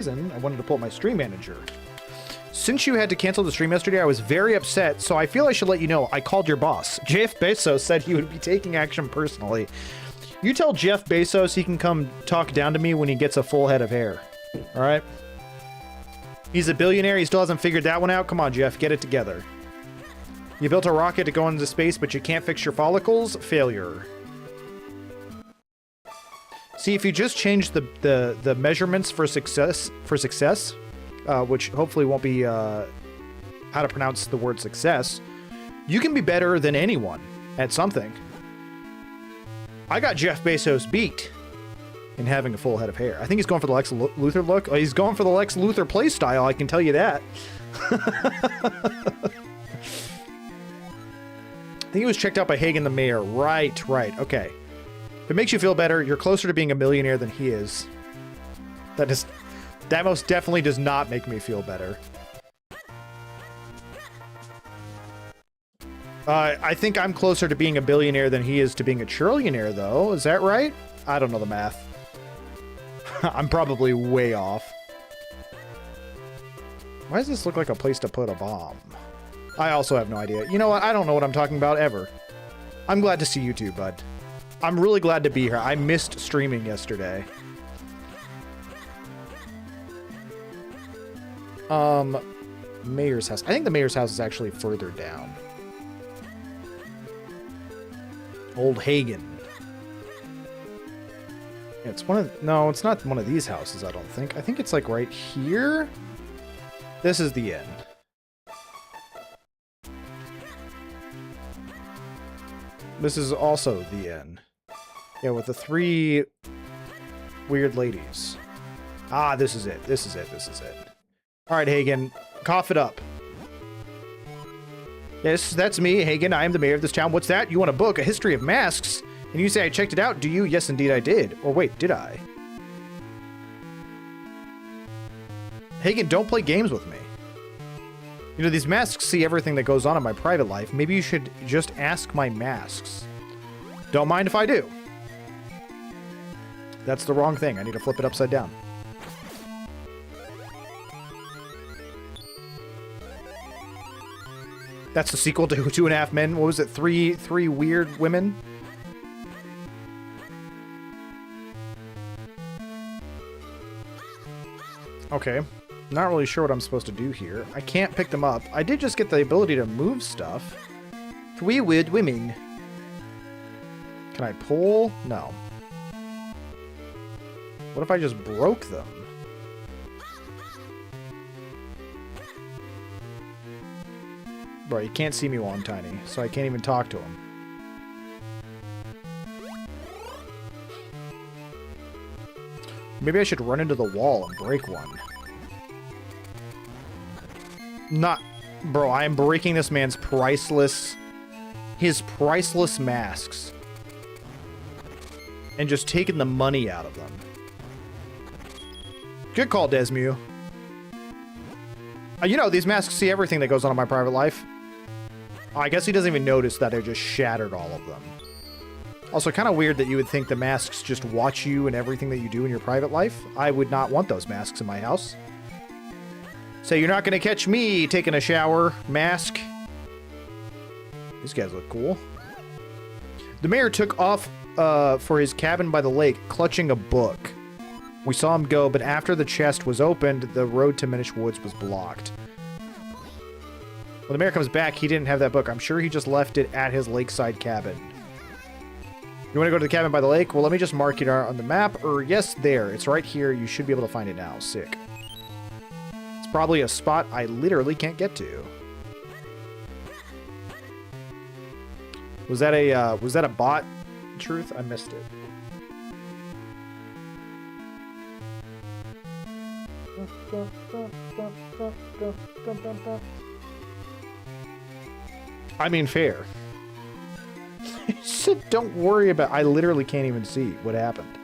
I wanted to pull up my stream manager. Since you had to cancel the stream yesterday, I was very upset, so I feel I should let you know I called your boss. Jeff Bezos said he would be taking action personally. You tell Jeff Bezos he can come talk down to me when he gets a full head of hair. All right? He's a billionaire. He still hasn't figured that one out. Come on, Jeff. Get it together. You built a rocket to go into space, but you can't fix your follicles? Failure. See, if you just change the measurements for success, which hopefully won't be how to pronounce the word success, you can be better than anyone at something. I got Jeff Bezos beat in having a full head of hair. I think he's going for the Lex Luthor look. Oh, he's going for the Lex Luthor playstyle, I can tell you that. I think he was checked out by Hagen the mayor. Right, okay. If it makes you feel better, you're closer to being a millionaire than he is. That most definitely does not make me feel better. I think I'm closer to being a billionaire than he is to being a trillionaire, though. Is that right? I don't know the math. I'm probably way off. Why does this look like a place to put a bomb? I also have no idea. You know what? I don't know what I'm talking about ever. I'm glad to see you too, bud. I'm really glad to be here. I missed streaming yesterday. Mayor's house. I think the mayor's house is actually further down. Old Hagen. Yeah, it's one of... No, it's not one of these houses, I don't think. I think it's like right here. This is the inn. This is also the inn. Yeah, with the 3 weird ladies. Ah, this is it. This is it. All right, Hagen, cough it up. Yes, that's me, Hagen. I am the mayor of this town. What's that? You want a book, A History of Masks? And you say I checked it out, do you? Yes, indeed I did. Or wait, did I? Hagen, don't play games with me. You know, these masks see everything that goes on in my private life. Maybe you should just ask my masks. Don't mind if I do. That's the wrong thing. I need to flip it upside down. That's the sequel to 2.5 Men. What was it? Three weird women? Okay. Not really sure what I'm supposed to do here. I can't pick them up. I did just get the ability to move stuff. 3 weird women. Can I pull? No. What if I just broke them? Bro, you can't see me while I'm tiny, so I can't even talk to him. Maybe I should run into the wall and break one. Not... Bro, I am breaking this man's priceless... His priceless masks. And just taking the money out of them. Good call, Desmu. You know, these masks see everything that goes on in my private life. I guess he doesn't even notice that I just shattered all of them. Also, kind of weird that you would think the masks just watch you and everything that you do in your private life. I would not want those masks in my house. So you're not going to catch me taking a shower, mask. These guys look cool. The mayor took off for his cabin by the lake, clutching a book. We saw him go, but after the chest was opened, the road to Minish Woods was blocked. When the mayor comes back, he didn't have that book. I'm sure he just left it at his lakeside cabin. You want to go to the cabin by the lake? Well, let me just mark it on the map. Or, yes, there. It's right here. You should be able to find it now. Sick. It's probably a spot I literally can't get to. Was that a bot? Truth? I missed it. I mean, fair. He said, don't worry about... I literally can't even see what happened.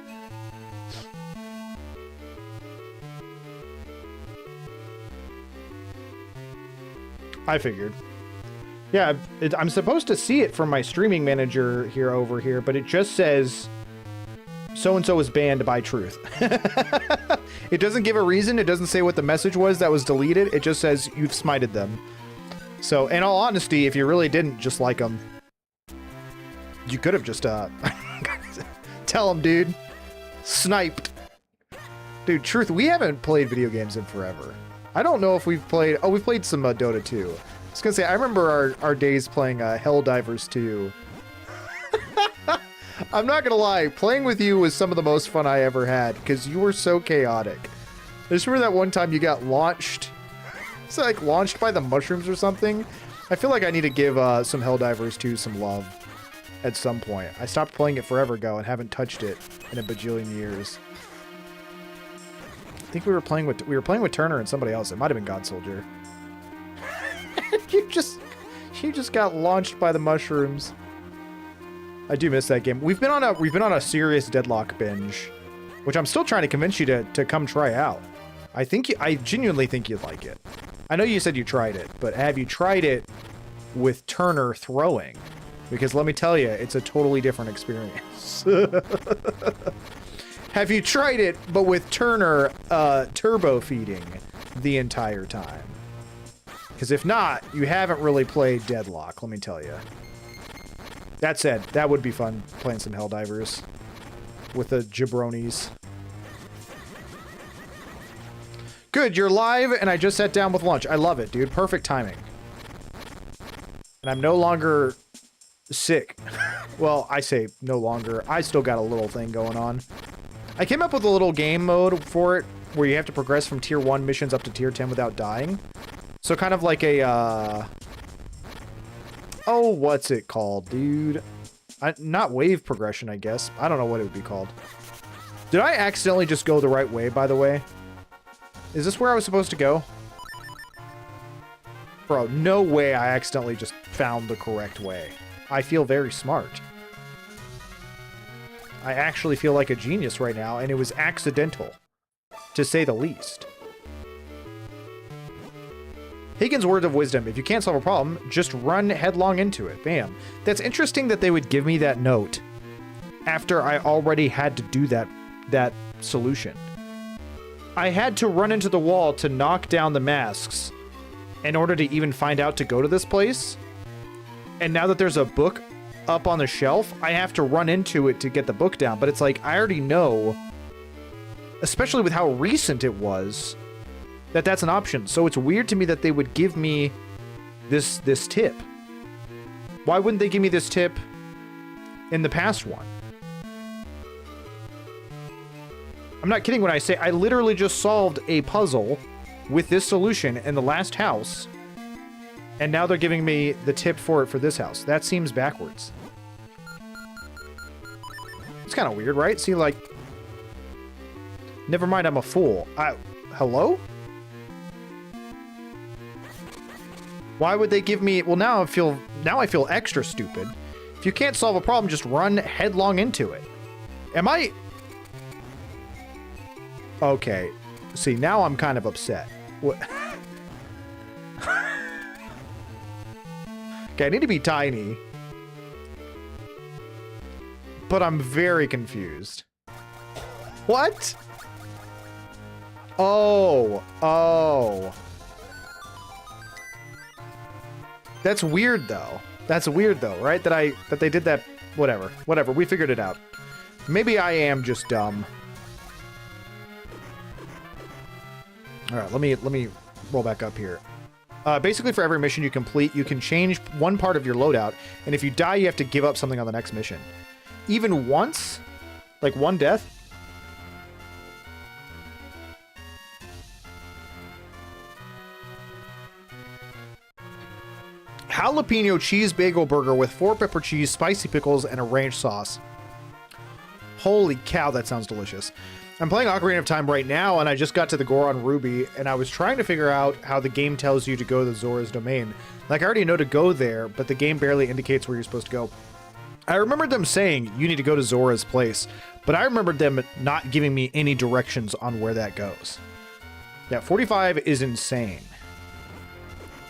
I figured. Yeah, I'm supposed to see it from my streaming manager here over here, but it just says so-and-so is banned by Truth. It doesn't give a reason. It doesn't say what the message was that was deleted. It just says you've smited them. So, in all honesty, if you really didn't just like them, you could have just, tell them, dude. Sniped. Dude, Truth, we haven't played video games in forever. I don't know if we've played... Oh, we've played some Dota 2. I was gonna say, I remember our days playing Helldivers 2. I'm not gonna lie, playing with you was some of the most fun I ever had, because you were so chaotic. I just remember that one time you got launched. It's like launched by the mushrooms or something. I feel like I need to give some Helldivers 2 some love at some point. I stopped playing it forever ago and haven't touched it in a bajillion years. I think we were playing with Turner and somebody else. It might have been God Soldier. you just got launched by the mushrooms. I do miss that game. We've been on a serious Deadlock binge, which I'm still trying to convince you to come try out. I genuinely think you'd like it. I know you said you tried it, but have you tried it with Turner throwing? Because let me tell you, it's a totally different experience. Have you tried it, but with Turner turbo feeding the entire time? Because if not, you haven't really played Deadlock, let me tell you. That said, that would be fun, playing some Helldivers with the jabronis. Good, you're live, and I just sat down with lunch. I love it, dude. Perfect timing. And I'm no longer sick. Well, I say no longer. I still got a little thing going on. I came up with a little game mode for it, where you have to progress from tier 1 missions up to tier 10 without dying. So kind of like a, oh, what's it called, dude? Not wave progression, I guess. I don't know what it would be called. Did I accidentally just go the right way, by the way? Is this where I was supposed to go? Bro, no way I accidentally just found the correct way. I feel very smart. I actually feel like a genius right now, and it was accidental, to say the least. Higgins' words of wisdom: if you can't solve a problem, just run headlong into it. Bam. That's interesting that they would give me that note after I already had to do that solution. I had to run into the wall to knock down the masks in order to even find out to go to this place. And now that there's a book up on the shelf, I have to run into it to get the book down. But it's like, I already know, especially with how recent it was, that that's an option. So it's weird to me that they would give me this tip. Why wouldn't they give me this tip in the past one? I'm not kidding when I say I literally just solved a puzzle with this solution in the last house, and now they're giving me the tip for it for this house. That seems backwards. It's kind of weird, right? See, like, never mind, I'm a fool. Hello? Why would they give me... Well, now I feel extra stupid. If you can't solve a problem, just run headlong into it. Am I... Okay. See, now I'm kind of upset. What? Okay, I need to be tiny. But I'm very confused. What? Oh. That's weird, though. That's weird, though, right? That they did that. Whatever. We figured it out. Maybe I am just dumb. All right, let me roll back up here. Basically, for every mission you complete, you can change one part of your loadout, and if you die, you have to give up something on the next mission. Even once? Like one death? Jalapeno cheese bagel burger with 4 pepper cheese, spicy pickles, and a ranch sauce. Holy cow, that sounds delicious. I'm playing Ocarina of Time right now, and I just got to the Goron Ruby, and I was trying to figure out how the game tells you to go to Zora's domain. Like, I already know to go there, but the game barely indicates where you're supposed to go. I remembered them saying, you need to go to Zora's place, but I remembered them not giving me any directions on where that goes. Yeah, 45 is insane.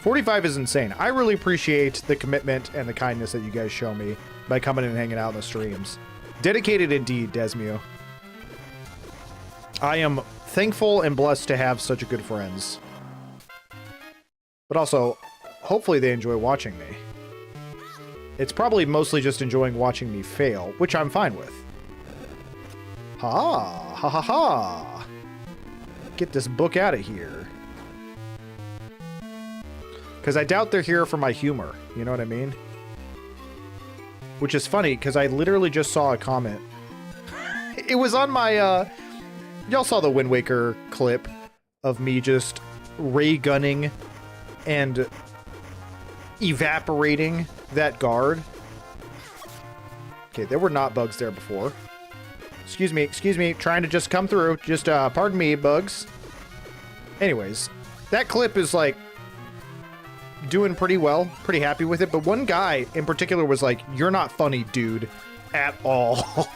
45 is insane. I really appreciate the commitment and the kindness that you guys show me by coming and hanging out in the streams. Dedicated indeed, Desmio. I am thankful and blessed to have such good friends. But also, hopefully they enjoy watching me. It's probably mostly just enjoying watching me fail, which I'm fine with. Ha ha ha ha. Get this book out of here. Because I doubt they're here for my humor. You know what I mean? Which is funny, because I literally just saw a comment. It was on my, y'all saw the Wind Waker clip of me just ray gunning and evaporating that guard. Okay, there were not bugs there before. Excuse me, trying to just come through. Just, pardon me, bugs. Anyways, that clip is, like, doing pretty well. Pretty happy with it. But one guy in particular was like, "You're not funny, dude, at all."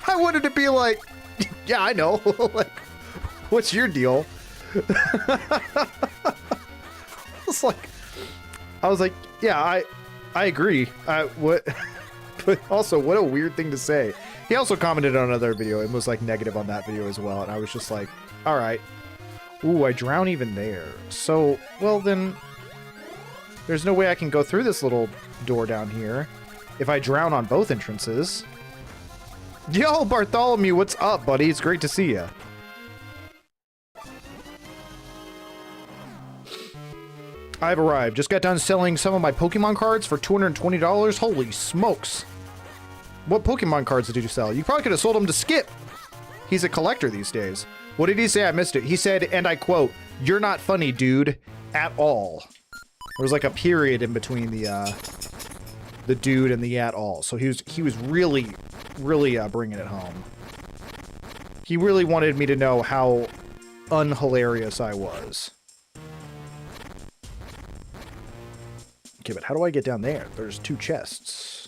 I wanted to be like, yeah, I know. Like, what's your deal? I was like, yeah, I agree. What? But also, what a weird thing to say. He also commented on another video and was like negative on that video as well. And I was just like, all right. Ooh, I drown even there. So, well then, there's no way I can go through this little door down here if I drown on both entrances. Yo, Bartholomew, what's up, buddy? It's great to see you. I've arrived. Just got done selling some of my Pokemon cards for $220. Holy smokes. What Pokemon cards did you sell? You probably could have sold them to Skip. He's a collector these days. What did he say? I missed it. He said, and I quote, "You're not funny, dude, at all." There was like a period in between the dude and the at all. So he was really bringing it home. He really wanted me to know how unhilarious I was. Okay, but how do I get down there? There's two chests.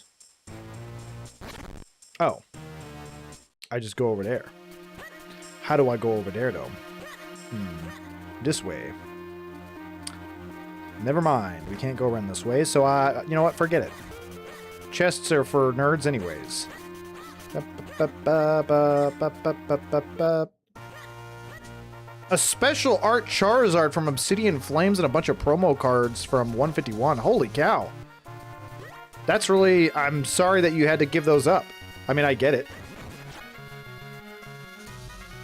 Oh. I just go over there. How do I go over there, though? This way. Never mind. We can't go around this way, so you know what? Forget it. Chests are for nerds anyways. A special art Charizard from Obsidian Flames and a bunch of promo cards from 151. Holy cow. That's really... I'm sorry that you had to give those up. I mean, I get it.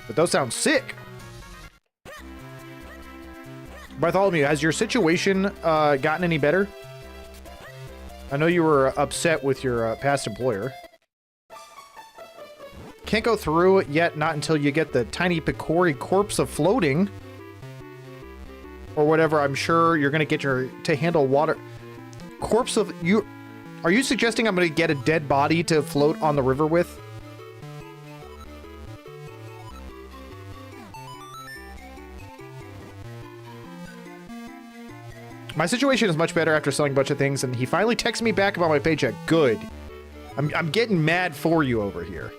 But those sound sick. Bartholomew, has your situation gotten any better? I know you were upset with your past employer. Can't go through it yet, not until you get the tiny Picori corpse of floating. Or whatever, I'm sure you're going to get to handle water. Corpse of... you. Are you suggesting I'm going to get a dead body to float on the river with? My situation is much better after selling a bunch of things, and he finally texted me back about my paycheck. Good. I'm getting mad for you over here.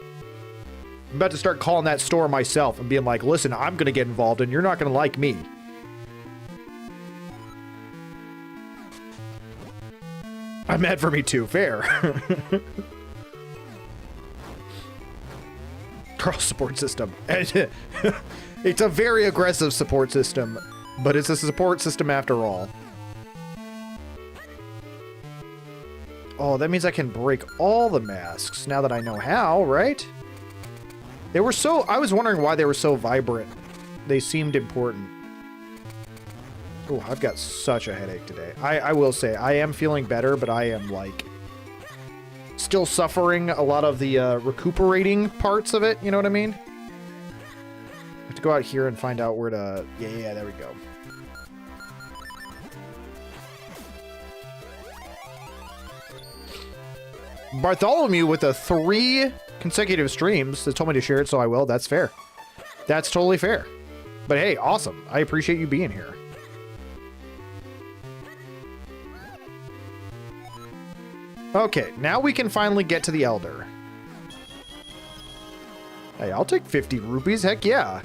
I'm about to start calling that store myself and being like, listen, I'm going to get involved, and you're not going to like me. I'm mad for me too. Fair. Girl support system. It's a very aggressive support system, but it's a support system after all. Oh, that means I can break all the masks now that I know how, right? They were so... I was wondering why they were so vibrant. They seemed important. Oh, I've got such a headache today. I will say, I am feeling better, but I am, like, still suffering a lot of the recuperating parts of it, you know what I mean? I have to go out here and find out where to... Yeah, there we go. Bartholomew with 3 consecutive streams that told me to share it, so I will. That's fair. That's totally fair. But hey, awesome. I appreciate you being here. Okay, now we can finally get to the Elder. Hey, I'll take 50 rupees. Heck yeah.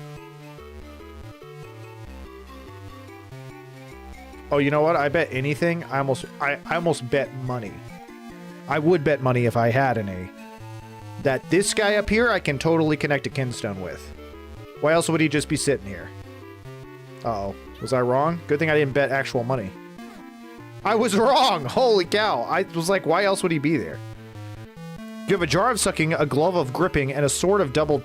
Oh, you know what? I bet anything. I almost bet money. I would bet money if I had any. That this guy up here I can totally connect a Kinstone with. Why else would he just be sitting here? Uh-oh. Was I wrong? Good thing I didn't bet actual money. I was wrong! Holy cow! I was like, why else would he be there? You have a jar of sucking, a glove of gripping, and a sword of double...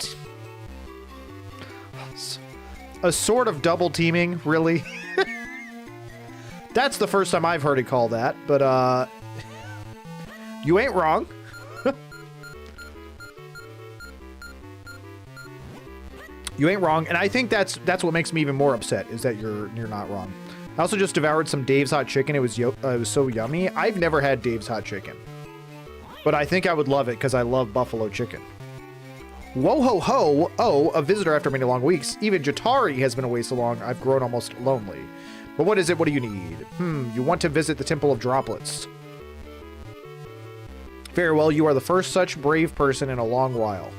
A sword of double teaming? Really? That's the first time I've heard it called that, but, you ain't wrong. You ain't wrong, and I think that's what makes me even more upset, is that you're not wrong. I also just devoured some Dave's Hot Chicken. It was so yummy. I've never had Dave's Hot Chicken, but I think I would love it because I love buffalo chicken. Whoa ho ho! Oh, a visitor after many long weeks. Even Jatari has been away so long, I've grown almost lonely. But what is it? What do you need? You want to visit the Temple of Droplets. Very well, you are the first such brave person in a long while.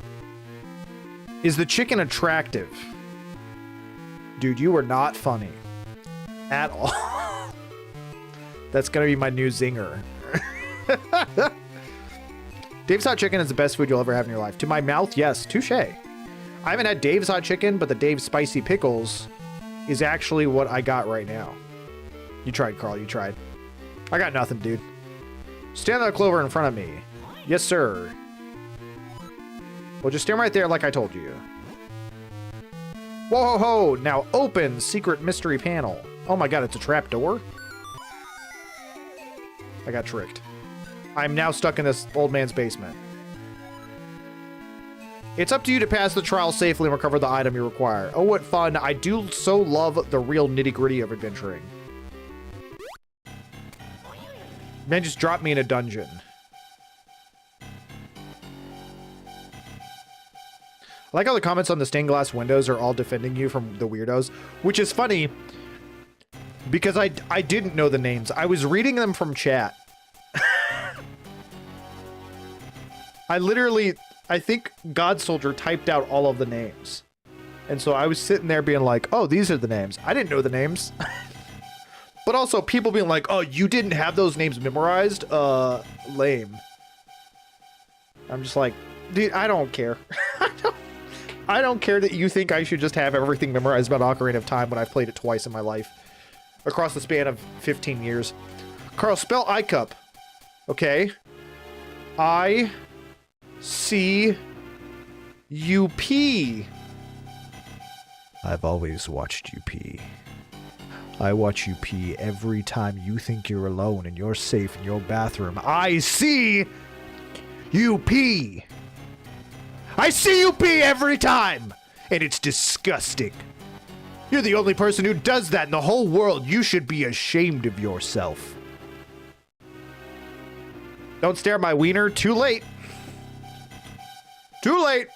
Is the chicken attractive? Dude, you are not funny. At all. That's gonna be my new zinger. Dave's Hot Chicken is the best food you'll ever have in your life. To my mouth, yes. Touche. I haven't had Dave's Hot Chicken, but the Dave's Spicy Pickles is actually what I got right now. You tried, Carl. You tried. I got nothing, dude. Stand that clover in front of me. Yes, sir. Well, just stand right there like I told you. Whoa, ho, ho! Now open secret mystery panel. Oh my god, it's a trap door? I got tricked. I'm now stuck in this old man's basement. It's up to you to pass the trial safely and recover the item you require. Oh, what fun. I do so love the real nitty-gritty of adventuring. Man, just drop me in a dungeon. I like how the comments on the stained glass windows are all defending you from the weirdos, which is funny because I didn't know the names. I was reading them from chat. I think God Soldier typed out all of the names. And so I was sitting there being like, oh, these are the names. I didn't know the names. But also people being like, oh, you didn't have those names memorized? Lame. I'm just like, dude, I don't care. I don't care that you think I should just have everything memorized about Ocarina of Time when I've played it twice in my life. Across the span of 15 years. Carl, spell iCup. Okay. I-C-U-P. I've always watched you pee. I watch you pee every time you think you're alone and you're safe in your bathroom. I see you pee. I see you pee every time, and it's disgusting. You're the only person who does that in the whole world. You should be ashamed of yourself. Don't stare at my wiener. Too late. Too late.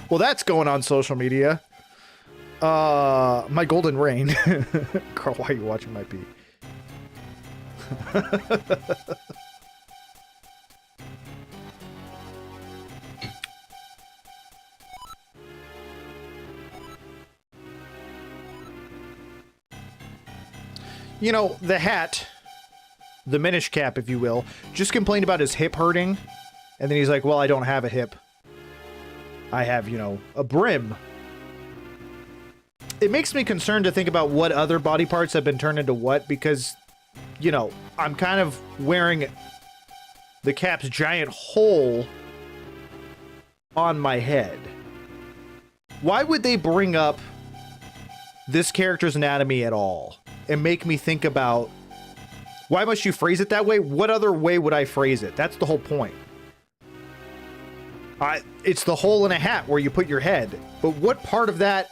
Well, that's going on social media. My golden rain. Carl, why are you watching my pee? You know, the hat, the Minish cap, if you will, just complained about his hip hurting. And then he's like, well, I don't have a hip. I have, you know, a brim. It makes me concerned to think about what other body parts have been turned into what, because, you know, I'm kind of wearing the cap's giant hole on my head. Why would they bring up this character's anatomy at all? And make me think about, why must you phrase it that way? What other way would I phrase it? That's the whole point. It's the hole in a hat where you put your head. But what part of that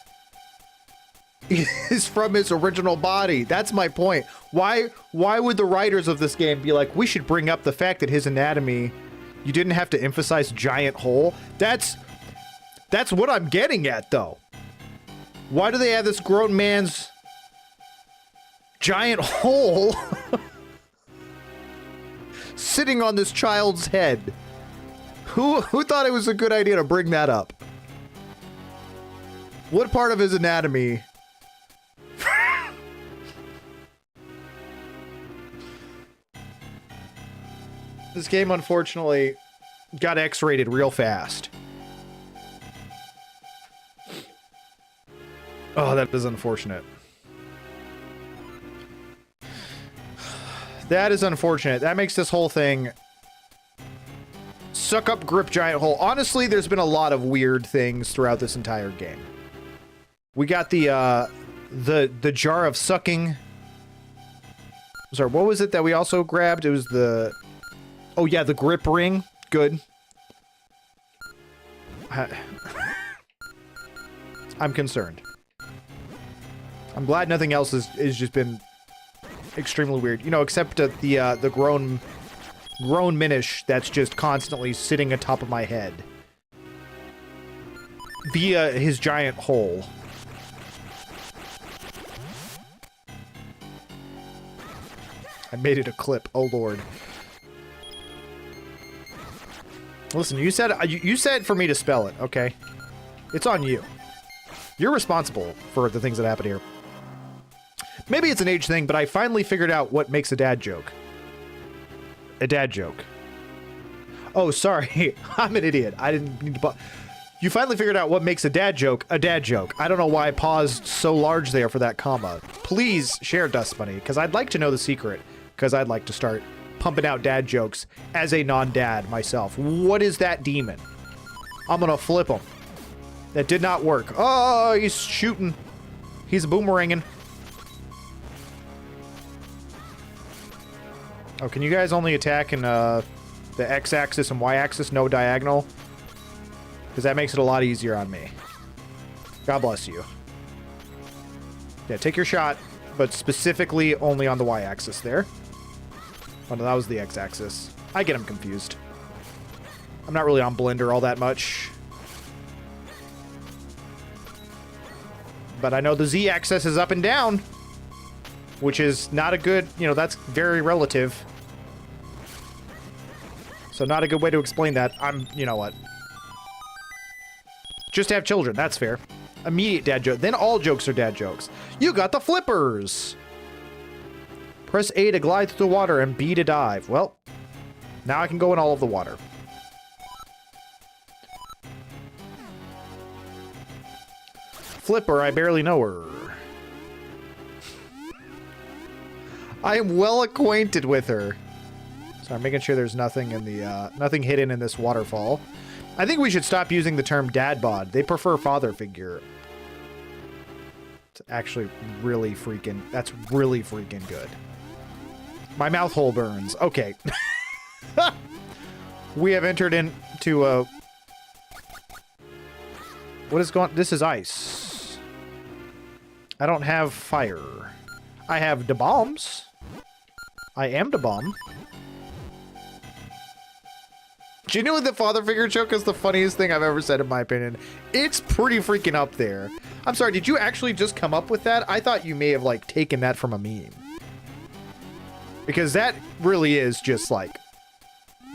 is from his original body? That's my point. Why would the writers of this game be like, we should bring up the fact that his anatomy, you didn't have to emphasize giant hole? That's what I'm getting at, though. Why do they have this grown man's giant hole sitting on this child's head? Who thought it was a good idea to bring that up? What part of his anatomy? This game, unfortunately, got X-rated real fast. Oh, that is unfortunate. That is unfortunate. That makes this whole thing... Suck up grip giant hole. Honestly, there's been a lot of weird things throughout this entire game. We got the jar of sucking. Sorry, what was it that we also grabbed? It was the... Oh yeah, the grip ring. Good. I'm concerned. I'm glad nothing else is just been extremely weird. You know, except the grown Minish that's just constantly sitting atop of my head. Via his giant hole. I made it a clip. Oh lord. Listen, you said for me to spell it, okay? It's on you. You're responsible for the things that happen here. Maybe it's an age thing, but I finally figured out what makes a dad joke. A dad joke. Oh, sorry. I'm an idiot. I didn't need to... You finally figured out what makes a dad joke a dad joke. I don't know why I paused so large there for that comma. Please share Dust Bunny, because I'd like to know the secret. Because I'd like to start pumping out dad jokes as a non-dad myself. What is that demon? I'm gonna flip him. That did not work. Oh, he's shooting. He's boomeranging. Oh, can you guys only attack in the X-axis and Y-axis, no diagonal? Because that makes it a lot easier on me. God bless you. Yeah, take your shot, but specifically only on the Y-axis there. Oh, no, that was the X-axis. I get them confused. I'm not really on Blender all that much. But I know the Z-axis is up and down. Which is not a good... You know, that's very relative. So not a good way to explain that. You know what? Just have children. That's fair. Immediate dad joke. Then all jokes are dad jokes. You got the flippers! Press A to glide through the water and B to dive. Well, now I can go in all of the water. Flipper, I barely know her. I am well acquainted with her. So I'm making sure there's nothing in the nothing hidden in this waterfall. I think we should stop using the term dad bod. They prefer father figure. It's actually really freaking... That's really freaking good. My mouth hole burns. Okay. We have entered into a... What is going... This is ice. I don't have fire. I have the bombs. I am the bomb. Genuinely, the father figure joke is the funniest thing I've ever said, in my opinion. It's pretty freaking up there. I'm sorry, did you actually just come up with that? I thought you may have, like, taken that from a meme. Because that really is just, like,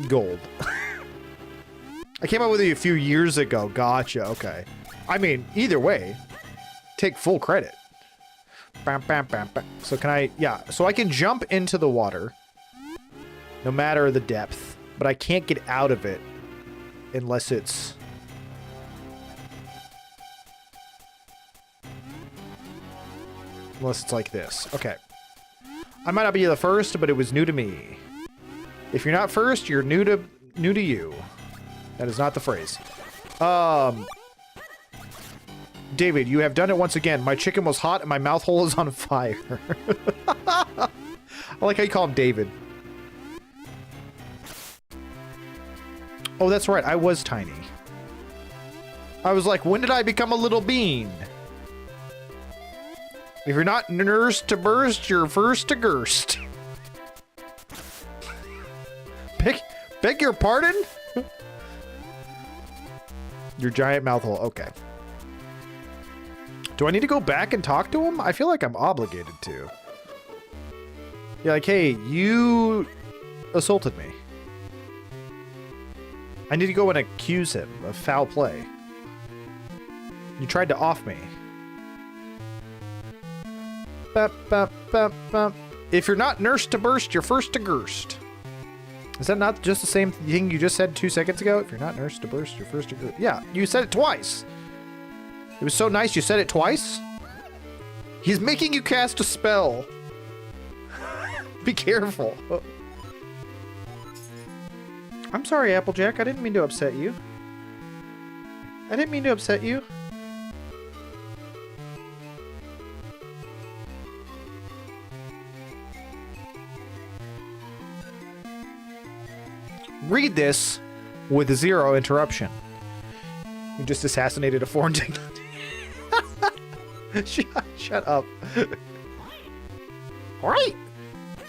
gold. I came up with it a few years ago. Gotcha, okay. I mean, either way, take full credit. Bam, bam, bam, bam. So can I... Yeah, so I can jump into the water. No matter the depth. But I can't get out of it. Unless it's... Unless it's like this. Okay. I might not be the first, but it was new to me. If you're not first, you're new to you. That is not the phrase. David, you have done it once again. My chicken was hot and my mouth hole is on fire. I like how you call him David. Oh, that's right. I was tiny. I was like, when did I become a little bean? If you're not nursed to burst, you're first to gerst. Beg your pardon? Your giant mouth hole. Okay. Do I need to go back and talk to him? I feel like I'm obligated to. Yeah, like, hey, you assaulted me. I need to go and accuse him of foul play. You tried to off me. Bap, bap, bap, bap. If you're not nursed to burst, you're first to gerst. Is that not just the same thing you just said 2 seconds ago? If you're not nursed to burst, you're first to gerst. Yeah, you said it twice. It was so nice you said it twice. He's making you cast a spell. Be careful. I'm sorry, Applejack. I didn't mean to upset you. I didn't mean to upset you. Read this with 0 interruption. You just assassinated a foreign dignitary. Shut up. All right.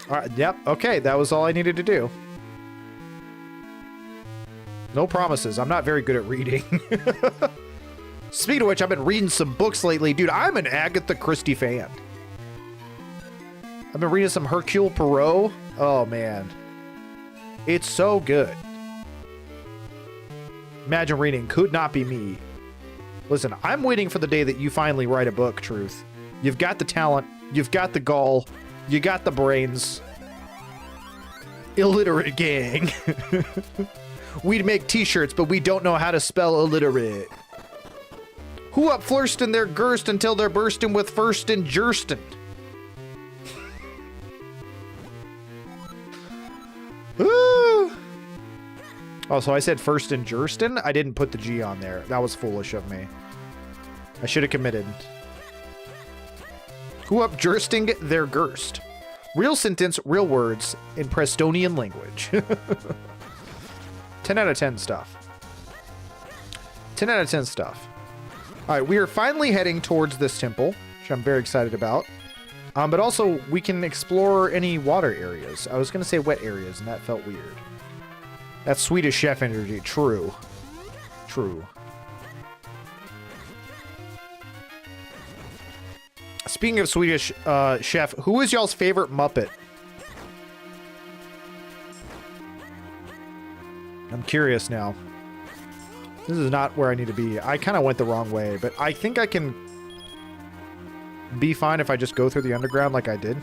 All right. Yep. Okay. That was all I needed to do. No promises. I'm not very good at reading. Speaking of which, I've been reading some books lately. Dude, I'm an Agatha Christie fan. I've been reading some Hercule Poirot. Oh, man. It's so good. Imagine reading Could Not Be Me. Listen, I'm waiting for the day that you finally write a book, Truth. You've got the talent. You've got the gall. You got the brains. Illiterate gang. We'd make t-shirts, but we don't know how to spell illiterate. Who up flirstin' their girst until they're bursting with first and jerstin'? Oh, so I said first and jerstin'? I didn't put the G on there. That was foolish of me. I should have committed. Who up jersting their girst? Real sentence, real words in Prestonian language. 10 out of 10 stuff. 10 out of 10 stuff. All right, we are finally heading towards this temple, which I'm very excited about. But also, we can explore any water areas. I was going to say wet areas, and that felt weird. That's Swedish chef energy. True. True. Speaking of Swedish chef, who is y'all's favorite Muppet? I'm curious now. This is not where I need to be. I kind of went the wrong way, but I think I can be fine if I just go through the underground like I did.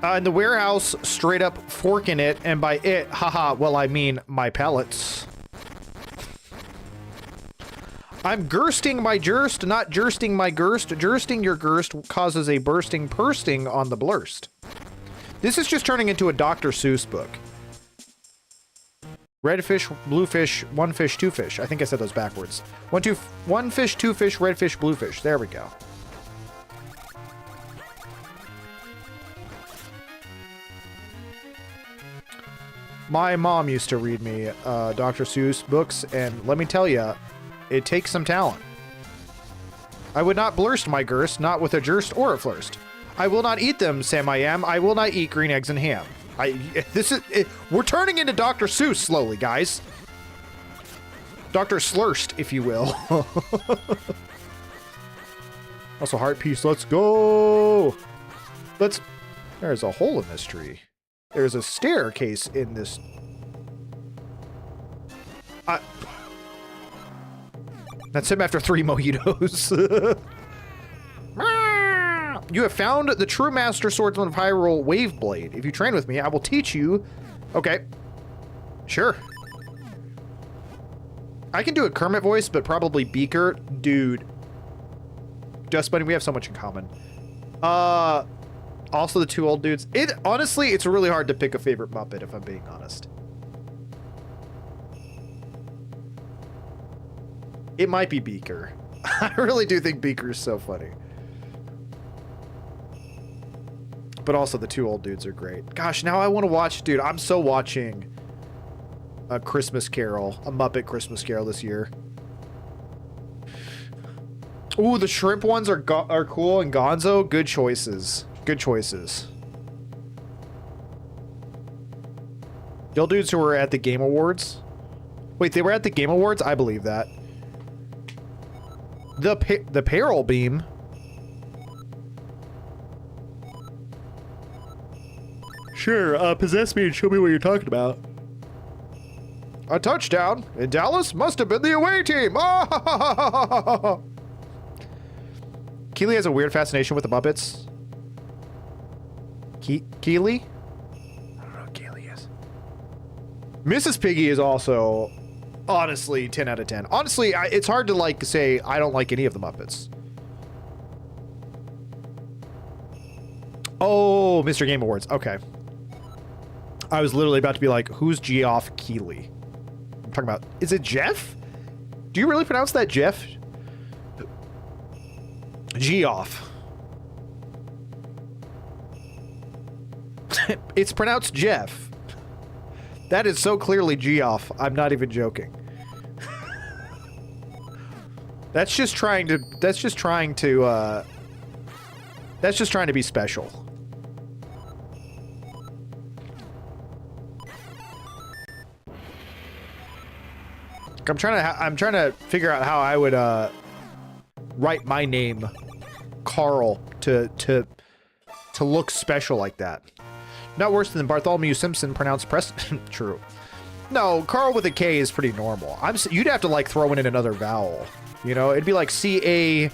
In the warehouse, straight up forking it, and by it, haha, well, I mean my pellets. I'm girsting my jerst, not jersting my girst. Jersting your girst causes a bursting pursting on the blurst. This is just turning into a Dr. Seuss book. Red fish, blue fish, one fish, two fish. I think I said those backwards. One fish, two fish, red fish, blue fish. There we go. My mom used to read me Dr. Seuss books, and let me tell you, it takes some talent. I would not blurst my girst, not with a jerst or a flirst. I will not eat them, Sam I am. I will not eat green eggs and ham. We're turning into Dr. Seuss slowly, guys. Dr. Slurst, if you will. Also, heart piece, let's go. There's a hole in this tree. There's a staircase in this. That's him after 3 mojitos. You have found the true master swordsman of Hyrule, Waveblade. If you train with me, I will teach you. Okay. Sure. I can do a Kermit voice, but probably Beaker. Dude. Dust Bunny, we have so much in common. Also the 2 old dudes. Honestly, it's really hard to pick a favorite Muppet, if I'm being honest. It might be Beaker. I really do think Beaker's so funny. But also the 2 old dudes are great. Gosh, now I want to watch... Dude, I'm so watching a Christmas Carol. A Muppet Christmas Carol this year. Ooh, the shrimp ones are cool. And Gonzo, good choices. Good choices. The old dudes who were at the Game Awards. Wait, they were at the Game Awards? I believe that. The Peril Beam. Sure, possess me and show me what you're talking about. A touchdown in Dallas must have been the away team. Keely has a weird fascination with the Muppets. Keely? I don't know who Keely is. Mrs. Piggy is also, honestly, 10 out of 10. Honestly, it's hard to, like, say I don't like any of the Muppets. Oh, Mr. Game Awards. Okay. I was literally about to be like, who's Geoff Keighley? I'm talking about, is it Jeff? Do you really pronounce that Jeff? Geoff. It's pronounced Jeff. That is so clearly Geoff. I'm not even joking. That's just trying to be special. I'm trying to figure out how I would write my name, Carl, to look special like that. Not worse than Bartholomew Simpson pronounced Preston. True. No, Carl with a K is pretty normal. You'd have to like throw in another vowel. You know, it'd be like C-A-O-R-L-E.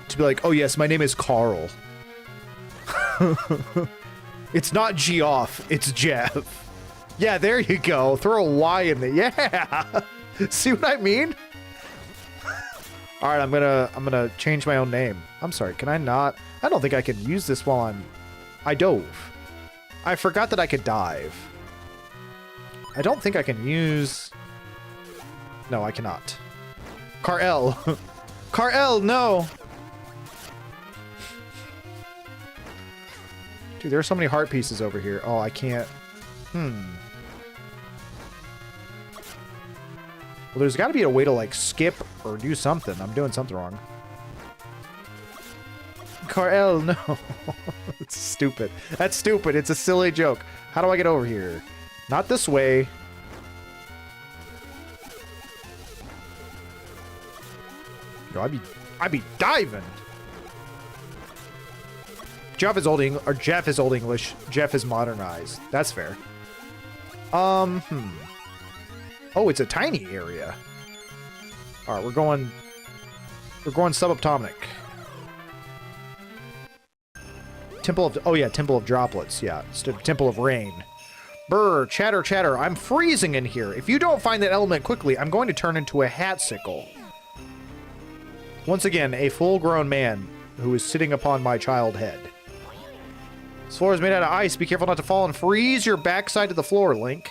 To be like, oh yes, my name is Carl. It's not Geoff, it's Jeff. Yeah, there you go. Throw a Y in there. Yeah. See what I mean? All right, I'm gonna change my own name. I'm sorry. Can I not? I don't think I can use this while I dove. I forgot that I could dive. I don't think I can use. No, I cannot. Carl. Carl, no. Dude, there are so many heart pieces over here. Oh, I can't. Well, there's got to be a way to, like, skip or do something. I'm doing something wrong. Carl, no. It's stupid. That's stupid. It's a silly joke. How do I get over here? Not this way. Yo, I'd be diving. Jeff is old English, or Jeff is old English. Jeff is modernized. That's fair. Oh, it's a tiny area. All right, we're going subatomic. Temple of, oh yeah, Temple of Droplets. Yeah, Temple of Rain. Brr, chatter, chatter. I'm freezing in here. If you don't find that element quickly, I'm going to turn into a hatsicle. Once again, a full-grown man who is sitting upon my child head. This floor is made out of ice. Be careful not to fall and freeze your backside to the floor, Link.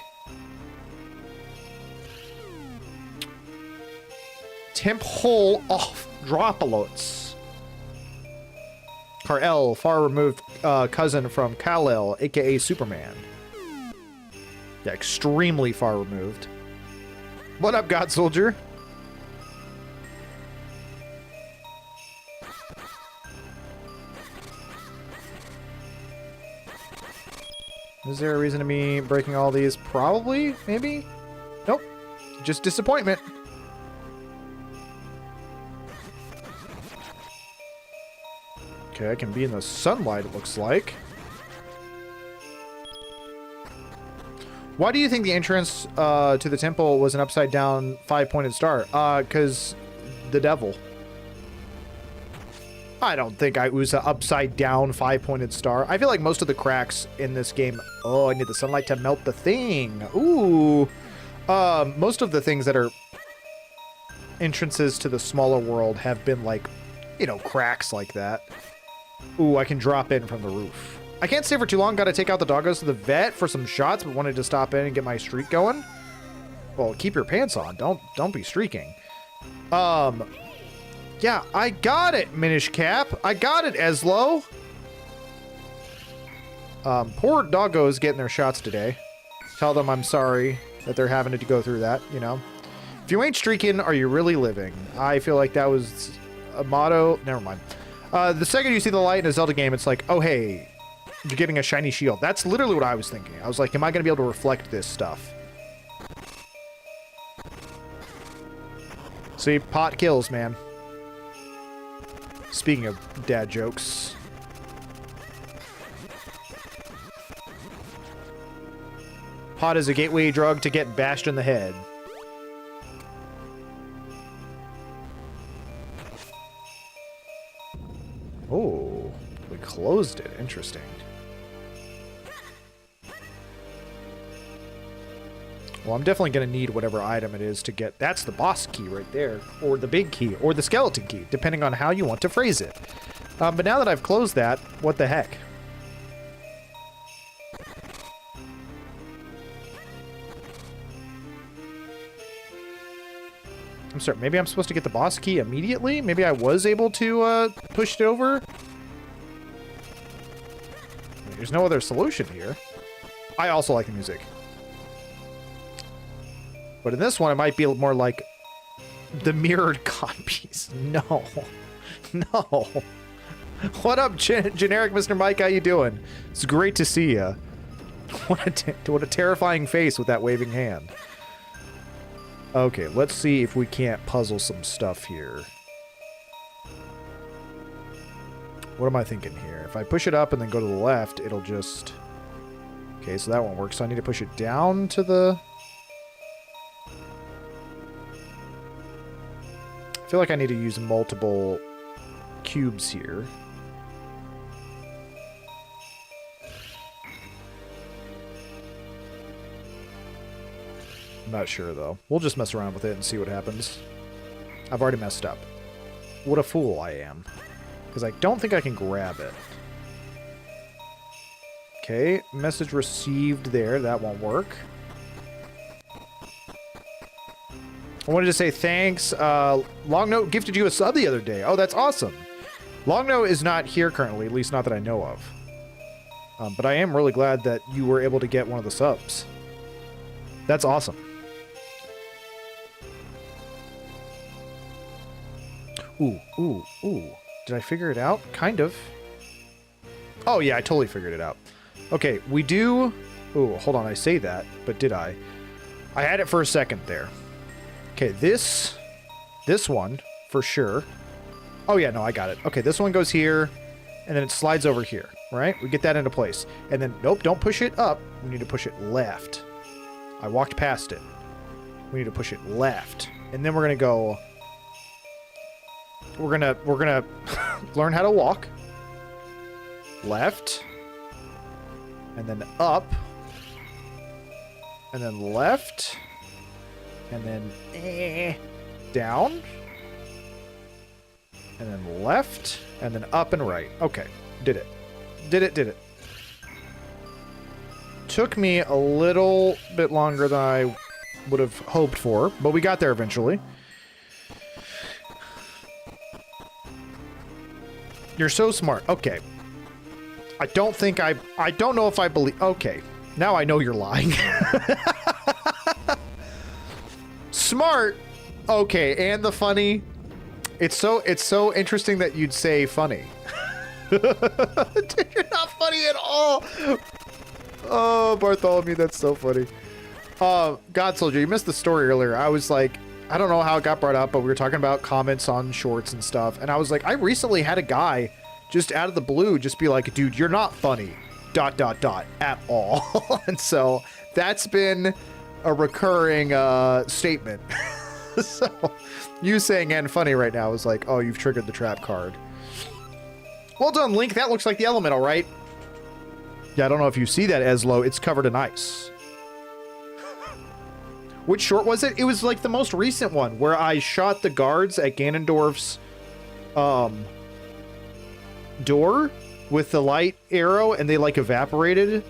Temple of Droplets. Kal-El, far-removed cousin from Kal-El, aka Superman. Yeah, extremely far removed. What up, God Soldier? Is there a reason to me breaking all these? Probably, maybe? Nope. Just disappointment. Okay, I can be in the sunlight, it looks like. Why do you think the entrance to the temple was an upside-down 5-pointed star? Because the devil. I don't think it was an upside-down 5-pointed star. I feel like most of the cracks in this game... Oh, I need the sunlight to melt the thing. Ooh. Most of the things that are entrances to the smaller world have been like, you know, cracks like that. Ooh, I can drop in from the roof. I can't stay for too long. Gotta take out the doggos to the vet for some shots, but wanted to stop in and get my streak going. Well, keep your pants on. Don't be streaking. Yeah, I got it, Minish Cap. I got it, Eslo. Poor doggos getting their shots today. Tell them I'm sorry that they're having to go through that, you know. If you ain't streaking, are you really living? I feel like that was a motto. Never mind. The second you see the light in a Zelda game, it's like, oh, hey, you're getting a shiny shield. That's literally what I was thinking. I was like, am I going to be able to reflect this stuff? See, pot kills, man. Speaking of dad jokes. Pot is a gateway drug to get bashed in the head. Oh, we closed it. Interesting. Well, I'm definitely going to need whatever item it is to get... That's the boss key right there. Or the big key. Or the skeleton key. Depending on how you want to phrase it. But now that I've closed that, what the heck? I'm sorry, maybe I'm supposed to get the boss key immediately? Maybe I was able to push it over? There's no other solution here. I also like the music. But in this one, it might be more like the mirrored copies. No. No. What up, generic Mr. Mike? How you doing? It's great to see you. What a terrifying face with that waving hand. Okay, let's see if we can't puzzle some stuff here. What am I thinking here? If I push it up and then go to the left, it'll just... Okay, so that won't work. So I need to push it down to the... I feel like I need to use multiple cubes here. I'm not sure, though. We'll just mess around with it and see what happens. I've already messed up. What a fool I am. Because I don't think I can grab it. Okay, message received there. That won't work. I wanted to say thanks. Longnote gifted you a sub the other day. Oh, that's awesome. Longnote is not here currently, at least not that I know of. But I am really glad that you were able to get one of the subs. That's awesome. Ooh, ooh, ooh. Did I figure it out? Kind of. Oh, yeah, I totally figured it out. Okay, we do... Ooh, hold on, I say that, but did I? I had it for a second there. Okay, this one, for sure. Oh, yeah, no, I got it. Okay, this one goes here, and then it slides over here, right? We get that into place. And then, nope, don't push it up. We need to push it left. I walked past it. We need to push it left. And then we're going to go... We're gonna learn how to walk. Left. And then up. And then left. And then down. And then left. And then up and right. Okay. Did it. Did it. Took me a little bit longer than I would have hoped for, but we got there eventually. You're so smart. Okay. I don't know if I believe... Okay. Now I know you're lying. Smart. Okay. And the funny. It's so interesting that you'd say funny. Dude, you're not funny at all. Oh, Bartholomew, that's so funny. God Soldier, you missed the story earlier. I was like... I don't know how it got brought up, but we were talking about comments on shorts and stuff. And I was like, I recently had a guy just out of the blue just be like, dude, you're not funny, ... at all. And so that's been a recurring statement. So you saying and funny right now is like, oh, you've triggered the trap card. Well done, Link. That looks like the elemental, right? Yeah, I don't know if you see that, Eslo. It's covered in ice. Which short was it? It was like the most recent one where I shot the guards at Ganondorf's door with the light arrow and they like evaporated.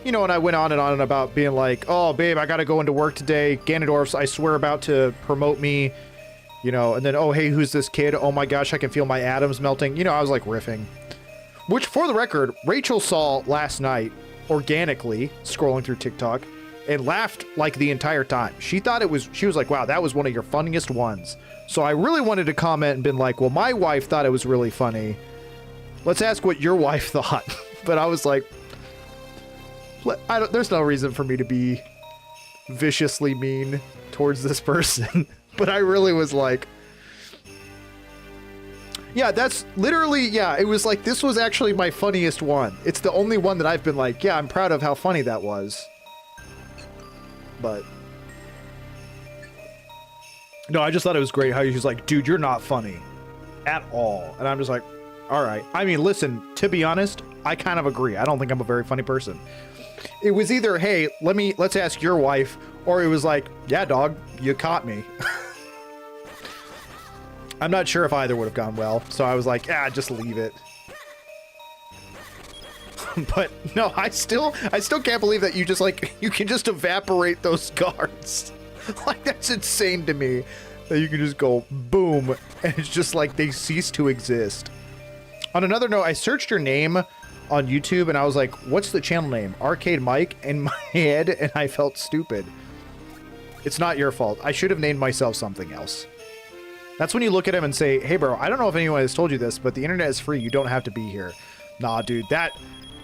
You know, and I went on and about being like, oh, babe, I got to go into work today. Ganondorf's, I swear, about to promote me. You know, and then, oh, hey, who's this kid? Oh my gosh, I can feel my atoms melting. You know, I was like riffing. Which, for the record, Rachel saw last night organically scrolling through TikTok and laughed like the entire time. She thought it was, she was like, wow, that was one of your funniest ones. So I really wanted to comment and been like, well, my wife thought it was really funny. Let's ask what your wife thought. But I was like, there's no reason for me to be viciously mean towards this person. But I really was like, yeah, that's literally, yeah, it was like, this was actually my funniest one. It's the only one that I've been like, yeah, I'm proud of how funny that was. But no, I just thought it was great how he was like, dude, you're not funny at all. And I'm just like, all right. I mean, listen, to be honest, I kind of agree. I don't think I'm a very funny person. It was either, hey, let's ask your wife, or it was like, yeah, dog, you caught me. I'm not sure if either would have gone well. So I was like, just leave it. But no, I still can't believe that you just like, you can just evaporate those guards. Like, that's insane to me. That you can just go boom, and it's just like they cease to exist. On another note, I searched your name on YouTube, and I was like, what's the channel name? Arcade Mike, in my head, and I felt stupid. It's not your fault. I should have named myself something else. That's when you look at him and say, hey, bro, I don't know if anyone has told you this, but the internet is free. You don't have to be here. Nah, dude,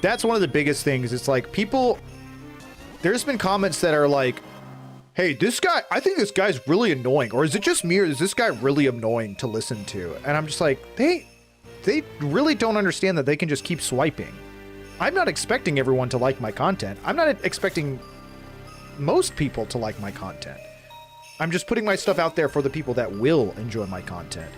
that's one of the biggest things. It's like people, there's been comments that are like, hey, this guy, I think this guy's really annoying. Or is it just me, or is this guy really annoying to listen to? And I'm just like, they really don't understand that they can just keep swiping. I'm not expecting everyone to like my content. I'm not expecting most people to like my content. I'm just putting my stuff out there for the people that will enjoy my content.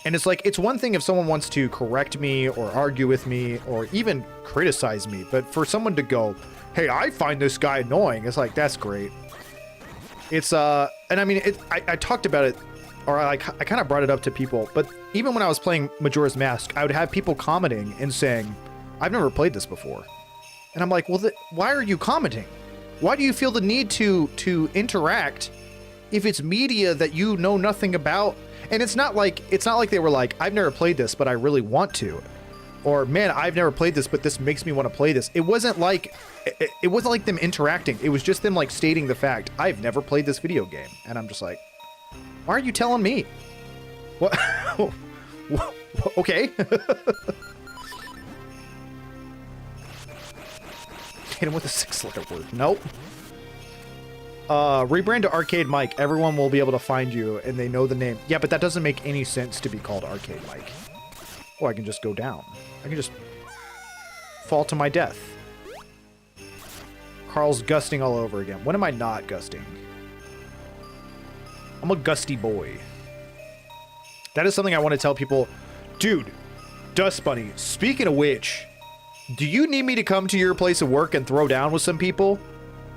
And it's like, it's one thing if someone wants to correct me or argue with me or even criticize me, but for someone to go, hey, I find this guy annoying, it's like, that's great. It's, and I mean, I talked about it, or I kind of brought it up to people, but even when I was playing Majora's Mask, I would have people commenting and saying, I've never played this before. And I'm like, well, why are you commenting? Why do you feel the need to interact if it's media that you know nothing about? And it's not like they were like, I've never played this, but I really want to. Or, man, I've never played this, but this makes me want to play this. It wasn't like them interacting. It was just them like stating the fact, I've never played this video game. And I'm just like, why are you telling me? What? Okay. Hit him with a 6-letter word. Nope. Rebrand to Arcade Mike. Everyone will be able to find you, and they know the name. Yeah, but that doesn't make any sense to be called Arcade Mike. Oh, I can just go down. I can just fall to my death. Carl's gusting all over again. When am I not gusting? I'm a gusty boy. That is something I want to tell people. Dude, Dust Bunny, speaking of which, do you need me to come to your place of work and throw down with some people?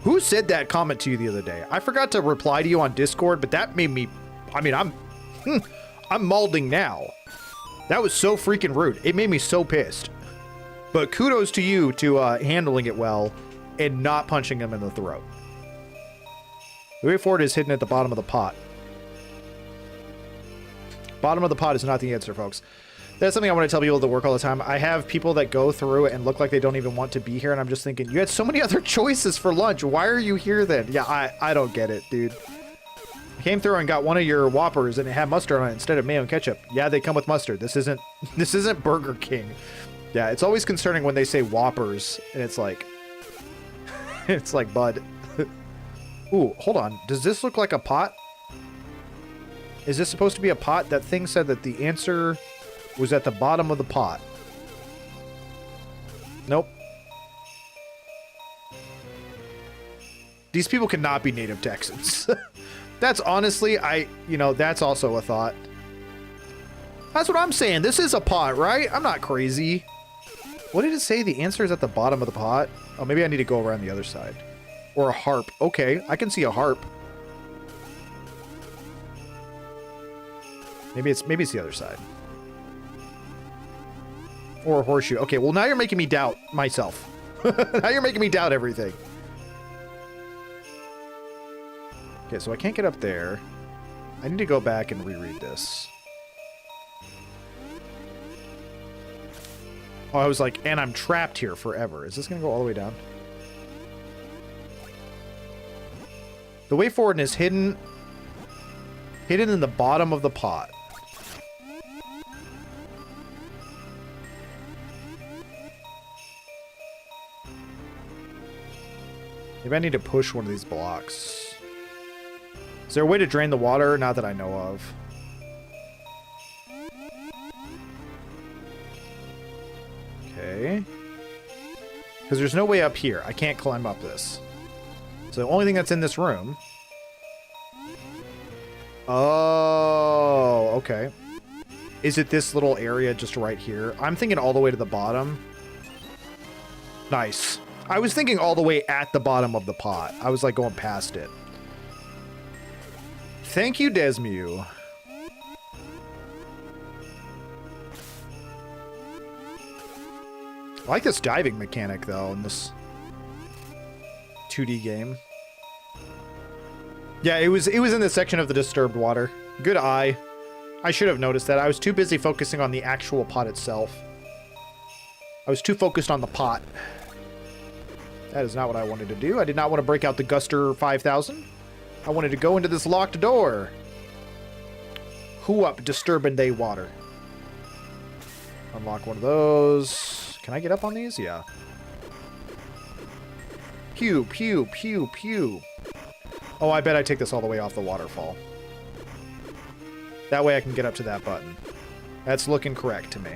Who said that comment to you the other day? I forgot to reply to you on Discord, but that made me, I mean, I'm malding now. That was so freaking rude. It made me so pissed. But kudos to you to handling it well and not punching him in the throat. The way forward is hidden at the bottom of the pot. Bottom of the pot is not the answer, folks. That's something I want to tell people that work all the time. I have people that go through and look like they don't even want to be here, and I'm just thinking, you had so many other choices for lunch. Why are you here then? Yeah, I don't get it, dude. I came through and got one of your Whoppers, and it had mustard on it instead of mayo and ketchup. Yeah, they come with mustard. This isn't Burger King. Yeah, it's always concerning when they say Whoppers, and it's like, it's like, bud. Ooh, hold on. Does this look like a pot? Is this supposed to be a pot? That thing said that the answer was at the bottom of the pot. Nope. These people cannot be native Texans. That's honestly, that's also a thought. That's what I'm saying. This is a pot, right? I'm not crazy. What did it say? The answer is at the bottom of the pot? Oh, maybe I need to go around the other side. Or a harp. Okay, I can see a harp. Maybe it's the other side. Or a horseshoe. Okay, well now you're making me doubt myself. Now you're making me doubt everything. Okay, so I can't get up there. I need to go back and reread this. Oh, I was like, and I'm trapped here forever. Is this going to go all the way down? The way forward is hidden in the bottom of the pot. Maybe I need to push one of these blocks. Is there a way to drain the water? Not that I know of. Okay. Because there's no way up here. I can't climb up this. So the only thing that's in this room... Oh, okay. Is it this little area just right here? I'm thinking all the way to the bottom. Nice. I was thinking all the way at the bottom of the pot. I was like going past it. Thank you, Desmu. I like this diving mechanic, though, in this 2D game. Yeah, it was in the section of the disturbed water. Good eye. I should have noticed that. I was too busy focusing on the actual pot itself. I was too focused on the pot. That is not what I wanted to do. I did not want to break out the Guster 5000. I wanted to go into this locked door. Who up disturbing they water? Unlock one of those. Can I get up on these? Yeah. Pew, pew, pew, pew. Oh, I bet I take this all the way off the waterfall. That way I can get up to that button. That's looking correct to me.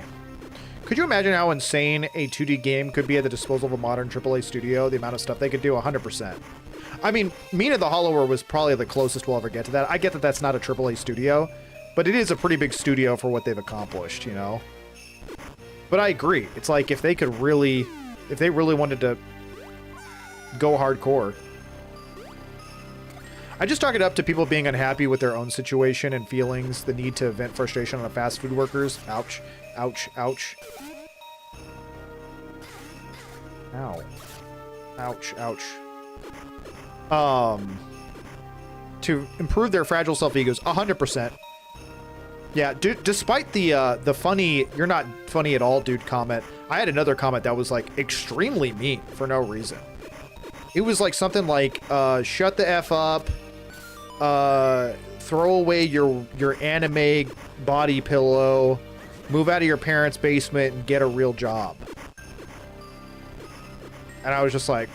Could you imagine how insane a 2D game could be at the disposal of a modern AAA studio? The amount of stuff they could do, 100%. I mean, Mina the Hollower was probably the closest we'll ever get to that. I get that that's not a AAA studio, but it is a pretty big studio for what they've accomplished, you know? But I agree. It's like if they really wanted to go hardcore. I just talk it up to people being unhappy with their own situation and feelings, the need to vent frustration on the fast food workers. Ouch. Ouch. Ouch. Ow. Ouch. Ouch. To improve their fragile self-egos, 100%. Yeah, despite the funny, you're not funny at all, dude comment, I had another comment that was, like, extremely mean for no reason. It was, like, something like, shut the F up, throw away your anime body pillow, move out of your parents' basement, and get a real job. And I was just like,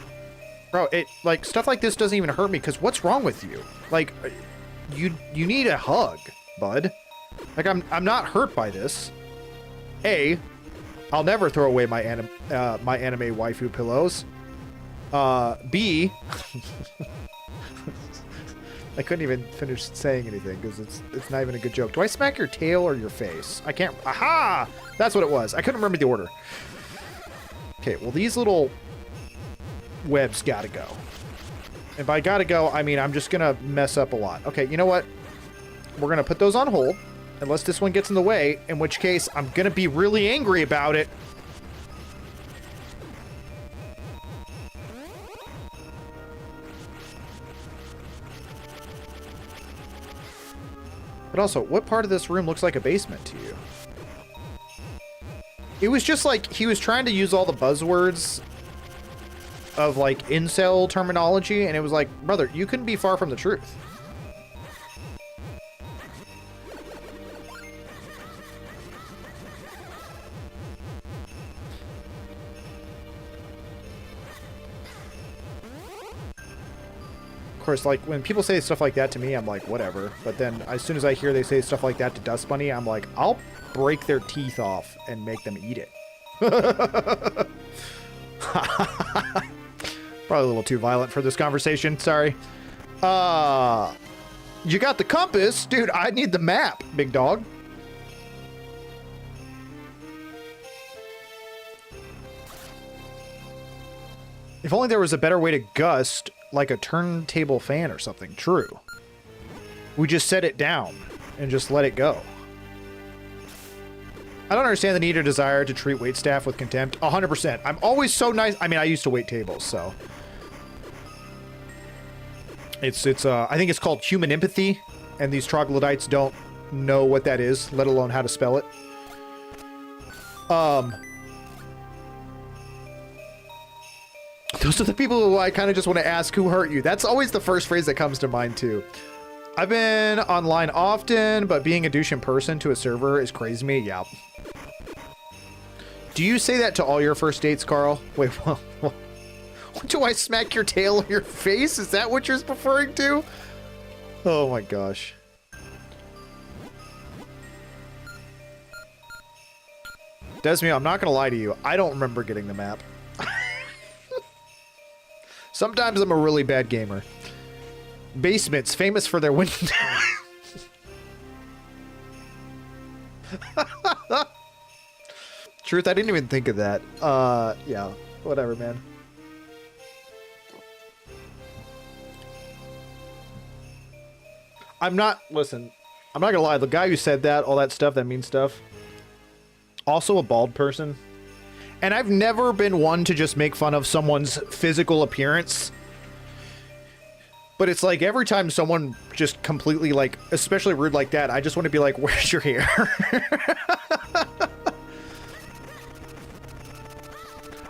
bro, like, stuff like this doesn't even hurt me, because what's wrong with you? Like, you need a hug, bud. Like, I'm not hurt by this. A, I'll never throw away my anime waifu pillows. B, I couldn't even finish saying anything because it's not even a good joke. Do I smack your tail or your face? I can't. Aha! That's what it was. I couldn't remember the order. Okay, well, these little webs gotta go. And by gotta go, I mean I'm just gonna mess up a lot. Okay, you know what? We're gonna put those on hold unless this one gets in the way, in which case I'm gonna be really angry about it. But also, what part of this room looks like a basement to you? It was just like he was trying to use all the buzzwords of like incel terminology, and it was like, brother, you couldn't be far from the truth. Of course, like, when people say stuff like that to me, I'm like, whatever. But then, as soon as I hear they say stuff like that to Dust Bunny, I'm like, I'll break their teeth off and make them eat it. Probably a little too violent for this conversation, sorry. You got the compass? Dude, I need the map, big dog. If only there was a better way to gust, like a turntable fan or something. True. We just set it down and just let it go. I don't understand the need or desire to treat waitstaff with contempt. 100%. I'm always so nice. I mean, I used to wait tables, so. It's I think it's called human empathy, and these troglodytes don't know what that is, let alone how to spell it. Those are the people who I kind of just want to ask, who hurt you? That's always the first phrase that comes to mind, too. I've been online often, but being a douche in person to a server is crazy to me. Yeah. Do you say that to all your first dates, Carl? Wait, what do I smack your tail or your face? Is that what you're referring to? Oh my gosh. Desmio, I'm not going to lie to you. I don't remember getting the map. Sometimes I'm a really bad gamer. Basements, famous for their windows. Truth, I didn't even think of that. Yeah, whatever, man. Listen, I'm not gonna lie, the guy who said that, all that stuff, that mean stuff, also a bald person. And I've never been one to just make fun of someone's physical appearance. But it's like every time someone just completely, like, especially rude like that, I just want to be like, where's your hair?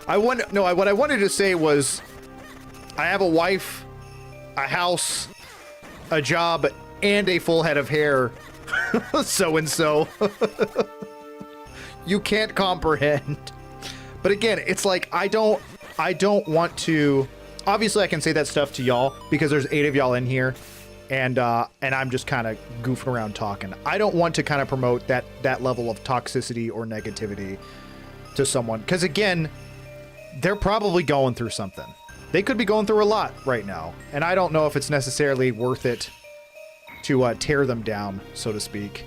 What I wanted to say was, I have a wife, a house, a job, and a full head of hair. So-and-so. You can't comprehend. But again, it's like, I don't want to... Obviously, I can say that stuff to y'all because there's 8 of y'all in here, and I'm just kind of goofing around talking. I don't want to kind of promote that level of toxicity or negativity to someone, because again, they're probably going through something. They could be going through a lot right now, and I don't know if it's necessarily worth it to tear them down, so to speak.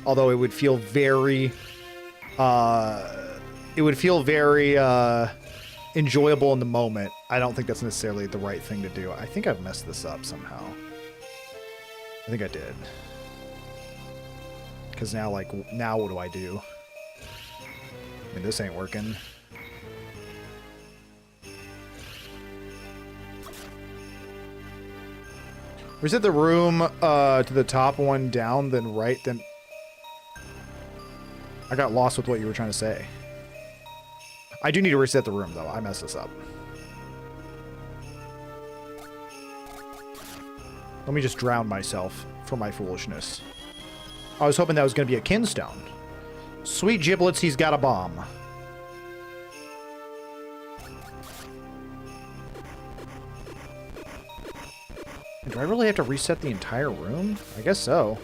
Although it would feel very, enjoyable in the moment. I don't think that's necessarily the right thing to do. I think I've messed this up somehow. I think I did. Because now, like, now what do I do? I mean, this ain't working. Reset the room to the top one down, then right, then... I got lost with what you were trying to say. I do need to reset the room, though. I messed this up. Let me just drown myself for my foolishness. I was hoping that was going to be a kinstone. Sweet giblets, he's got a bomb. Do I really have to reset the entire room? I guess so.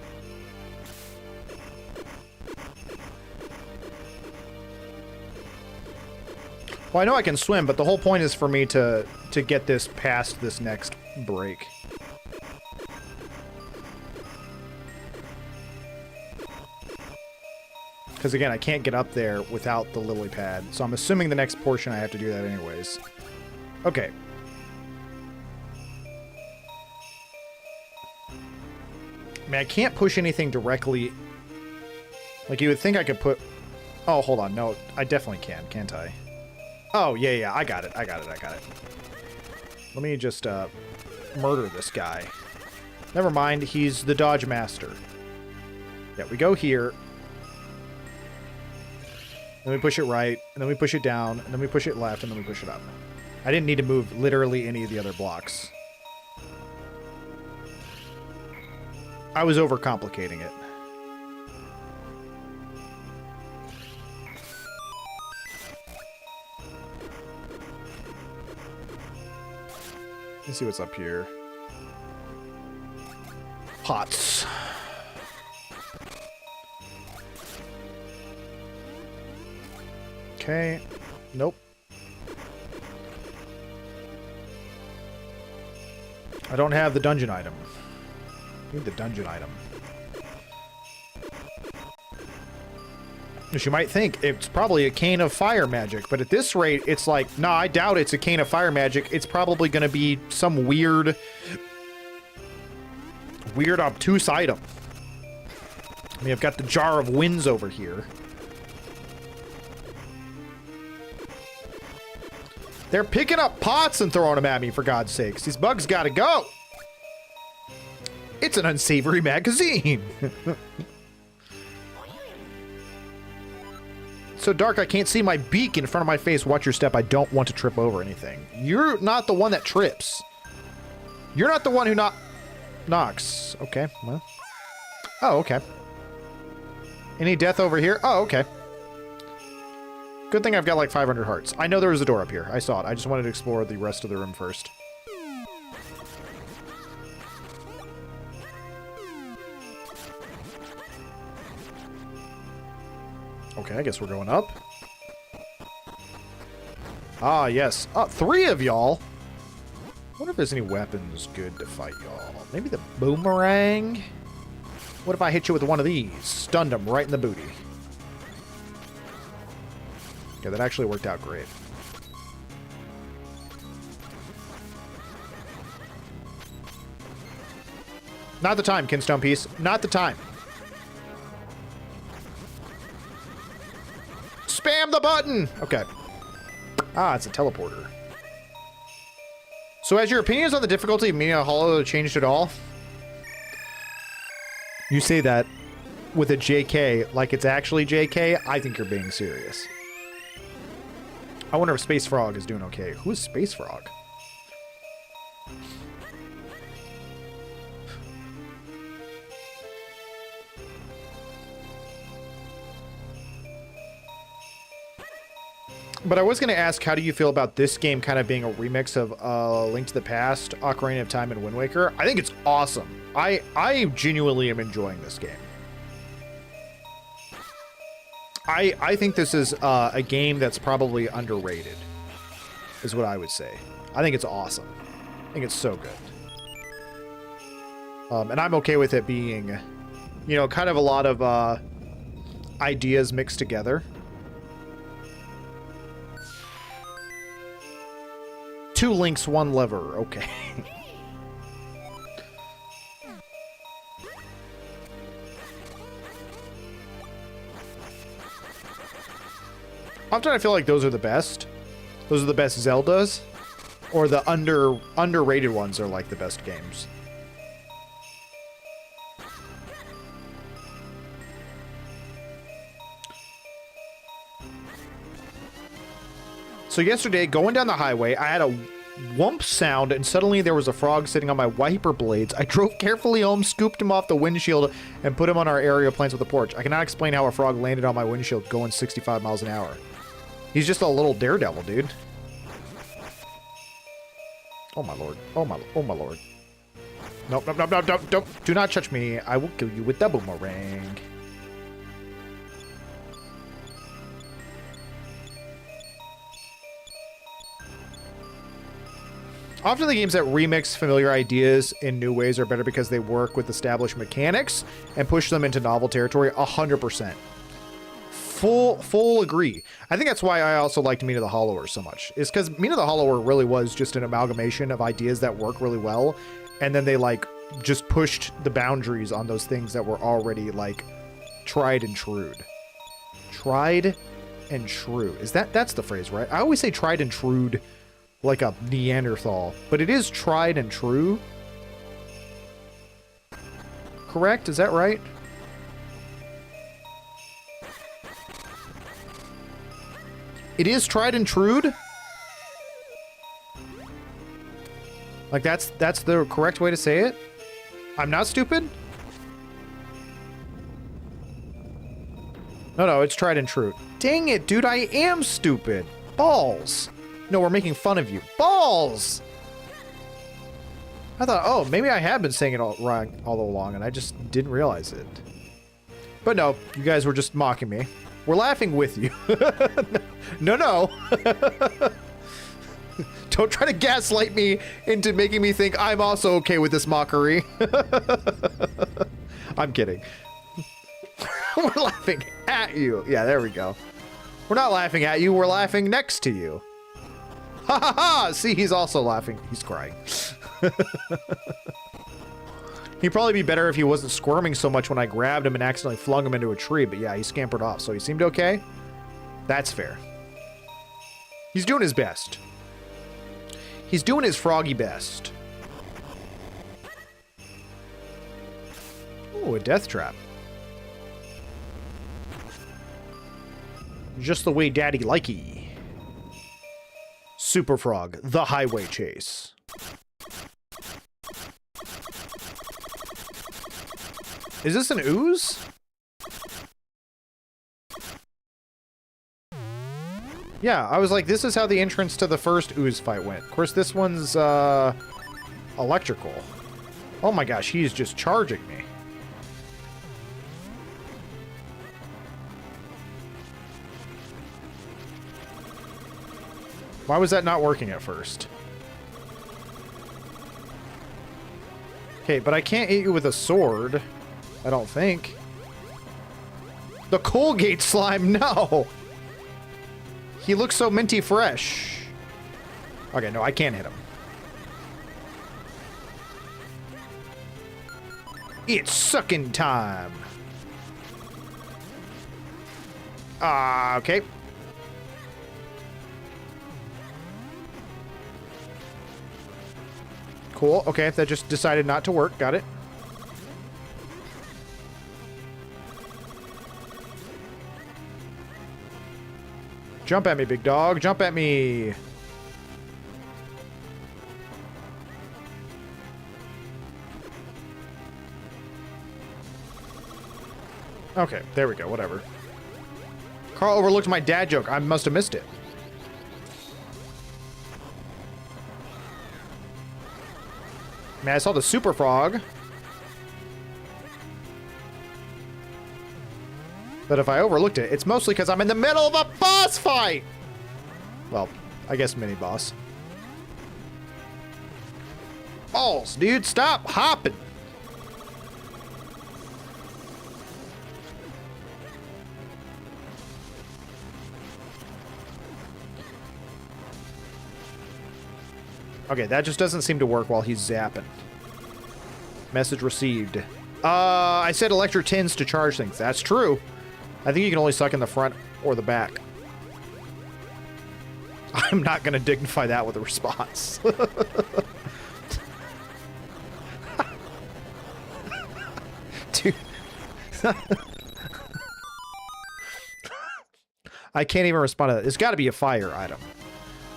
Well, I know I can swim, but the whole point is for me to get this past this next break. Because again, I can't get up there without the lily pad, so I'm assuming the next portion I have to do that anyways. Okay. I mean, I can't push anything directly. Like, you would think I could put... Oh, hold on. No, I definitely can, can't I? Oh, yeah, I got it. Let me just, murder this guy. Never mind, he's the dodge master. Yeah, we go here. Then we push it right, and then we push it down, and then we push it left, and then we push it up. I didn't need to move literally any of the other blocks. I was overcomplicating it. Let's see what's up here. Pots. Okay. Nope. I don't have the dungeon item. Need the dungeon item. As you might think, it's probably a cane of fire magic, but at this rate, it's like, nah, I doubt it's a cane of fire magic. It's probably going to be some weird obtuse item. I mean, I've got the jar of winds over here. They're picking up pots and throwing them at me, for God's sakes. These bugs gotta go. It's an unsavory magazine. So dark I can't see my beak in front of my face. Watch your step. I don't want to trip over anything. You're not the one that trips. You're not the one who knocks. Okay, well. Oh, okay. Any death over here? Oh, okay. Good thing I've got like 500 hearts. I know there was a door up here. I saw it. I just wanted to explore the rest of the room first. Okay, I guess we're going up. Ah, yes. Oh, 3 of y'all. I wonder if there's any weapons good to fight y'all. Maybe the boomerang? What if I hit you with one of these? Stunned him right in the booty. Okay, that actually worked out great. Not the time, Kinstone Piece. Not the time. Spam the button! Okay. Ah, it's a teleporter. So has your opinions on the difficulty of Minish Hollow changed at all? You say that with a JK like it's actually JK. I think you're being serious. I wonder if Space Frog is doing okay. Who is Space Frog? But I was going to ask, how do you feel about this game kind of being a remix of Link to the Past, Ocarina of Time, and Wind Waker? I think it's awesome. I genuinely am enjoying this game. I think this is a game that's probably underrated, is what I would say. I think it's awesome. I think it's so good. And I'm okay with it being, you know, kind of a lot of ideas mixed together. 2 links, 1 lever. Okay. Often I feel like those are the best. Those are the best Zeldas. Or the underrated ones are like the best games. So yesterday, going down the highway, I had a whomp sound, and suddenly there was a frog sitting on my wiper blades. I drove carefully home, scooped him off the windshield, and put him on our area plants with the porch. I cannot explain how a frog landed on my windshield going 65 miles an hour. He's just a little daredevil, dude. Oh my lord. Oh my lord. Nope, nope, nope, nope, nope, nope. Do not touch me. I will kill you with the boomerang. Often the games that remix familiar ideas in new ways are better because they work with established mechanics and push them into novel territory. 100%. Full agree. I think that's why I also liked Mina the Hollower so much. Is because Mina the Hollower really was just an amalgamation of ideas that work really well, and then they like just pushed the boundaries on those things that were already like tried and true. Tried and true. That's the phrase, right? I always say tried and true like a Neanderthal, but it is tried and true. Correct? Is that right? It is tried and true. Like that's the correct way to say it. I'm not stupid. No, it's tried and true. Dang it, dude, I am stupid. Balls. No, we're making fun of you. Balls! I thought, oh, maybe I have been saying it all wrong all along, and I just didn't realize it. But no, you guys were just mocking me. We're laughing with you. No. Don't try to gaslight me into making me think I'm also okay with this mockery. I'm kidding. We're laughing at you. Yeah, there we go. We're not laughing at you, we're laughing next to you. Ha ha ha! See, he's also laughing. He's crying. He'd probably be better if he wasn't squirming so much when I grabbed him and accidentally flung him into a tree, but yeah, he scampered off, so he seemed okay. That's fair. He's doing his best. He's doing his froggy best. Ooh, a death trap. Just the way Daddy likey. Super Frog, the highway chase. Is this an ooze? Yeah, I was like, this is how the entrance to the first ooze fight went. Of course, this one's, electrical. Oh my gosh, he's just charging me. Why was that not working at first? Okay, but I can't hit you with a sword. I don't think. The Colgate slime, no! He looks so minty fresh. Okay, no, I can't hit him. It's sucking time. Okay. Cool. Okay, that just decided not to work. Got it. Jump at me, big dog. Jump at me. Okay, there we go. Whatever. Carl overlooked my dad joke. I must have missed it. Man, I saw the super frog. But if I overlooked it, it's mostly because I'm in the middle of a boss fight! Well, I guess mini-boss. Balls, dude, stop hopping! Okay, that just doesn't seem to work while he's zapping. Message received. I said electro tins to charge things. That's true. I think you can only suck in the front or the back. I'm not going to dignify that with a response. Dude. I can't even respond to that. It's got to be a fire item.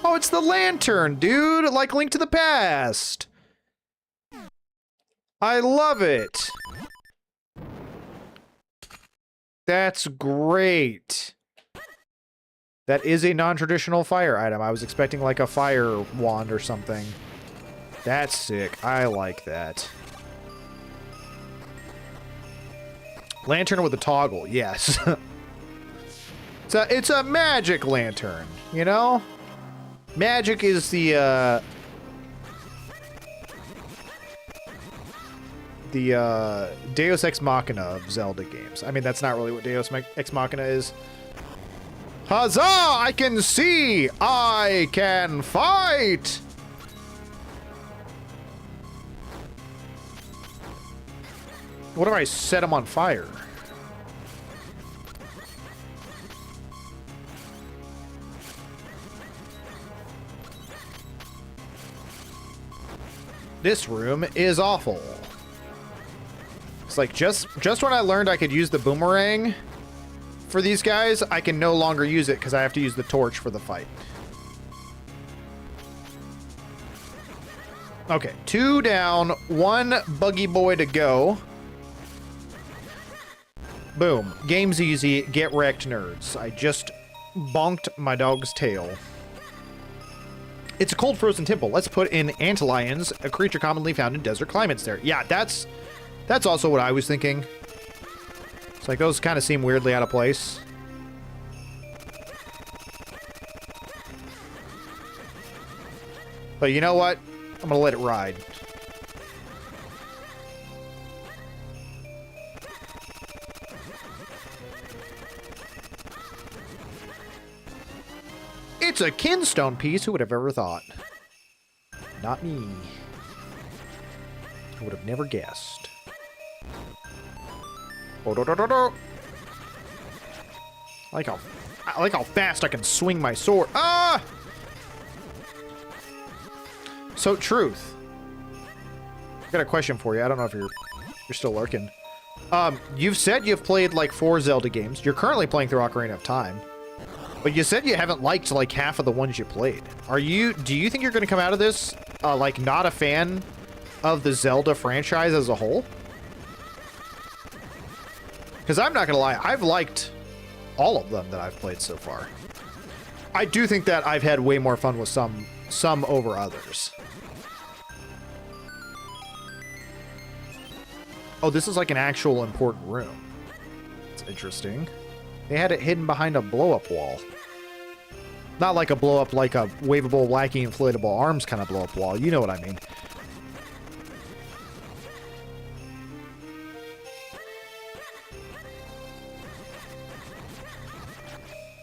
Oh, it's the lantern, dude! Like Link to the Past! I love it! That's great! That is a non-traditional fire item. I was expecting like a fire wand or something. That's sick. I like that. Lantern with a toggle, yes. It's a magic lantern, you know? Magic is the Deus Ex Machina of Zelda games. I mean, that's not really what Deus Ex Machina is. Huzzah! I can see! I can fight! What if I set him on fire? This room is awful. It's like just when I learned I could use the boomerang for these guys, I can no longer use it because I have to use the torch for the fight. Okay, 2 down, 1 buggy boy to go. Boom. Game's easy. Get wrecked, nerds. I just bonked my dog's tail. It's a cold frozen temple. Let's put in antlions, a creature commonly found in desert climates there. Yeah, that's also what I was thinking. It's like those kind of seem weirdly out of place. But you know what? I'm gonna let it ride. It's a kinstone piece. Who would have ever thought? Not me. I would have never guessed. Oh, do, do, do, do. I like how fast I can swing my sword. Ah! So, Truth. I got a question for you. I don't know if you're still lurking. You've said you've played like 4 Zelda games. You're currently playing through Ocarina of Time. But you said you haven't liked like half of the ones you played. Do you think you're going to come out of this like not a fan of the Zelda franchise as a whole? Because I'm not going to lie, I've liked all of them that I've played so far. I do think that I've had way more fun with some over others. Oh, this is like an actual important room. It's interesting. They had it hidden behind a blow-up wall. Not like a blow-up, like a waveable, wacky, inflatable arms kind of blow-up wall. You know what I mean.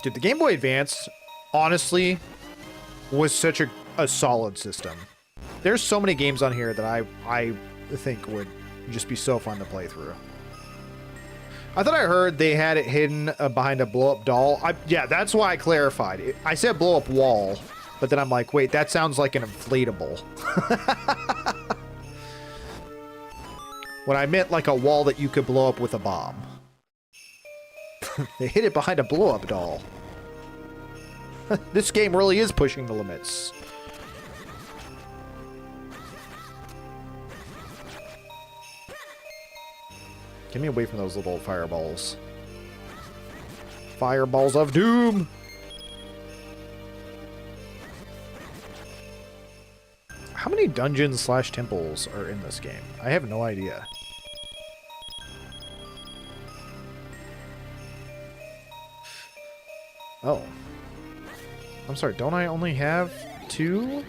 Dude, the Game Boy Advance, honestly, was such a solid system. There's so many games on here that I think would just be so fun to play through. I thought I heard they had it hidden behind a blow-up doll. Yeah, that's why I clarified. I said blow-up wall, but then I'm like, wait, that sounds like an inflatable. When I meant like a wall that you could blow up with a bomb. They hid it behind a blow-up doll. This game really is pushing the limits. Get me away from those little fireballs. Fireballs of doom! How many dungeons / temples are in this game? I have no idea. Oh. I'm sorry, don't I only have 2?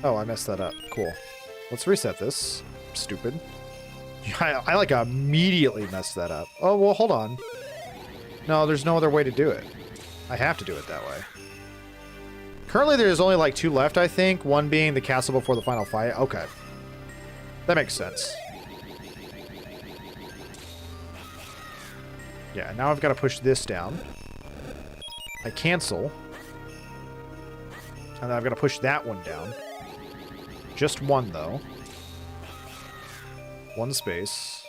Oh, I messed that up. Cool. Let's reset this. Stupid. I like immediately messed that up. Oh, well, hold on. No, there's no other way to do it. I have to do it that way. Currently, there's only like 2 left, I think. One being the castle before the final fight. Okay. That makes sense. Yeah, now I've got to push this down. I cancel. And then I've got to push that one down. Just one, though. 1 space.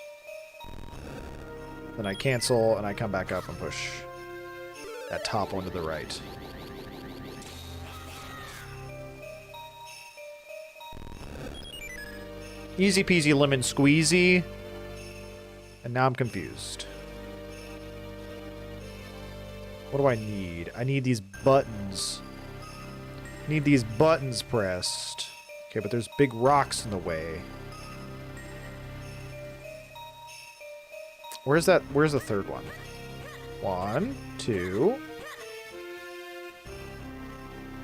Then I cancel, and I come back up and push that top one to the right. Easy peasy lemon squeezy. And now I'm confused. What do I need? I need these buttons. I need these buttons pressed. Okay, but there's big rocks in the way. Where's that? Where's the third one? 1, 2.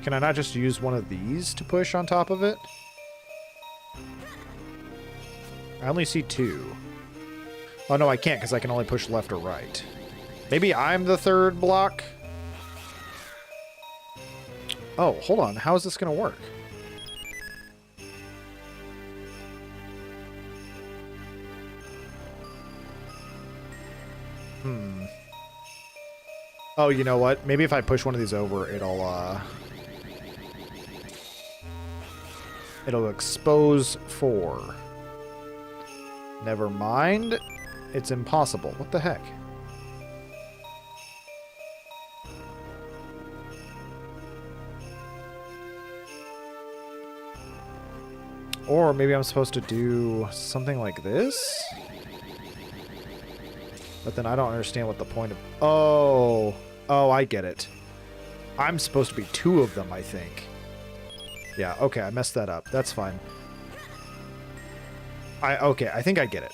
Can I not just use one of these to push on top of it? I only see 2. Oh, no, I can't because I can only push left or right. Maybe I'm the third block? Oh, hold on. How is this going to work? Oh, you know what? Maybe if I push one of these over, it'll expose 4. Never mind. It's impossible. What the heck? Or maybe I'm supposed to do something like this? But then I don't understand what the point of... Oh. Oh, I get it. I'm supposed to be 2 of them, I think. Yeah, okay, I messed that up. That's fine. Okay, I think I get it.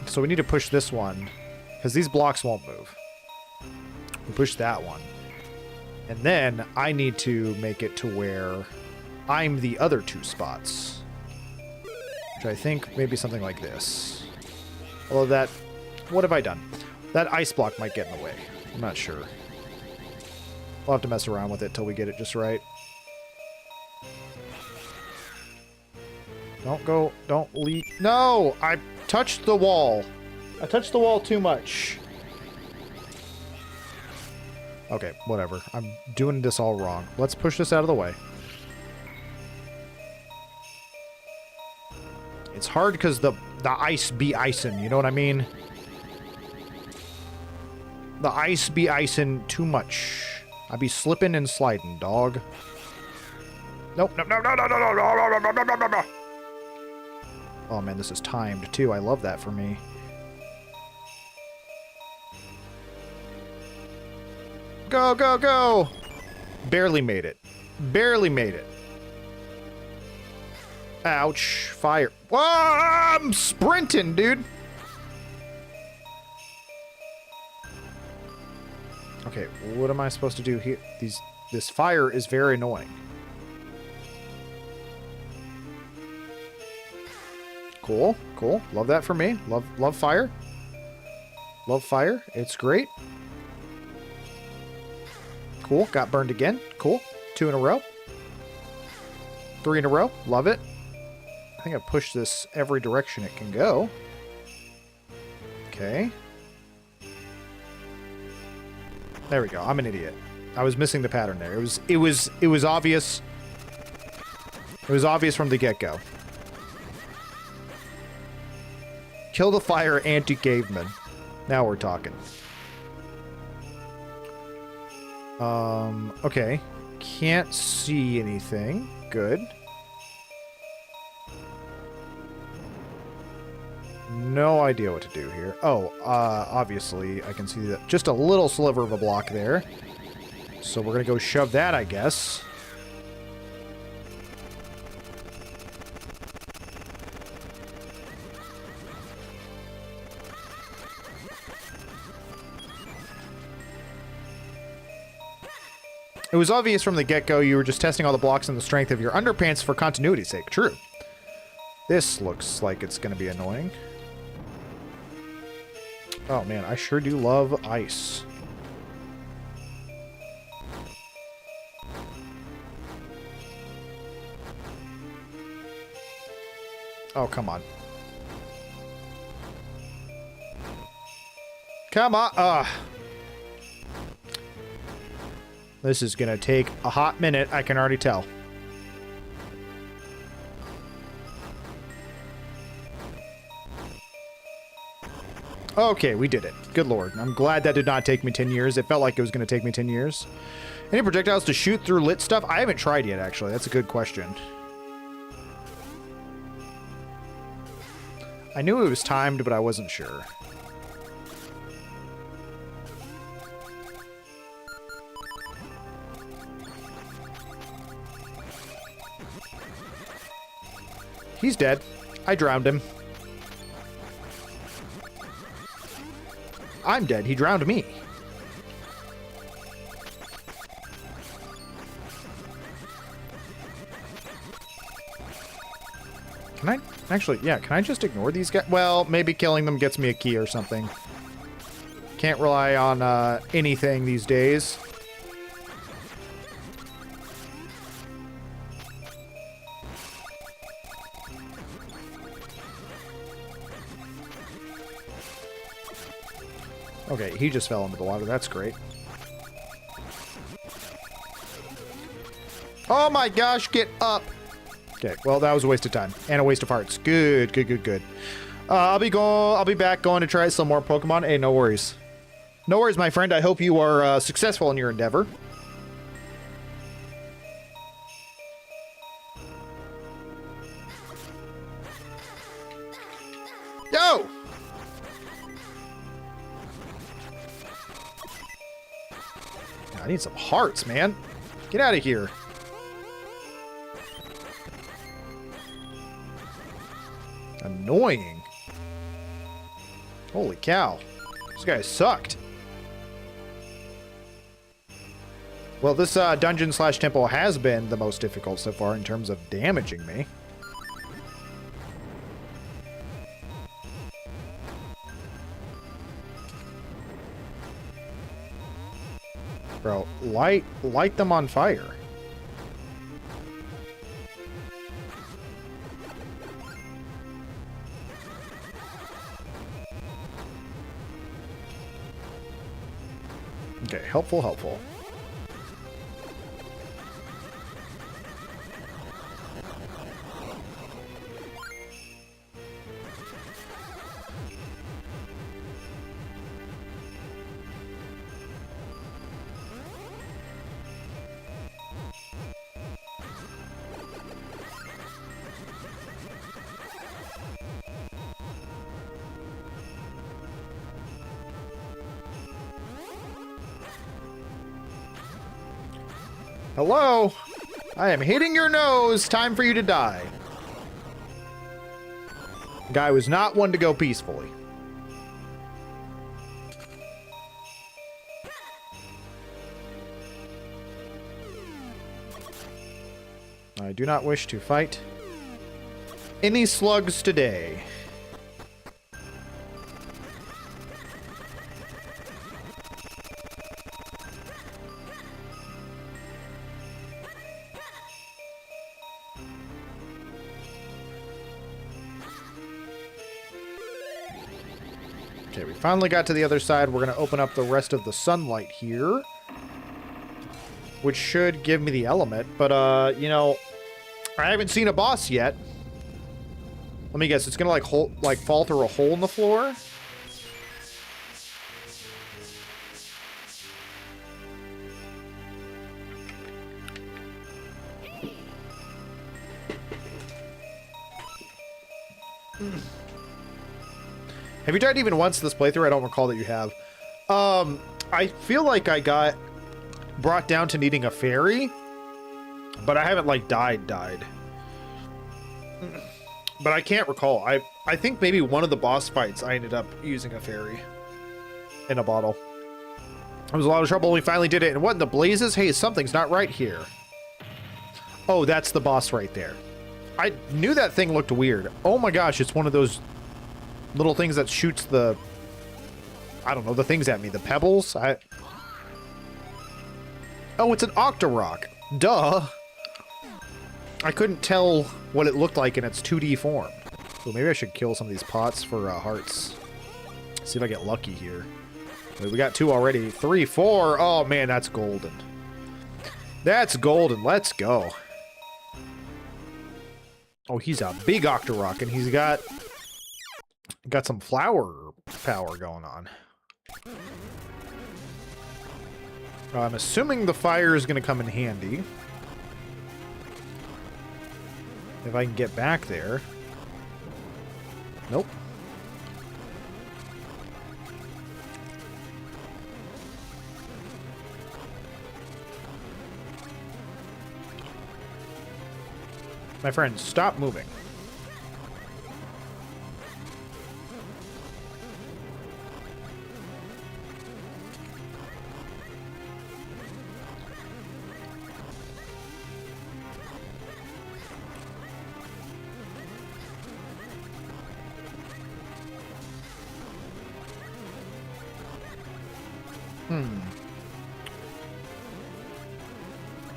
So we need to push this one, because these blocks won't move. We push that one. And then I need to make it to where I'm the other 2 spots. Which I think maybe something like this. Although that... What have I done? That ice block might get in the way. I'm not sure. We'll have to mess around with it till we get it just right. Don't go... Don't leave... No! I touched the wall. I touched the wall too much. Okay, whatever. I'm doing this all wrong. Let's push this out of the way. It's hard because the ice be icing, you know what I mean? The ice be icing too much. I be slipping and sliding, dog. Nope, no, no, no, no, no, no, no, no, no, no, no, no. Oh man, this is timed too. I love that for me. Go, go, go! Barely made it. Barely made it. Ouch. Fire. Whoa! I'm sprinting, dude! Okay, what am I supposed to do here? This fire is very annoying. Cool, cool. Love that for me. Love fire. Love fire. It's great. Cool. Got burned again. Cool. 2 in a row. 3 in a row. Love it. I think I pushed this every direction it can go. There we go. I'm an idiot. I was missing the pattern there. It was obvious. It was obvious from the get-go. Kill the fire anti-caveman. Now we're talking. Okay. Can't see anything. Good. No idea what to do here. Oh, obviously I can see that just a little sliver of a block there. So we're gonna go shove that, I guess. It was obvious from the get-go you were just testing all the blocks and the strength of your underpants for continuity's sake. True. This looks like it's going to be annoying. Oh man, I sure do love ice. Oh, come on. Come on. This is going to take a hot minute, I can already tell. Okay, we did it. Good lord. I'm glad that did not take me 10 years. It felt like it was going to take me 10 years. Any projectiles to shoot through lit stuff? I haven't tried yet, actually. That's a good question. I knew it was timed, but I wasn't sure. He's dead. I drowned him. I'm dead. He drowned me. Can I? Actually, yeah, can I just ignore these guys? Well, maybe killing them gets me a key or something. Can't rely on anything these days. Okay, he just fell into the water. That's great. Oh my gosh, get up! Okay, well, that was a waste of time. And a waste of hearts. Good, good, good, good. I'll be back going to try some more Pokemon. Hey, no worries. No worries, my friend. I hope you are successful in your endeavor. Yo! I need some hearts, man. Get out of here. Annoying. Holy cow. This guy sucked. Well, this dungeon slash temple has been the most difficult so far in terms of damaging me. Bro, light them on fire. Okay, helpful, helpful. Hello? I am hitting your nose. Time for you to die. Guy was not one to go peacefully. I do not wish to fight any slugs today. Okay, we finally got to the other side. We're going to open up the rest of the sunlight here, which should give me the element. But, you know, I haven't seen a boss yet. Let me guess. It's going to, like, fall through a hole in the floor? Have you tried even once this playthrough? I don't recall that you have. I feel like I got brought down to needing a fairy, but I haven't, like, died. But I can't recall. I think maybe one of the boss fights I ended up using a fairy in a bottle. It was a lot of trouble when we finally did it. And what in the blazes? Hey, something's not right here. Oh, that's the boss right there. I knew that thing looked weird. Oh my gosh, it's one of those little things that shoots the... I don't know, the things at me. The pebbles? Oh, it's an Octorok. Duh. I couldn't tell what it looked like in its 2D form. So maybe I should kill some of these pots for hearts. See if I get lucky here. Wait, we got 2 already. 3, 4. Oh man, that's golden. That's golden. Let's go. Oh, he's a big Octorok, and he's got some flower power going on. I'm assuming the fire is going to come in handy. If I can get back there. Nope. My friend, stop moving.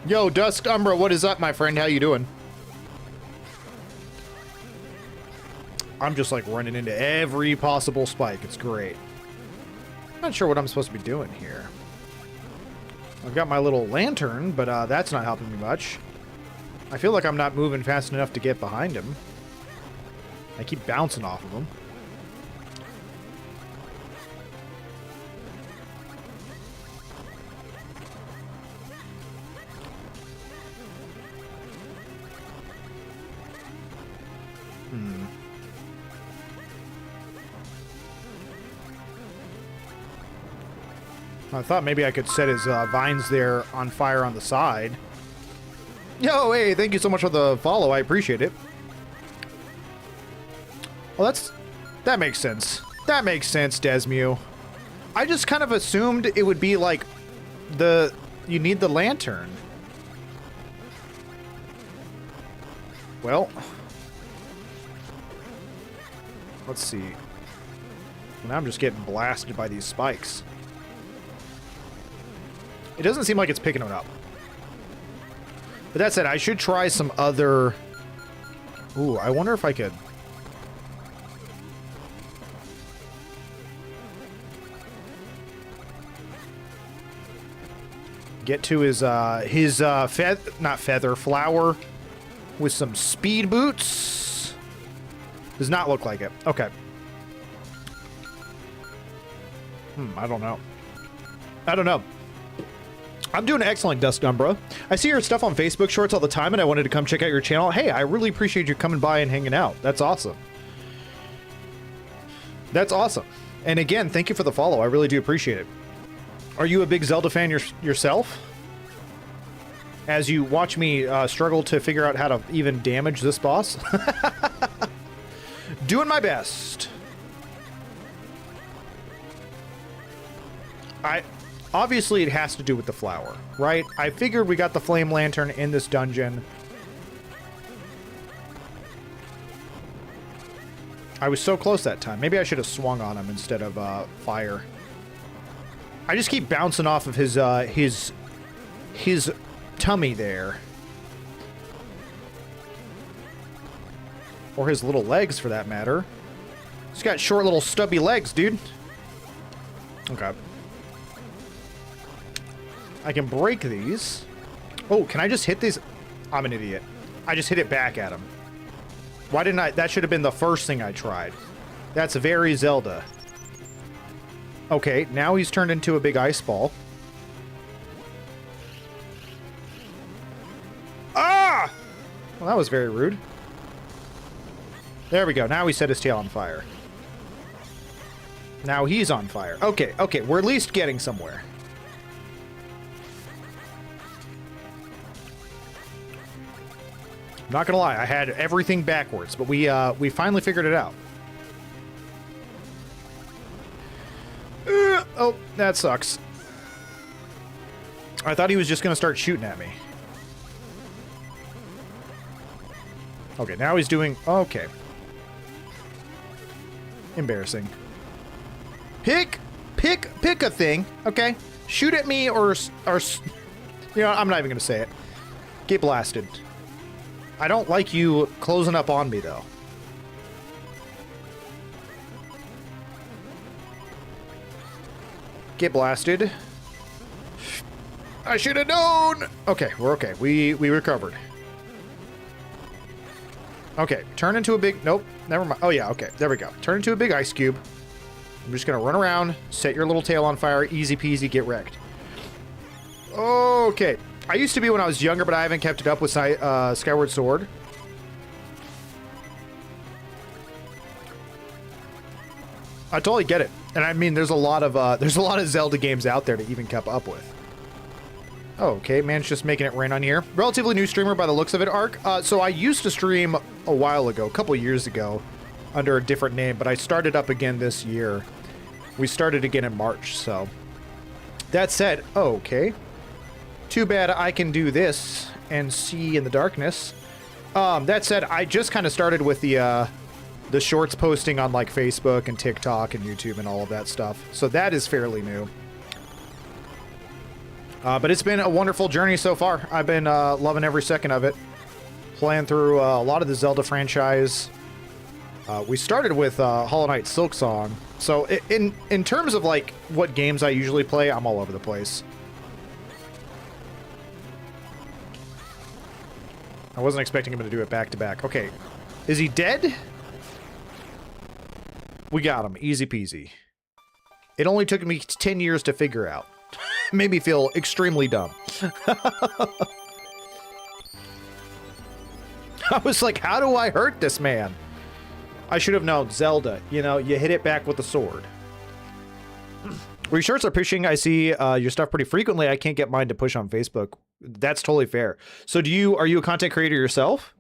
Yo, Dusk Umbra, what is up, my friend? How you doing? I'm just, like, running into every possible spike. It's great. Not sure what I'm supposed to be doing here. I've got my little lantern, but that's not helping me much. I feel like I'm not moving fast enough to get behind him. I keep bouncing off of him. I thought maybe I could set his vines there on fire on the side. Yo, hey, thank you so much for the follow. I appreciate it. Well, that makes sense. That makes sense, Desmu. I just kind of assumed it would be like you need the lantern. Well, let's see. Now I'm just getting blasted by these spikes. It doesn't seem like it's picking it up. But that said, I should try some other... Ooh, I wonder if I could... Get to his flower with some speed boots. Does not look like it. Okay. I don't know. I don't know. I'm doing excellent, Dusk Umbra. I see your stuff on Facebook Shorts all the time, and I wanted to come check out your channel. Hey, I really appreciate you coming by and hanging out. That's awesome. That's awesome. And again, thank you for the follow. I really do appreciate it. Are you a big Zelda fan yourself? As you watch me struggle to figure out how to even damage this boss? Doing my best. Obviously, it has to do with the flower, right? I figured we got the flame lantern in this dungeon. I was so close that time. Maybe I should have swung on him instead of fire. I just keep bouncing off of his tummy there. Or his little legs, for that matter. He's got short little stubby legs, dude. Okay. I can break these. Oh, can I just hit these? I'm an idiot. I just hit it back at him. Why didn't I? That should have been the first thing I tried. That's very Zelda. Okay, now he's turned into a big ice ball. Ah! Well, that was very rude. There we go. Now he set his tail on fire. Now he's on fire. Okay, okay. We're at least getting somewhere. I'm not gonna lie. I had everything backwards, but we finally figured it out. Oh, that sucks. I thought he was just gonna start shooting at me. Okay, now he's doing... Okay. Embarrassing. Pick a thing, okay? Shoot at me or... You know, I'm not even gonna say it. Get blasted. I don't like you closing up on me, though. Get blasted. I should have known! Okay, we're okay. We recovered. Okay, turn into a big... Nope, never mind. Oh, yeah, okay. There we go. Turn into a big ice cube. I'm just going to run around, set your little tail on fire, easy peasy, get wrecked. Okay. I used to be when I was younger, but I haven't kept it up with Skyward Sword. I totally get it. And I mean, there's a lot of Zelda games out there to even keep up with. Oh, okay, man's just making it rain on here. Relatively new streamer by the looks of it, Arc. So I used to stream a while ago, a couple years ago, under a different name, but I started up again this year. We started again in March, so. That said, okay. Too bad I can do this and see in the darkness. That said, I just kind of started with the shorts posting on like Facebook and TikTok and YouTube and all of that stuff. So that is fairly new. But it's been a wonderful journey so far. I've been loving every second of it. Playing through a lot of the Zelda franchise. We started with Hollow Knight Silksong. So in terms of like what games I usually play, I'm all over the place. I wasn't expecting him to do it back to back. Okay. Is he dead? We got him. Easy peasy. It only took me 10 years to figure out. Made me feel extremely dumb. I was like, how do I hurt this man? I should have known. Zelda. You know, you hit it back with the sword. Reshorts are pushing. I see your stuff pretty frequently. I can't get mine to push on Facebook. That's totally fair. So are you a content creator yourself?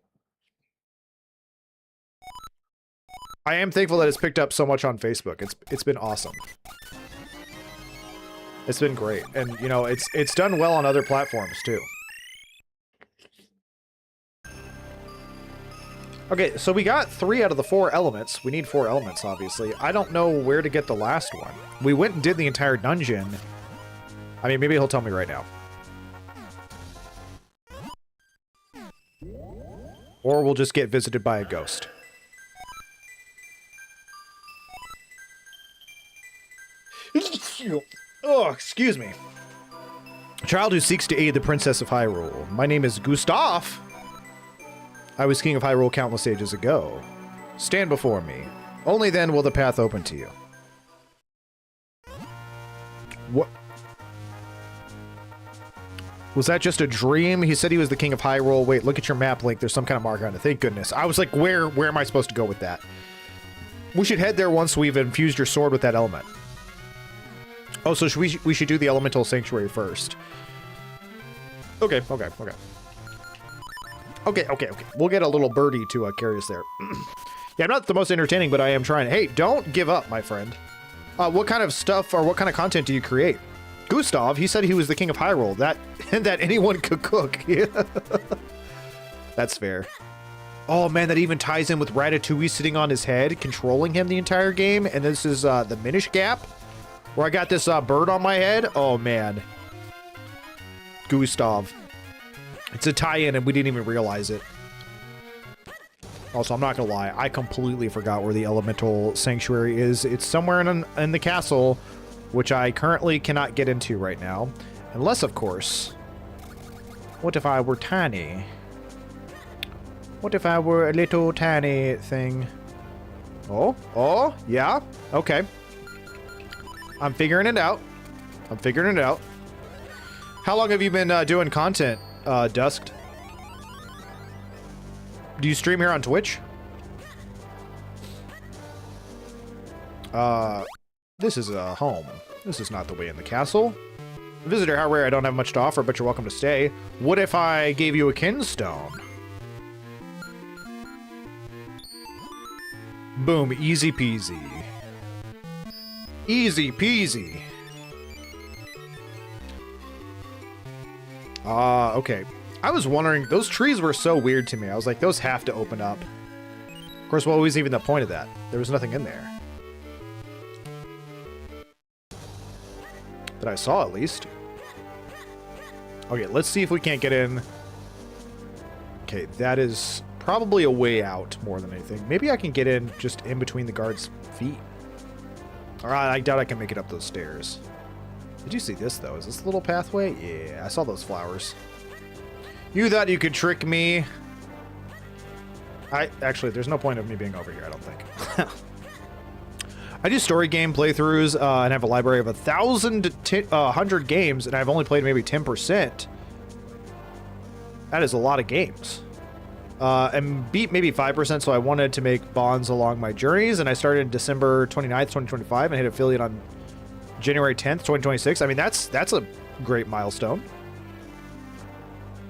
I am thankful that it's picked up so much on Facebook. It's been awesome. It's been great. And, you know, it's done well on other platforms, too. Okay, so we got 3 out of the 4 elements. We need 4 elements, obviously. I don't know where to get the last one. We went and did the entire dungeon. I mean, maybe he'll tell me right now. Or we'll just get visited by a ghost. Oh, excuse me. A child who seeks to aid the Princess of Hyrule. My name is Gustav. I was King of Hyrule countless ages ago. Stand before me. Only then will the path open to you. What? Was that just a dream? He said he was the King of Hyrule. Wait, look at your map, Link. There's some kind of marker on it. Thank goodness. I was like, where am I supposed to go with that? We should head there once we've infused your sword with that element. Oh, so we should do the Elemental Sanctuary first. Okay. Okay. We'll get a little birdie to carry us there. Yeah, I'm not the most entertaining, but I am trying. Hey, don't give up, my friend. What kind of stuff or what kind of content do you create? Gustav, he said he was the King of Hyrule. That anyone could cook. That's fair. Oh, man, that even ties in with Ratatouille sitting on his head, controlling him the entire game. And this is the Minish Gap, where I got this bird on my head. Oh, man. Gustav. It's a tie-in, and we didn't even realize it. Also, I'm not gonna lie, I completely forgot where the Elemental Sanctuary is. It's somewhere in the castle which I currently cannot get into right now. Unless, of course, what if I were tiny? What if I were a little tiny thing? Oh, yeah, okay. I'm figuring it out. How long have you been doing content, Dusked? Do you stream here on Twitch? This is a home. This is not the way in the castle. Visitor, how rare. I don't have much to offer, but you're welcome to stay. What if I gave you a kinstone? Boom, easy peasy. Easy peasy. Okay. I was wondering, those trees were so weird to me. I was like, those have to open up. Of course, what was even the point of that? There was nothing in there. That I saw, at least. Okay, let's see if we can't get in. Okay, that is probably a way out more than anything. Maybe I can get in just in between the guard's feet. Alright, I doubt I can make it up those stairs. Did you see this, though? Is this a little pathway? Yeah, I saw those flowers. You thought you could trick me? Actually, there's no point of me being over here, I don't think. I do story game playthroughs and have a library of 1,100 games, and I've only played maybe 10%. That is a lot of games. And beat maybe 5%, so I wanted to make bonds along my journeys, and I started December 29th, 2025, and hit affiliate on January 10th, 2026. I mean, that's a great milestone.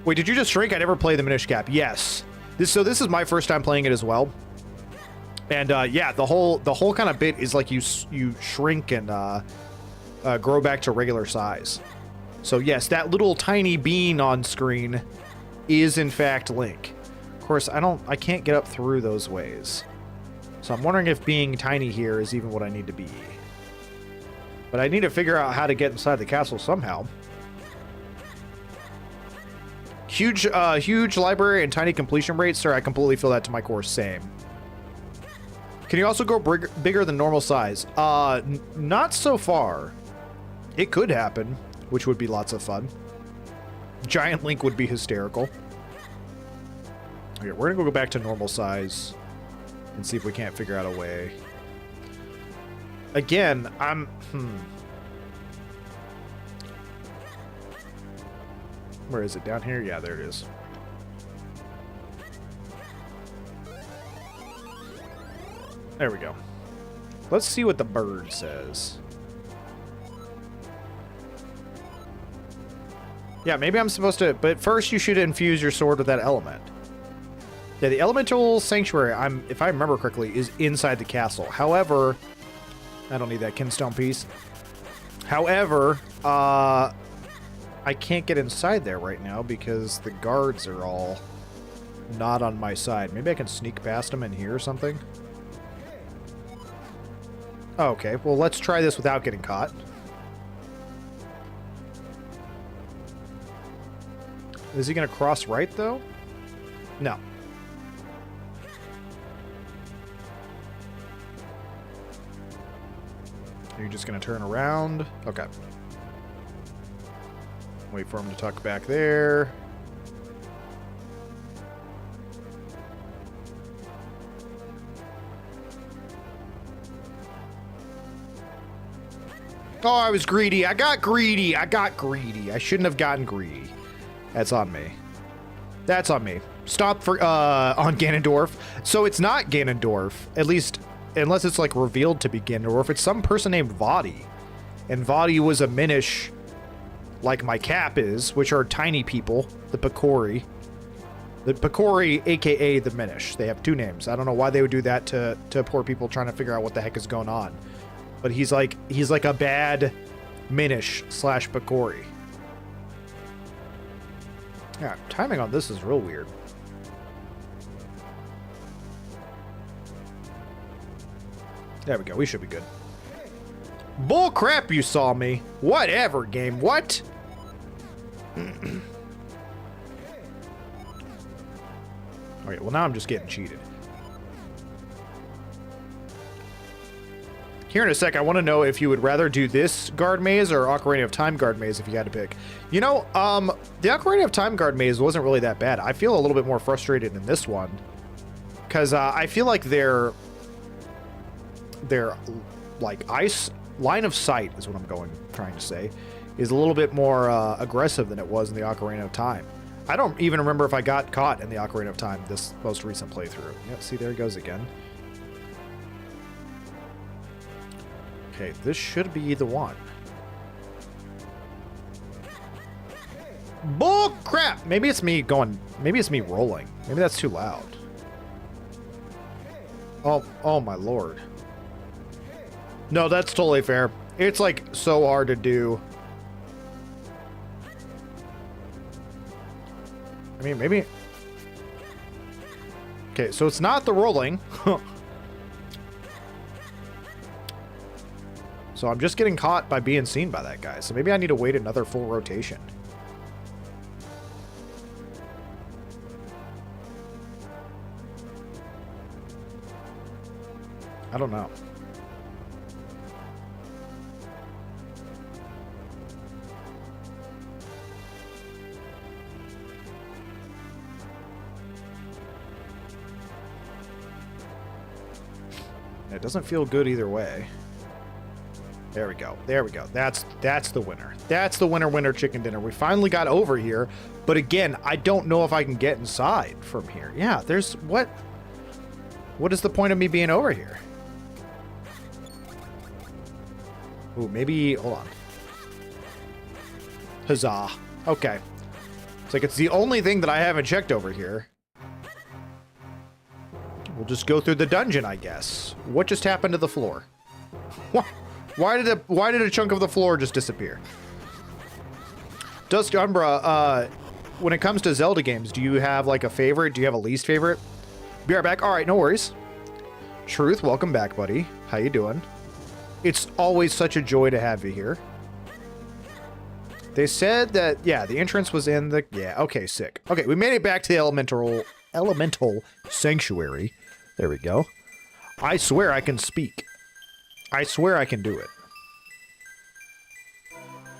Wait, did you just shrink? I never played the Minish Cap. Yes. This is my first time playing it as well. And yeah, the whole kind of bit is like you shrink and grow back to regular size. So yes, that little tiny bean on screen is in fact Link. Of course, I can't get up through those ways. So I'm wondering if being tiny here is even what I need to be. But I need to figure out how to get inside the castle somehow. Huge library and tiny completion rate, sir. I completely feel that to my core. Same. Can you also go bigger than normal size? Not so far. It could happen, which would be lots of fun. Giant Link would be hysterical. Okay, we're gonna go back to normal size and see if we can't figure out a way. Again, Where is it? Down here? Yeah, there it is. There we go. Let's see what the bird says. Yeah, maybe I'm supposed to... But first you should infuse your sword with that element. Yeah, the elemental sanctuary, if I remember correctly, is inside the castle. However... I don't need that kinstone piece. However, I can't get inside there right now because the guards are all not on my side. Maybe I can sneak past them in here or something. Okay, well, let's try this without getting caught. Is he going to cross right, though? No. You're just going to turn around? Okay. Wait for him to tuck back there. Oh, I was greedy. I got greedy. I shouldn't have gotten greedy. That's on me. That's on me. Stop for on Ganondorf. So it's not Ganondorf, at least unless it's like revealed to be Ganondorf. It's some person named Vadi. And Vadi was a Minish like my cap is, which are tiny people, the Picori. The Picori, aka the Minish. They have two names. I don't know why they would do that to poor people trying to figure out what the heck is going on. But he's like a bad Minish / Picori. Yeah, timing on this is real weird. There we go. We should be good. Bull crap, you saw me. Whatever, game. What? Okay, well, now I'm just getting cheated. Here in a sec, I want to know if you would rather do this guard maze or Ocarina of Time guard maze if you had to pick. You know, the Ocarina of Time guard maze wasn't really that bad. I feel a little bit more frustrated in this one. Because I feel like their like line of sight is what I'm trying to say, is a little bit more aggressive than it was in the Ocarina of Time. I don't even remember if I got caught in the Ocarina of Time this most recent playthrough. Yeah, see, there he goes again. Okay, this should be the one. Bull crap! Maybe it's me rolling. Maybe that's too loud. Oh my lord. No, that's totally fair. It's like so hard to do. I mean, maybe. Okay, so it's not the rolling. So I'm just getting caught by being seen by that guy. So maybe I need to wait another full rotation. I don't know. It doesn't feel good either way. There we go. There we go. That's the winner. That's the winner chicken dinner. We finally got over here, but again, I don't know if I can get inside from here. Yeah, there's what is the point of me being over here? Ooh, maybe hold on. Huzzah. Okay. It's like it's the only thing that I haven't checked over here. We'll just go through the dungeon, I guess. What just happened to the floor? What? Why did a chunk of the floor just disappear? Dusk Umbra, when it comes to Zelda games, do you have like a favorite? Do you have a least favorite? Be right back. All right, no worries. Truth, welcome back, buddy. How you doing? It's always such a joy to have you here. They said that, yeah, the entrance was in the, yeah, okay, sick. Okay, we made it back to the elemental sanctuary. There we go. I swear I can speak. I swear I can do it.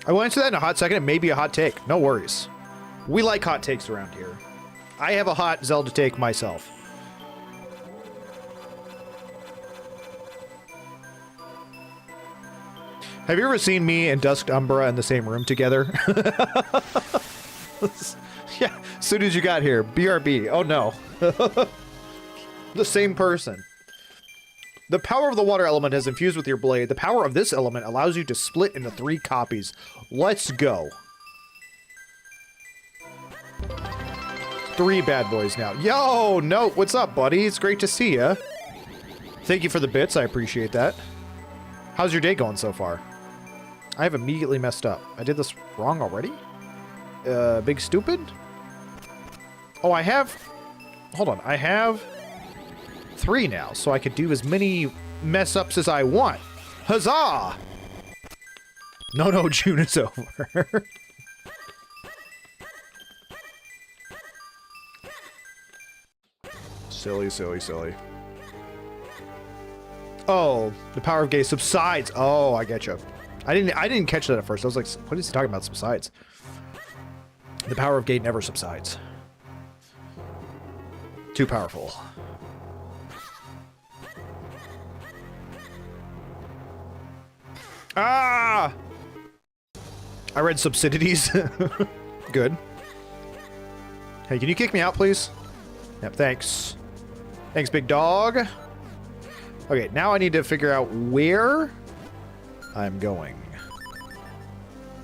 I will answer that in a hot second. It may be a hot take. No worries. We like hot takes around here. I have a hot Zelda take myself. Have you ever seen me and Dusk Umbra in the same room together? Yeah, as soon as you got here. BRB. Oh no. The same person. The power of the water element has infused with your blade. The power of this element allows you to split into 3 copies. Let's go. 3 bad boys now. Yo, Note, what's up, buddy? It's great to see ya. Thank you for the bits. I appreciate that. How's your day going so far? I have immediately messed up. I did this wrong already? Big stupid? Oh, I have... Hold on. I have 3 now, so I could do as many mess-ups as I want. Huzzah! No, June is over. Silly. Oh, the power of gay subsides. Oh, I get you. I didn't catch that at first. I was like, what is he talking about? Subsides. The power of gay never subsides. Too powerful. Ah! I read subsidies. Good. Hey, can you kick me out, please? Yep, thanks. Thanks, big dog. Okay, now I need to figure out where I'm going.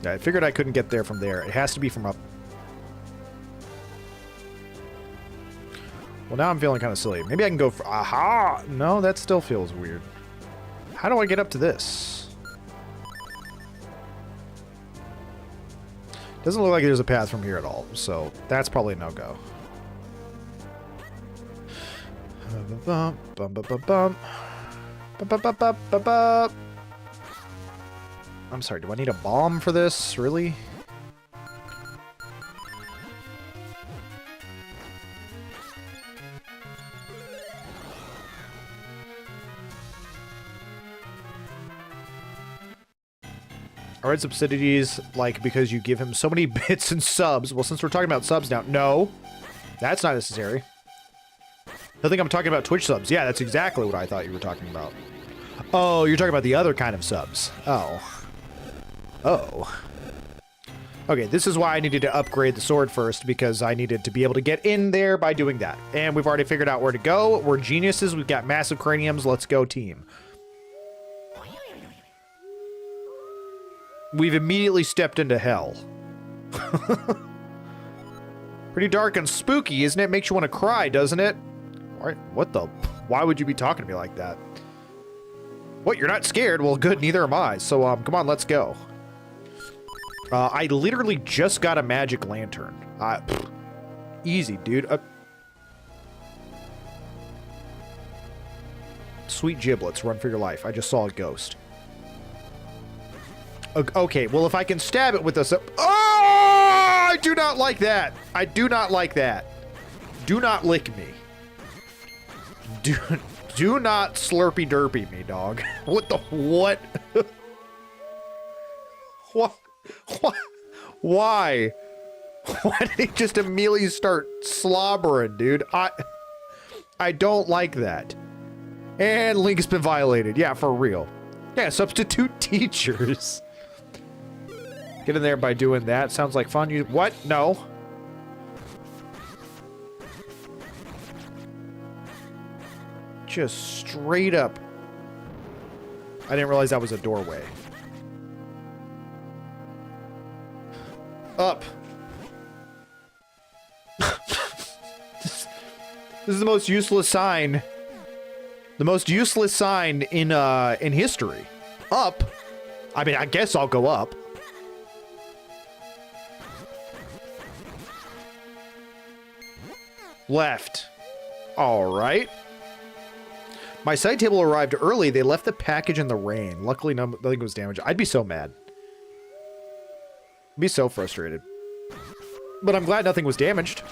Yeah, I figured I couldn't get there from there. It has to be from up. Well, now I'm feeling kind of silly. Maybe I can go for... Aha! No, that still feels weird. How do I get up to this? Doesn't look like there's a path from here at all, so that's probably a no-go. I'm sorry, do I need a bomb for this? Really? All right, subsidies, like, because you give him so many bits and subs. Well, since we're talking about subs now, no, that's not necessary. I think I'm talking about Twitch subs. Yeah, that's exactly what I thought you were talking about. Oh, you're talking about the other kind of subs. Oh. Oh. Okay, this is why I needed to upgrade the sword first, because I needed to be able to get in there by doing that. And we've already figured out where to go. We're geniuses. We've got massive craniums. Let's go, team. We've immediately stepped into hell. Pretty dark and spooky, isn't it? Makes you want to cry, doesn't it? What the? Why would you be talking to me like that? What, you're not scared? Well, good, neither am I. So, come on, let's go. I literally just got a magic lantern. Easy, dude. Sweet giblets, run for your life. I just saw a ghost. Okay, well, if I can stab it with this... Oh! I do not like that. I do not like that. Do not lick me. Do not slurpy derpy me, dog. What the... What? What? What? Why? Why did he just immediately start slobbering, dude? I don't like that. And link has been violated. Yeah, for real. Yeah, substitute teachers. Get in there by doing that. Sounds like fun. You what? No. Just straight up. I didn't realize that was a doorway. Up. This is the most useless sign. The most useless sign in history. Up. I mean, I guess I'll go up. Left. All right. My side table arrived early. They left the package in the rain. Luckily, nothing was damaged. I'd be so mad. I'd be so frustrated. But I'm glad nothing was damaged.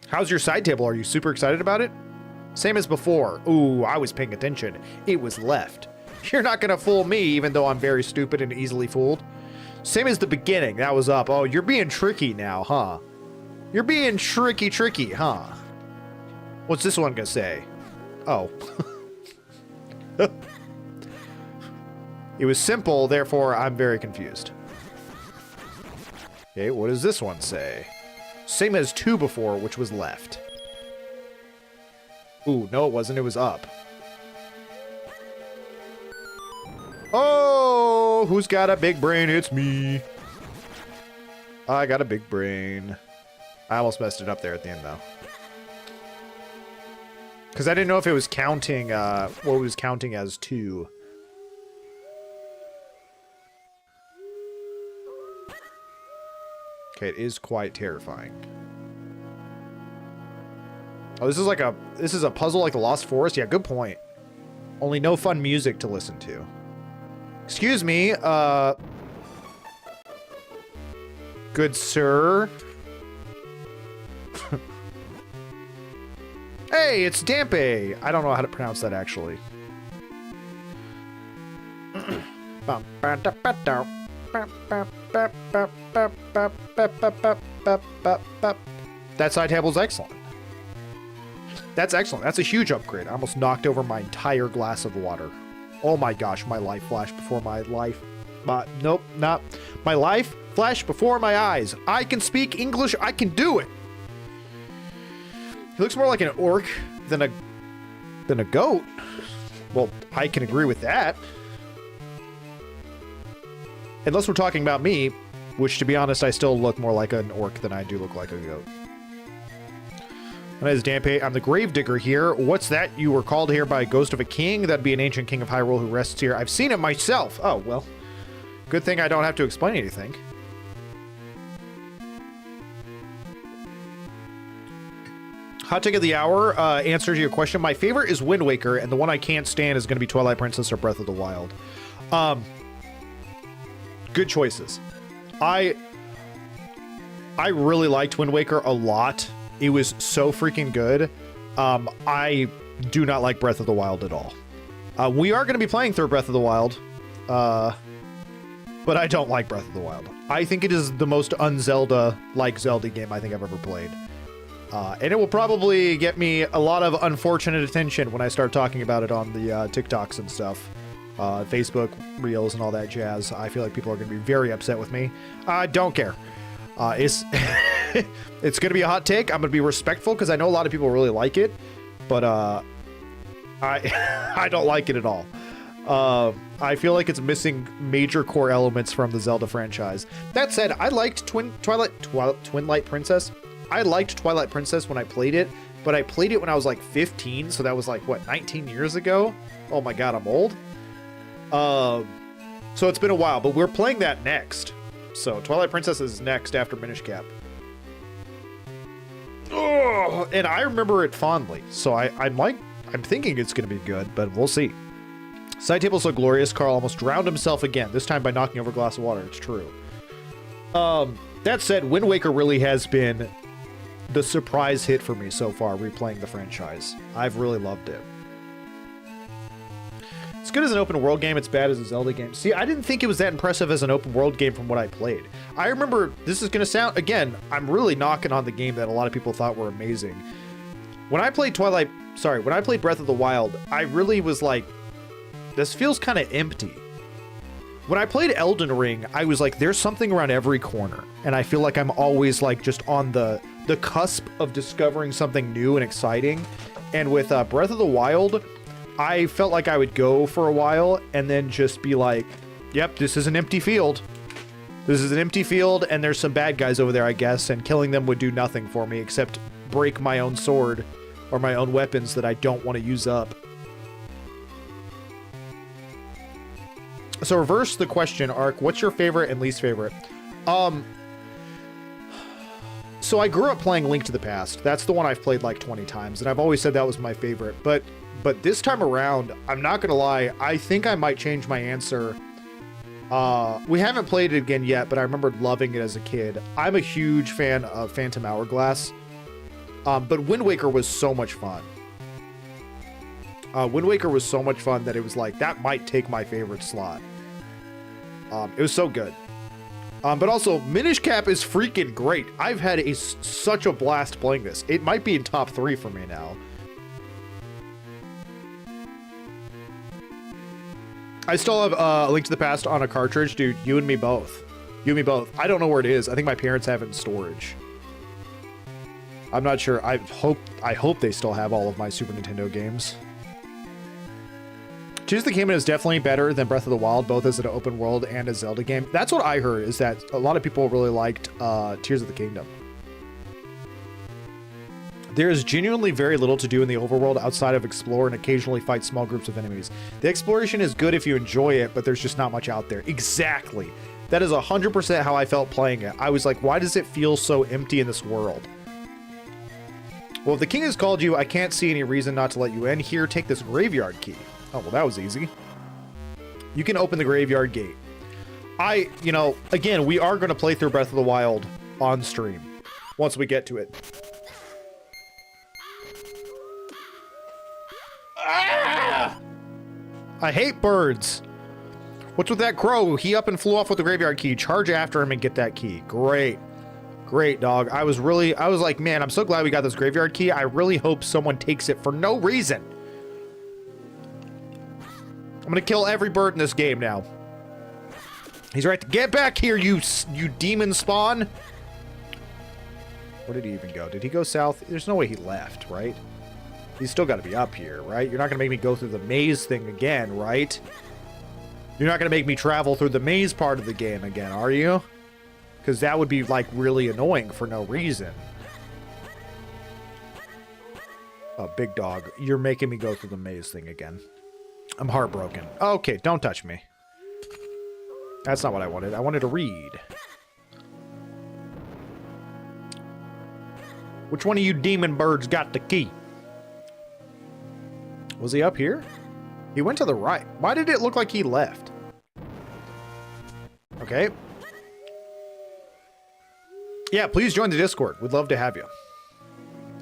How's your side table? Are you super excited about it? Same as before. Ooh, I was paying attention. It was left. You're not gonna fool me, even though I'm very stupid and easily fooled. Same as the beginning. That was up. Oh, you're being tricky now, huh? You're being tricky, huh? What's this one gonna say? Oh. It was simple, therefore I'm very confused. Okay, what does this one say? Same as 2 before, which was left. Ooh, no it wasn't, it was up. Oh, who's got a big brain? It's me. I got a big brain. I almost messed it up there at the end, though. Because I didn't know if it was counting, what it was counting as 2. Okay, it is quite terrifying. Oh, this is a puzzle like the Lost Forest? Yeah, good point. Only no fun music to listen to. Excuse me, good sir. Hey, it's Dampe. I don't know how to pronounce that, actually. That side table's excellent. That's excellent. That's a huge upgrade. I almost knocked over my entire glass of water. Oh my gosh, my life flashed before my life. Nope, not. My life flashed before my eyes. I can speak English. I can do it. He looks more like an orc than a goat. Well, I can agree with that. Unless we're talking about me, which, to be honest, I still look more like an orc than I do look like a goat. My name is Dampe. I'm the Gravedigger here. What's that? You were called here by a ghost of a king? That'd be an ancient king of Hyrule who rests here. I've seen him myself. Oh, well. Good thing I don't have to explain anything. Hot take of the hour, answer to your question. My favorite is Wind Waker, and the one I can't stand is going to be Twilight Princess or Breath of the Wild. Good choices. I really liked Wind Waker a lot. It was so freaking good. I do not like Breath of the Wild at all. We are going to be playing through Breath of the Wild. but I don't like Breath of the Wild. I think it is the most un-Zelda-like Zelda game I think I've ever played. And it will probably get me a lot of unfortunate attention when I start talking about it on the TikToks and stuff. Facebook, Reels, and all that jazz. I feel like people are going to be very upset with me. I don't care. It's it's going to be a hot take. I'm going to be respectful because I know a lot of people really like it. But I don't like it at all. I feel like it's missing major core elements from the Zelda franchise. That said, I liked Twilight Princess. I liked Twilight Princess when I played it, but I played it when I was like 15, so that was like, what, 19 years ago? Oh my god, I'm old. So it's been a while, but we're playing that next. So Twilight Princess is next after Minish Cap. Oh, and I remember it fondly, so I'm thinking it's going to be good, but we'll see. Side table so glorious, Carl almost drowned himself again, this time by knocking over a glass of water. It's true. That said, Wind Waker really has been the surprise hit for me so far, replaying the franchise. I've really loved it. It's good as an open world game, it's bad as a Zelda game. See, I didn't think it was that impressive as an open world game from what I played. I remember, this is going to sound, again, I'm really knocking on the game that a lot of people thought were amazing. When I played when I played Breath of the Wild, I really was like, this feels kind of empty. When I played Elden Ring, I was like, there's something around every corner. And I feel like I'm always like just on the cusp of discovering something new and exciting. And with Breath of the Wild, I felt like I would go for a while and then just be like, yep, this is an empty field. This is an empty field and there's some bad guys over there, I guess, and killing them would do nothing for me except break my own sword or my own weapons that I don't want to use up. So reverse the question, Ark. What's your favorite and least favorite? So I grew up playing Link to the Past. That's the one I've played like 20 times, and I've always said that was my favorite. But this time around, I'm not gonna lie, I think I might change my answer. We haven't played it again yet, but I remember loving it as a kid. I'm a huge fan of Phantom Hourglass. But Wind Waker was so much fun. Wind Waker was so much fun that it was like, that might take my favorite slot. It was so good. But also, Minish Cap is freaking great. I've had such a blast playing this. It might be in top 3 for me now. I still have A Link to the Past on a cartridge. Dude, you and me both. You and me both. I don't know where it is. I think my parents have it in storage. I'm not sure. I hope they still have all of my Super Nintendo games. Tears of the Kingdom is definitely better than Breath of the Wild, both as an open world and a Zelda game. That's what I heard, is that a lot of people really liked Tears of the Kingdom. There is genuinely very little to do in the overworld outside of explore and occasionally fight small groups of enemies. The exploration is good if you enjoy it, but there's just not much out there. Exactly. That is 100% how I felt playing it. I was like, why does it feel so empty in this world? Well, if the king has called you, I can't see any reason not to let you in. Here, take this graveyard key. Oh, well, that was easy. You can open the graveyard gate. You know, again, we are going to play through Breath of the Wild on stream once we get to it. Ah! I hate birds. What's with that crow? He up and flew off with the graveyard key. Charge after him and get that key. Great. Great, dog. I was like, man, I'm so glad we got this graveyard key. I really hope someone takes it for no reason. I'm gonna kill every bird in this game now. He's right. Get back here, you demon spawn. Where did he even go? Did he go south? There's no way he left, right? He's still got to be up here, right? You're not gonna make me go through the maze thing again, right? You're not gonna make me travel through the maze part of the game again, are you? Because that would be, like, really annoying for no reason. Oh, big dog. You're making me go through the maze thing again. I'm heartbroken. Okay, don't touch me. That's not what I wanted. I wanted to read. Which one of you demon birds got the key? Was he up here? He went to the right. Why did it look like he left? Okay. Yeah, please join the Discord. We'd love to have you.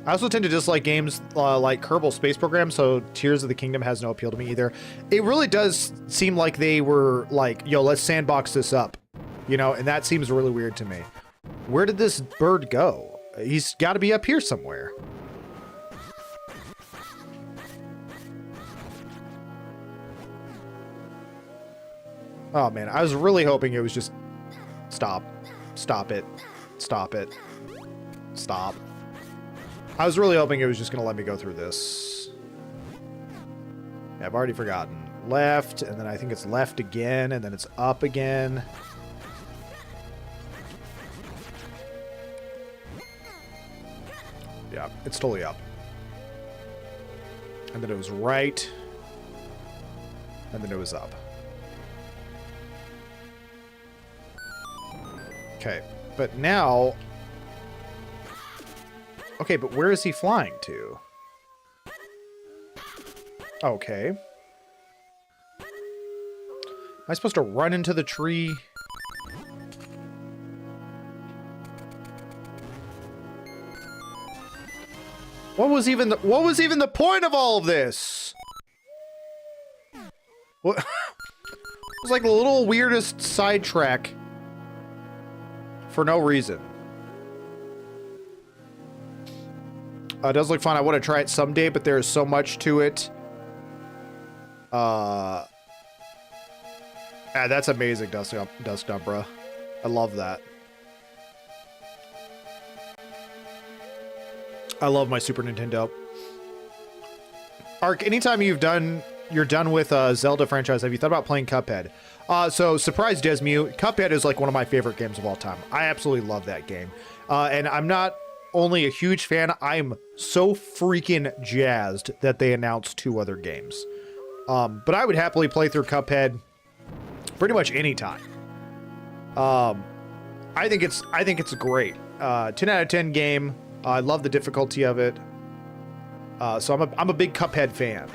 I also tend to dislike games like Kerbal Space Program, so Tears of the Kingdom has no appeal to me either. It really does seem like they were like, yo, let's sandbox this up, you know, and that seems really weird to me. Where did this bird go? He's got to be up here somewhere. Oh, man, I was really hoping it was just... Stop. Stop it. Stop it. Stop. I was really hoping it was just going to let me go through this. Yeah, I've already forgotten. Left, and then I think it's left again, and then it's up again. Yeah, it's totally up. And then it was right. And then it was up. Okay, but now... Okay, but where is he flying to? Okay. Am I supposed to run into the tree? What was even the point of all of this? What? It was like the little weirdest sidetrack for no reason. It does look fun. I want to try it someday, but there is so much to it. That's amazing, Dusk Umbra. I love that. I love my Super Nintendo. Ark, anytime you're done with Zelda franchise, have you thought about playing Cuphead? So, surprise Desmute, Cuphead is like one of my favorite games of all time. I absolutely love that game. And I'm not only a huge fan, I'm so freaking jazzed that they announced 2 other games. But I would happily play through Cuphead pretty much any time. I think it's great. 10 out of 10 game. I love the difficulty of it. So I'm a big Cuphead fan.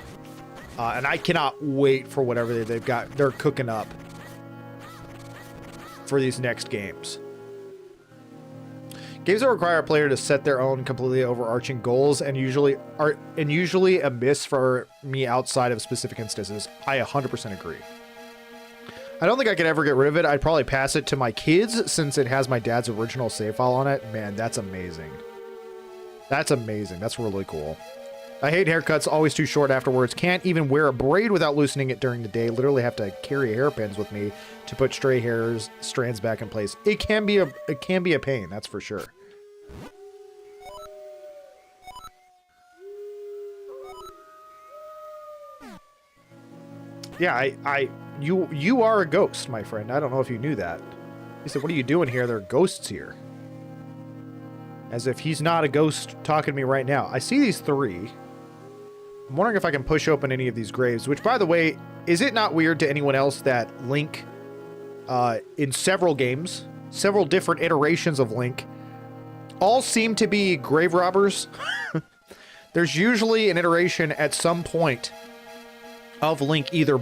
And I cannot wait for whatever they're cooking up for these next games. Games that require a player to set their own completely overarching goals and usually a miss for me outside of specific instances. I 100% agree. I don't think I could ever get rid of it. I'd probably pass it to my kids since it has my dad's original save file on it. Man, that's amazing. That's amazing. That's really cool. I hate haircuts, always too short afterwards. Can't even wear a braid without loosening it during the day. Literally have to carry hairpins with me to put stray strands back in place. It can be a pain, that's for sure. Yeah, you are a ghost, my friend. I don't know if you knew that. He said, "What are you doing here? There are ghosts here." As if he's not a ghost talking to me right now. I see these 3. I'm wondering if I can push open any of these graves, which, by the way, is it not weird to anyone else that Link, in several games, several different iterations of Link, all seem to be grave robbers? There's usually an iteration at some point of Link either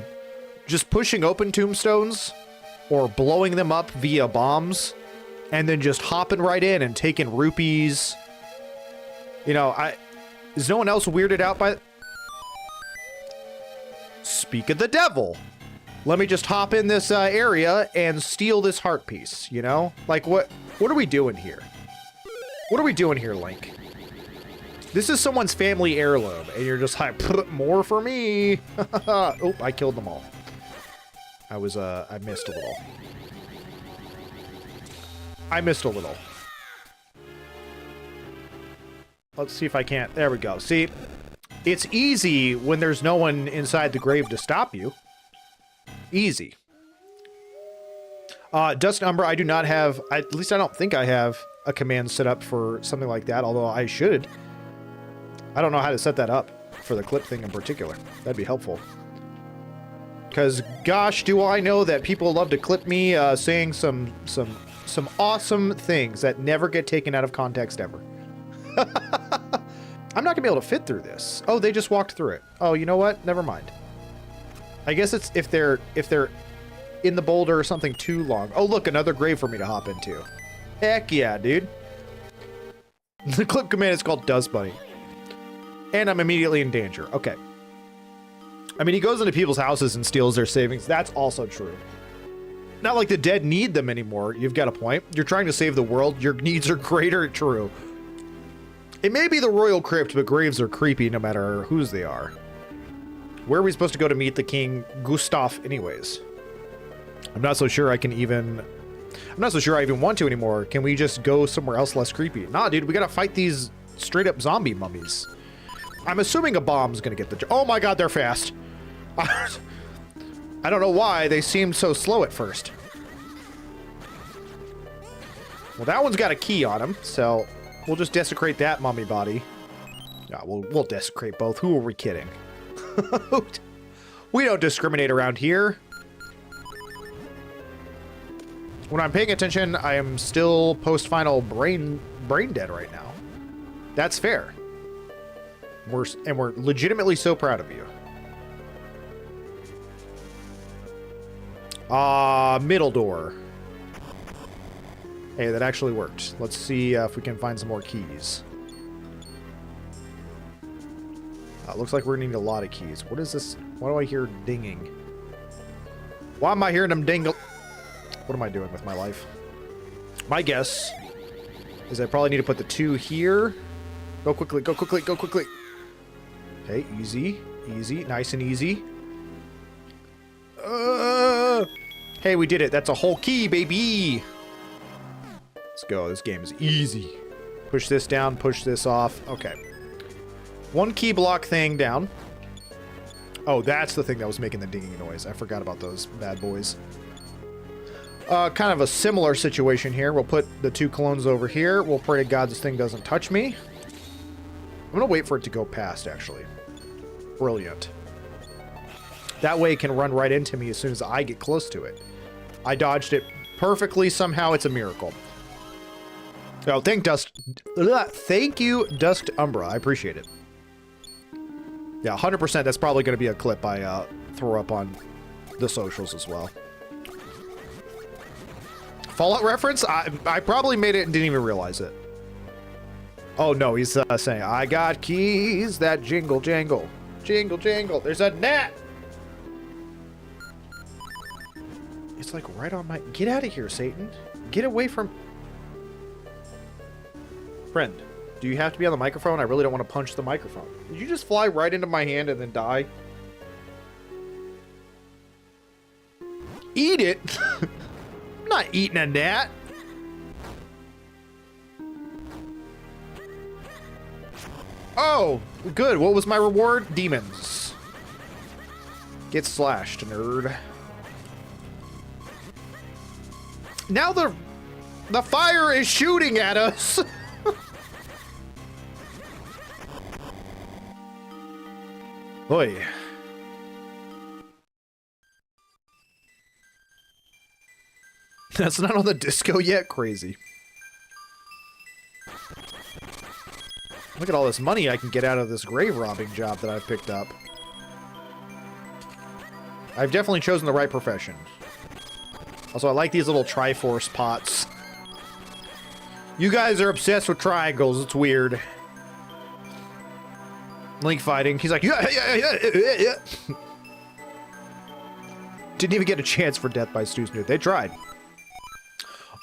just pushing open tombstones or blowing them up via bombs and then just hopping right in and taking rupees. You know, is no one else weirded out by... Speak of the devil. Let me just hop in this area and steal this heart piece, you know? Like, what are we doing here? What are we doing here, Link? This is someone's family heirloom, and you're just like, more for me. Oh, I killed them all. I missed a little. I missed a little. Let's see if I can't. There we go. See, it's easy when there's no one inside the grave to stop you. Easy. Dust Umbra, I do not have, at least I don't think I have a command set up for something like that, although I should. I don't know how to set that up for the clip thing in particular. That'd be helpful. Because, gosh, do I know that people love to clip me saying some awesome things that never get taken out of context ever. I'm not gonna be able to fit through this. Oh, they just walked through it. Oh, you know what? Never mind. I guess it's if they're in the boulder or something too long. Oh, look, another grave for me to hop into. Heck yeah, dude. The clip command is called Dust Bunny. And I'm immediately in danger. Okay. I mean, he goes into people's houses and steals their savings. That's also true. Not like the dead need them anymore. You've got a point. You're trying to save the world. Your needs are greater. True. It may be the royal crypt, but graves are creepy no matter whose they are. Where are we supposed to go to meet the King Gustav anyways? I'm not so sure I even want to anymore. Can we just go somewhere else less creepy? Nah, dude, we gotta fight these straight up zombie mummies. I'm assuming a bomb's gonna get the... Oh my god, they're fast. I don't know why they seemed so slow at first. Well, that one's got a key on him, so we'll just desecrate that mummy body. Yeah, we'll desecrate both. Who are we kidding? We don't discriminate around here. When I'm paying attention, I am still post-final brain dead right now. That's fair. We're legitimately so proud of you. Middle door. Hey, that actually worked. Let's see if we can find some more keys. Looks like we're gonna need a lot of keys. What is this? Why do I hear dinging? Why am I hearing them dingle? What am I doing with my life? My guess is I probably need to put the 2 here. Go quickly, go quickly, go quickly. Okay, easy, easy, nice and easy. Hey, we did it. That's a whole key, baby. Let's go. This game is easy. Push this down, push this off. Okay. 1 key block thing down. Oh, that's the thing that was making the dinging noise. I forgot about those bad boys. Kind of a similar situation here. We'll put the 2 clones over here. We'll pray to God this thing doesn't touch me. I'm going to wait for it to go past, actually. Brilliant. That way it can run right into me as soon as I get close to it. I dodged it perfectly somehow. It's a miracle. Oh, thank you, Dusked Umbra. I appreciate it. Yeah, 100%. That's probably going to be a clip I throw up on the socials as well. Fallout reference? I probably made it and didn't even realize it. Oh, no, he's saying, I got keys that jingle jangle. Jingle jangle. There's a gnat! It's like right on my... Get out of here, Satan. Get away from... Friend, do you have to be on the microphone? I really don't want to punch the microphone. Did you just fly right into my hand and then die? Eat it? I'm not eating a gnat. Oh, good. What was my reward? Demons. Get slashed, nerd. Now the fire is shooting at us. Oi. That's not on the disco yet? Crazy. Look at all this money I can get out of this grave robbing job that I've picked up. I've definitely chosen the right profession. Also, I like these little Triforce pots. You guys are obsessed with triangles. It's weird. Link fighting. He's like, yeah. Didn't even get a chance for death by Stu Snoot. They tried.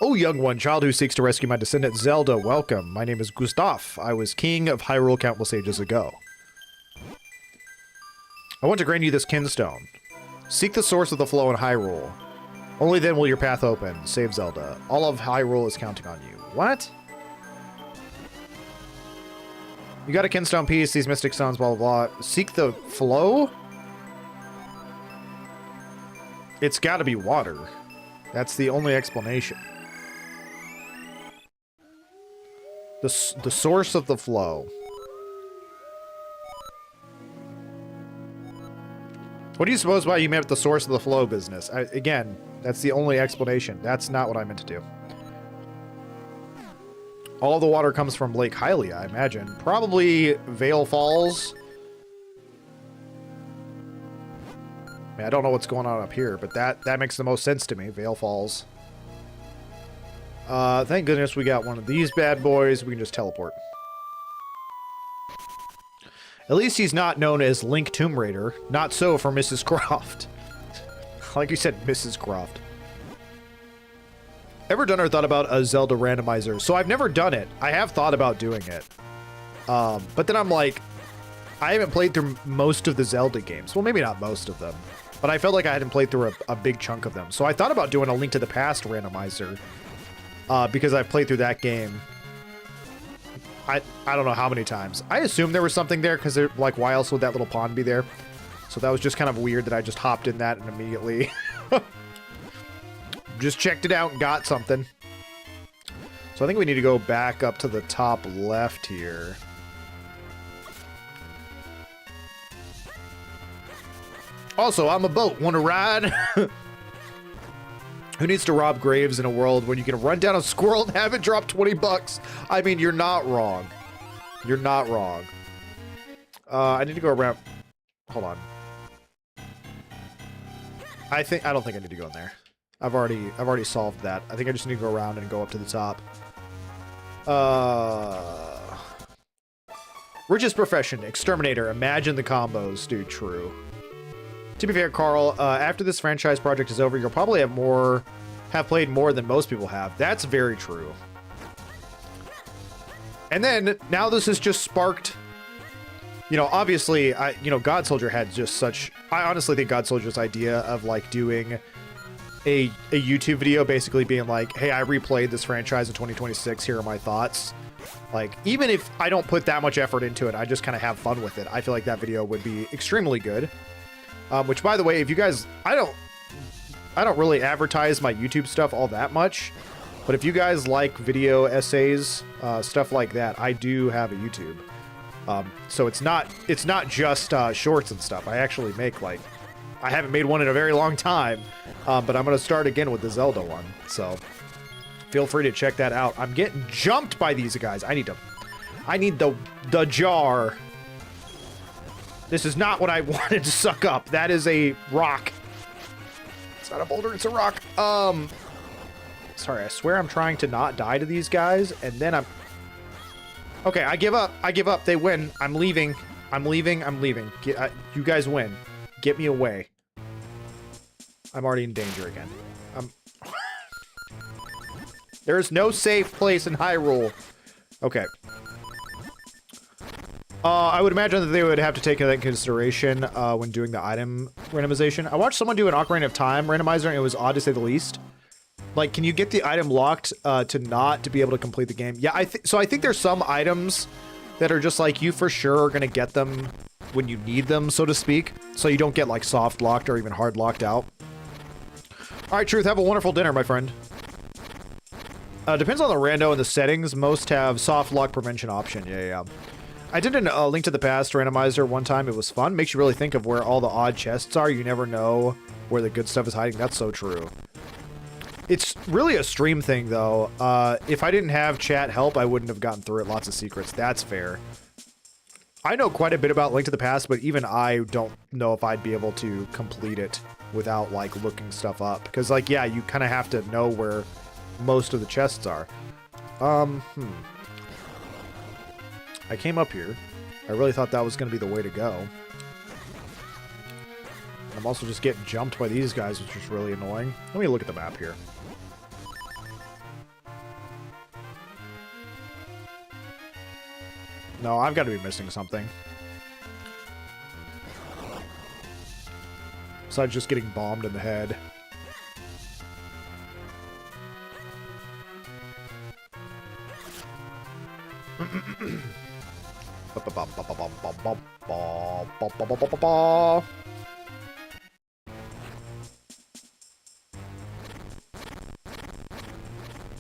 Oh, young one, child who seeks to rescue my descendant Zelda, welcome. My name is Gustav. I was king of Hyrule countless ages ago. I want to grant you this kinstone. Seek the source of the flow in Hyrule. Only then will your path open. Save Zelda. All of Hyrule is counting on you. What? You got a kinstone piece, these mystic stones, blah, blah, blah. Seek the flow? It's gotta be water. That's the only explanation. The source of the flow. What do you suppose why you meant the source of the flow business? Again, that's the only explanation. That's not what I meant to do. All the water comes from Lake Hylia, I imagine. Probably Vale Falls. I mean, I don't know what's going on up here, but that makes the most sense to me. Vale Falls. Thank goodness we got one of these bad boys. We can just teleport. At least he's not known as Link Tomb Raider. Not so for Mrs. Croft. Like you said, Mrs. Croft. Ever done or thought about a Zelda randomizer? So I've never done it. I have thought about doing it. But then I'm like, I haven't played through most of the Zelda games. Well, maybe not most of them. But I felt like I hadn't played through a big chunk of them. So I thought about doing a Link to the Past randomizer. Because I've played through that game. I don't know how many times. I assumed there was something there because like, why else would that little pond be there? So that was just kind of weird that I just hopped in that and immediately just checked it out and got something. So I think we need to go back up to the top left here. Also, I'm a boat. Want to ride? Who needs to rob graves in a world when you can run down a squirrel and have it drop 20 bucks? I mean, you're not wrong. You're not wrong. I need to go around. Hold on. I don't think I need to go in there. I've already solved that. I think I just need to go around and go up to the top. Richest profession, exterminator. Imagine the combos, dude. True. To be fair, Carl, after this franchise project is over, you'll probably have played more than most people have. That's very true. And then now this has just sparked, you know, obviously, God Soldier had just such. I honestly think God Soldier's idea of like doing a YouTube video, basically being like, "Hey, I replayed this franchise in 2026. Here are my thoughts." Like, even if I don't put that much effort into it, I just kind of have fun with it. I feel like that video would be extremely good. Which, by the way, if you guys, I don't really advertise my YouTube stuff all that much, but if you guys like video essays, stuff like that, I do have a YouTube. So it's not just shorts and stuff. I actually make I haven't made one in a very long time, but I'm gonna start again with the Zelda one. So feel free to check that out. I'm getting jumped by these guys. I need the jar. This is not what I wanted to suck up. That is a rock. It's not a boulder, it's a rock. Sorry, I swear I'm trying to not die to these guys, and then I'm... Okay, I give up. I give up. They win. I'm leaving. I'm leaving. I'm leaving. You guys win. Get me away. I'm already in danger again. There is no safe place in Hyrule. Okay. I would imagine that they would have to take that into consideration when doing the item randomization. I watched someone do an Ocarina of Time randomizer, and it was odd to say the least. Like, can you get the item locked to be able to complete the game? Yeah, I think there's some items that are just like, you for sure are going to get them when you need them, so to speak. So you don't get like soft locked or even hard locked out. All right, Truth, have a wonderful dinner, my friend. Depends on the rando and the settings. Most have soft lock prevention option. Yeah. I did a Link to the Past randomizer one time. It was fun. Makes you really think of where all the odd chests are. You never know where the good stuff is hiding. That's so true. It's really a stream thing, though. If I didn't have chat help, I wouldn't have gotten through it. Lots of secrets. That's fair. I know quite a bit about Link to the Past, but even I don't know if I'd be able to complete it without, like, looking stuff up. Because, like, yeah, you kind of have to know where most of the chests are. I came up here. I really thought that was going to be the way to go. I'm also just getting jumped by these guys, which is really annoying. Let me look at the map here. No, I've got to be missing something. Besides just getting bombed in the head.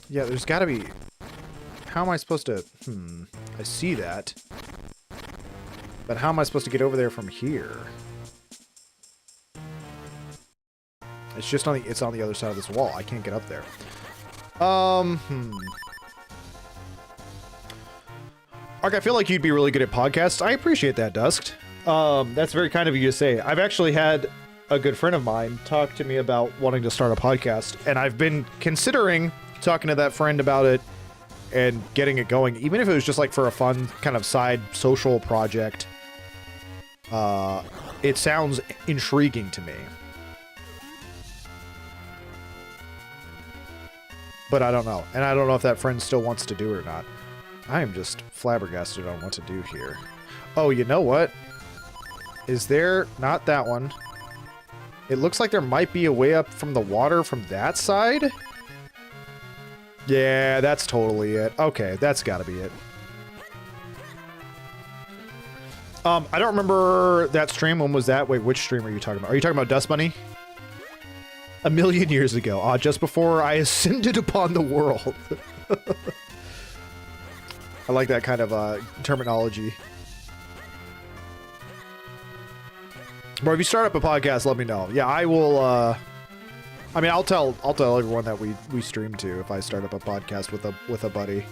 Yeah, there's gotta be... How am I supposed to... I see that. But how am I supposed to get over there from here? It's just on the... It's on the other side of this wall. I can't get up there. Ark, I feel like you'd be really good at podcasts. I appreciate that, Dusked. That's very kind of you to say. I've actually had a good friend of mine talk to me about wanting to start a podcast, and I've been considering talking to that friend about it and getting it going, even if it was just like for a fun kind of side social project, it sounds intriguing to me. But I don't know. And I don't know if that friend still wants to do it or not. I am just flabbergasted on what to do here. Oh, you know what? Is there... Not that one. It looks like there might be a way up from the water from that side. Yeah, that's totally it. Okay, that's gotta be it. I don't remember that stream. When was that? Wait, which stream are you talking about? Are you talking about Dust Bunny? A million years ago. Just before I ascended upon the world. I like that kind of terminology. But if you start up a podcast, let me know. Yeah, I will. I mean, I'll tell everyone that we stream to if I start up a podcast with a buddy. Of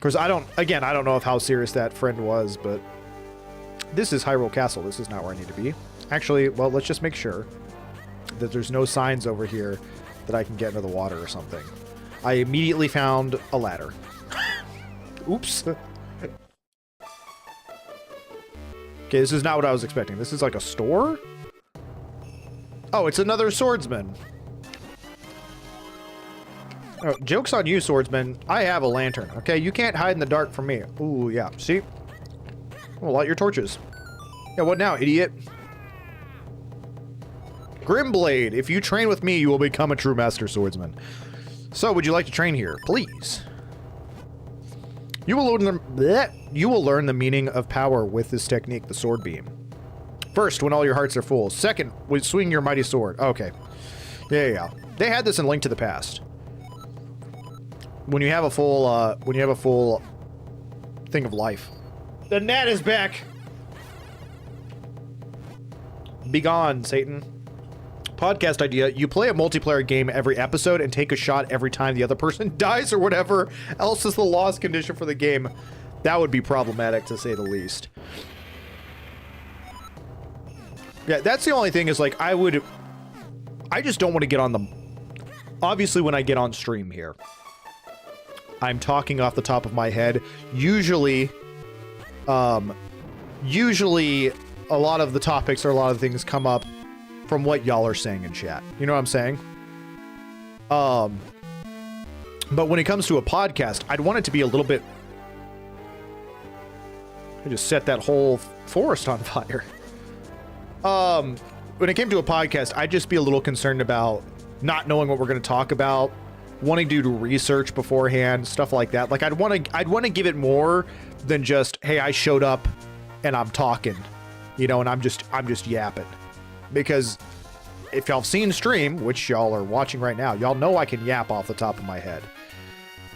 course, I don't know if how serious that friend was, but this is Hyrule Castle. This is not where I need to be. Actually, well, let's just make sure that there's no signs over here that I can get into the water or something. I immediately found a ladder. Oops. Okay, this is not what I was expecting. This is like a store? Oh, it's another swordsman. Oh, joke's on you, swordsman. I have a lantern, okay? You can't hide in the dark from me. Ooh, yeah. See? Well, light your torches. Yeah, what now, idiot? Grimblade, if you train with me, you will become a true master swordsman. So, would you like to train here? Please. You will learn the meaning of power with this technique, the sword beam. First, when all your hearts are full. Second, swing your mighty sword. Okay. Yeah. They had this in Link to the Past. When you have a full thing of life. The gnat is back. Begone, Satan. Podcast idea. You play a multiplayer game every episode and take a shot every time the other person dies or whatever else is the loss condition for the game. That would be problematic, to say the least. Yeah, that's the only thing is, like, I just don't want to get on the... Obviously, when I get on stream here, I'm talking off the top of my head. Usually, a lot of the topics or a lot of things come up from what y'all are saying in chat. You know what I'm saying? But when it comes to a podcast, I'd want it to be a little bit... I just set that whole forest on fire. When it came to a podcast, I'd just be a little concerned about not knowing what we're going to talk about, wanting to do research beforehand, stuff like that. Like, I'd want to give it more than just, hey, I showed up and I'm talking, you know, and I'm just yapping. Because if y'all have seen stream, which y'all are watching right now, y'all know I can yap off the top of my head.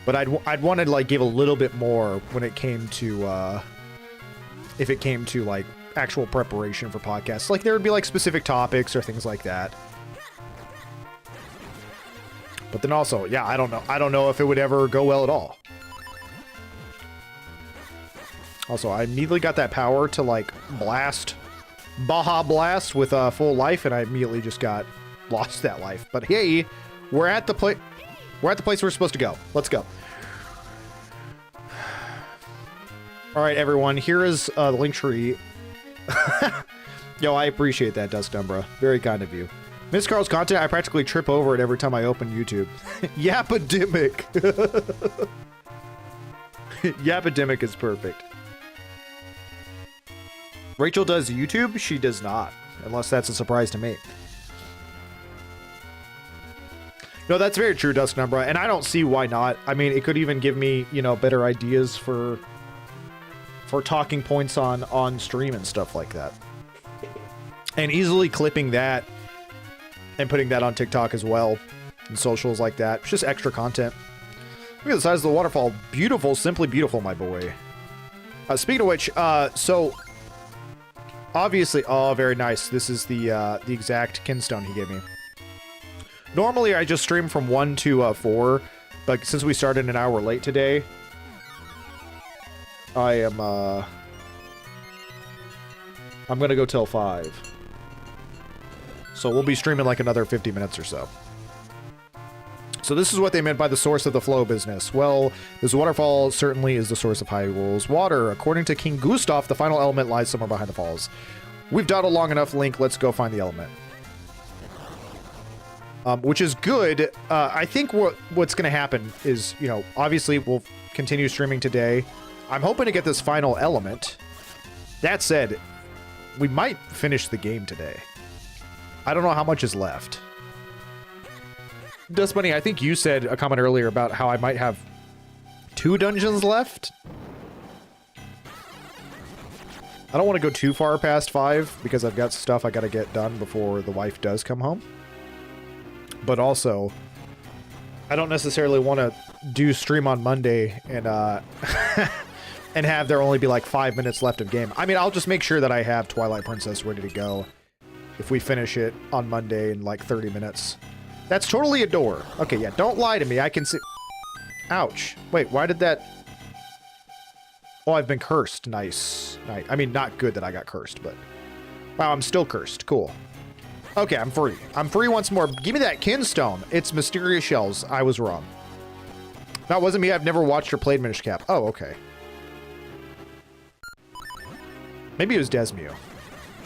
But I'd want to, like, give a little bit more when it came to, if it came to, like, actual preparation for podcasts. Like, there would be, like, specific topics or things like that. But then also, yeah, I don't know if it would ever go well at all. Also, I immediately got that power to, like, Baja Blast with full life, and I immediately just lost that life. But hey, we're at the place we're supposed to go. Let's go. All right, everyone. Here is the link tree. Yo, I appreciate that, Duskumbra. Very kind of you. Miss Carl's content, I practically trip over it every time I open YouTube. Yapidemic. Yapidemic is perfect. Rachel does YouTube? She does not. Unless that's a surprise to me. No, that's very true, Duskumbra, and I don't see why not. I mean, it could even give me, you know, better ideas for talking points on stream and stuff like that. And easily clipping that and putting that on TikTok as well and socials like that. It's just extra content. Look at the size of the waterfall. Beautiful, simply beautiful, my boy. Speaking of which, so obviously, oh, very nice. This is the exact kinstone he gave me. Normally, I just stream from 1 to 4, but since we started an hour late today, I'm gonna go till 5. So we'll be streaming like another 50 minutes or so. So this is what they meant by the source of the flow business. Well, this waterfall certainly is the source of Hyrule's water. According to King Gustav, the final element lies somewhere behind the falls. We've dawdled long enough, Link. Let's go find the element. Which is good. I think what's going to happen is, you know, obviously we'll continue streaming today. I'm hoping to get this final element. That said, we might finish the game today. I don't know how much is left. Dust Bunny, I think you said a comment earlier about how I might have 2 dungeons left. I don't want to go too far past 5 because I've got stuff I got to get done before the wife does come home. But also, I don't necessarily want to do stream on Monday and and have there only be like 5 minutes left of game. I mean, I'll just make sure that I have Twilight Princess ready to go if we finish it on Monday in like 30 minutes. That's totally a door. Okay, yeah, don't lie to me. I can see... Ouch. Wait, why did that... Oh, I've been cursed. Nice. I mean, not good that I got cursed, but... Wow, I'm still cursed. Cool. Okay, I'm free. I'm free once more. Give me that kinstone. It's mysterious shells. I was wrong. That wasn't me. I've never watched or played Minish Cap. Oh, okay. Maybe it was Desmew.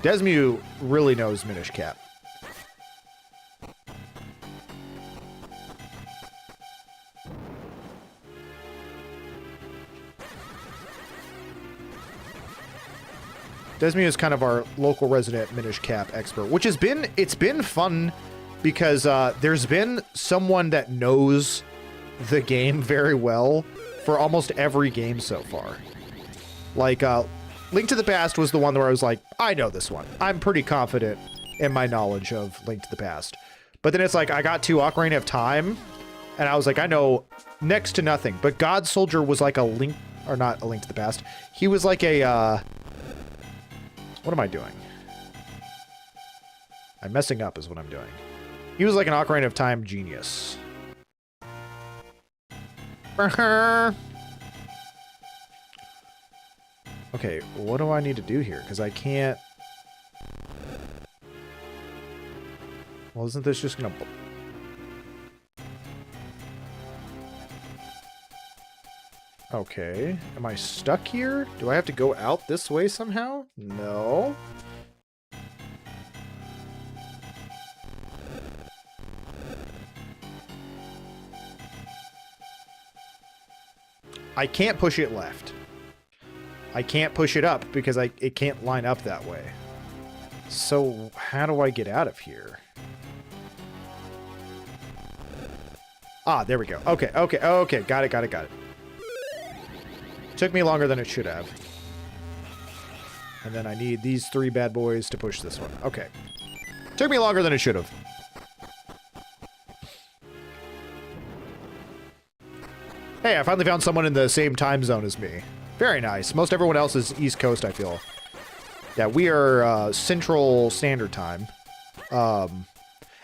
Desmew really knows Minish Cap. Desmew is kind of our local resident Minish Cap expert, which has been, it's been fun because there's been someone that knows the game very well for almost every game so far. Like, Link to the Past was the one where I was like, I know this one. I'm pretty confident in my knowledge of Link to the Past. But then it's like, I got to Ocarina of Time, and I was like, I know next to nothing. But God Soldier was like a Link, or not a Link to the Past. He was like a, what am I doing? I'm messing up is what I'm doing. He was like an Ocarina of Time genius. Okay, what do I need to do here? Because I can't... Well, isn't this just gonna... Okay. Am I stuck here? Do I have to go out this way somehow? No. I can't push it left. I can't push it up because it can't line up that way. So how do I get out of here? Ah, there we go. Okay, okay, okay. Got it, got it, got it. Took me longer than it should have. And then I need these 3 bad boys to push this one. Okay. Took me longer than it should have. Hey, I finally found someone in the same time zone as me. Very nice. Most everyone else is East Coast, I feel. Yeah, we are Central Standard Time. And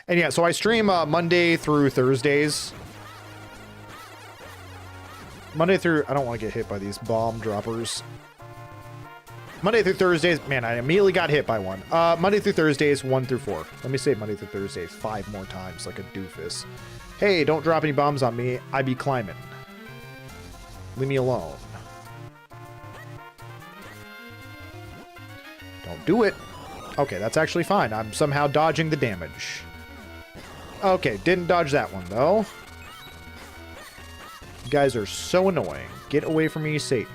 yeah, so I stream Monday through Thursdays. Monday through... I don't want to get hit by these bomb droppers. Monday through Thursdays... Man, I immediately got hit by one. Monday through Thursdays, 1 through 4. Let me say Monday through Thursday 5 more times, like a doofus. Hey, don't drop any bombs on me. I be climbing. Leave me alone. Don't do it. Okay, that's actually fine. I'm somehow dodging the damage. Okay, didn't dodge that one, though. You guys are so annoying. Get away from me, Satan.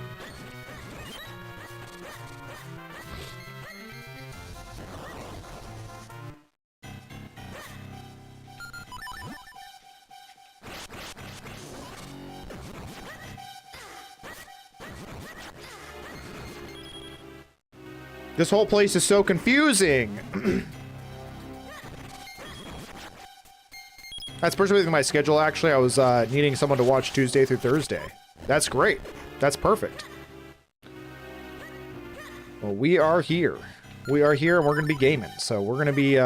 This whole place is so confusing. That's perfectly my schedule, actually. I was needing someone to watch Tuesday through Thursday. That's great. That's perfect. Well, we are here. We are here, and we're going to be gaming. So we're going to be,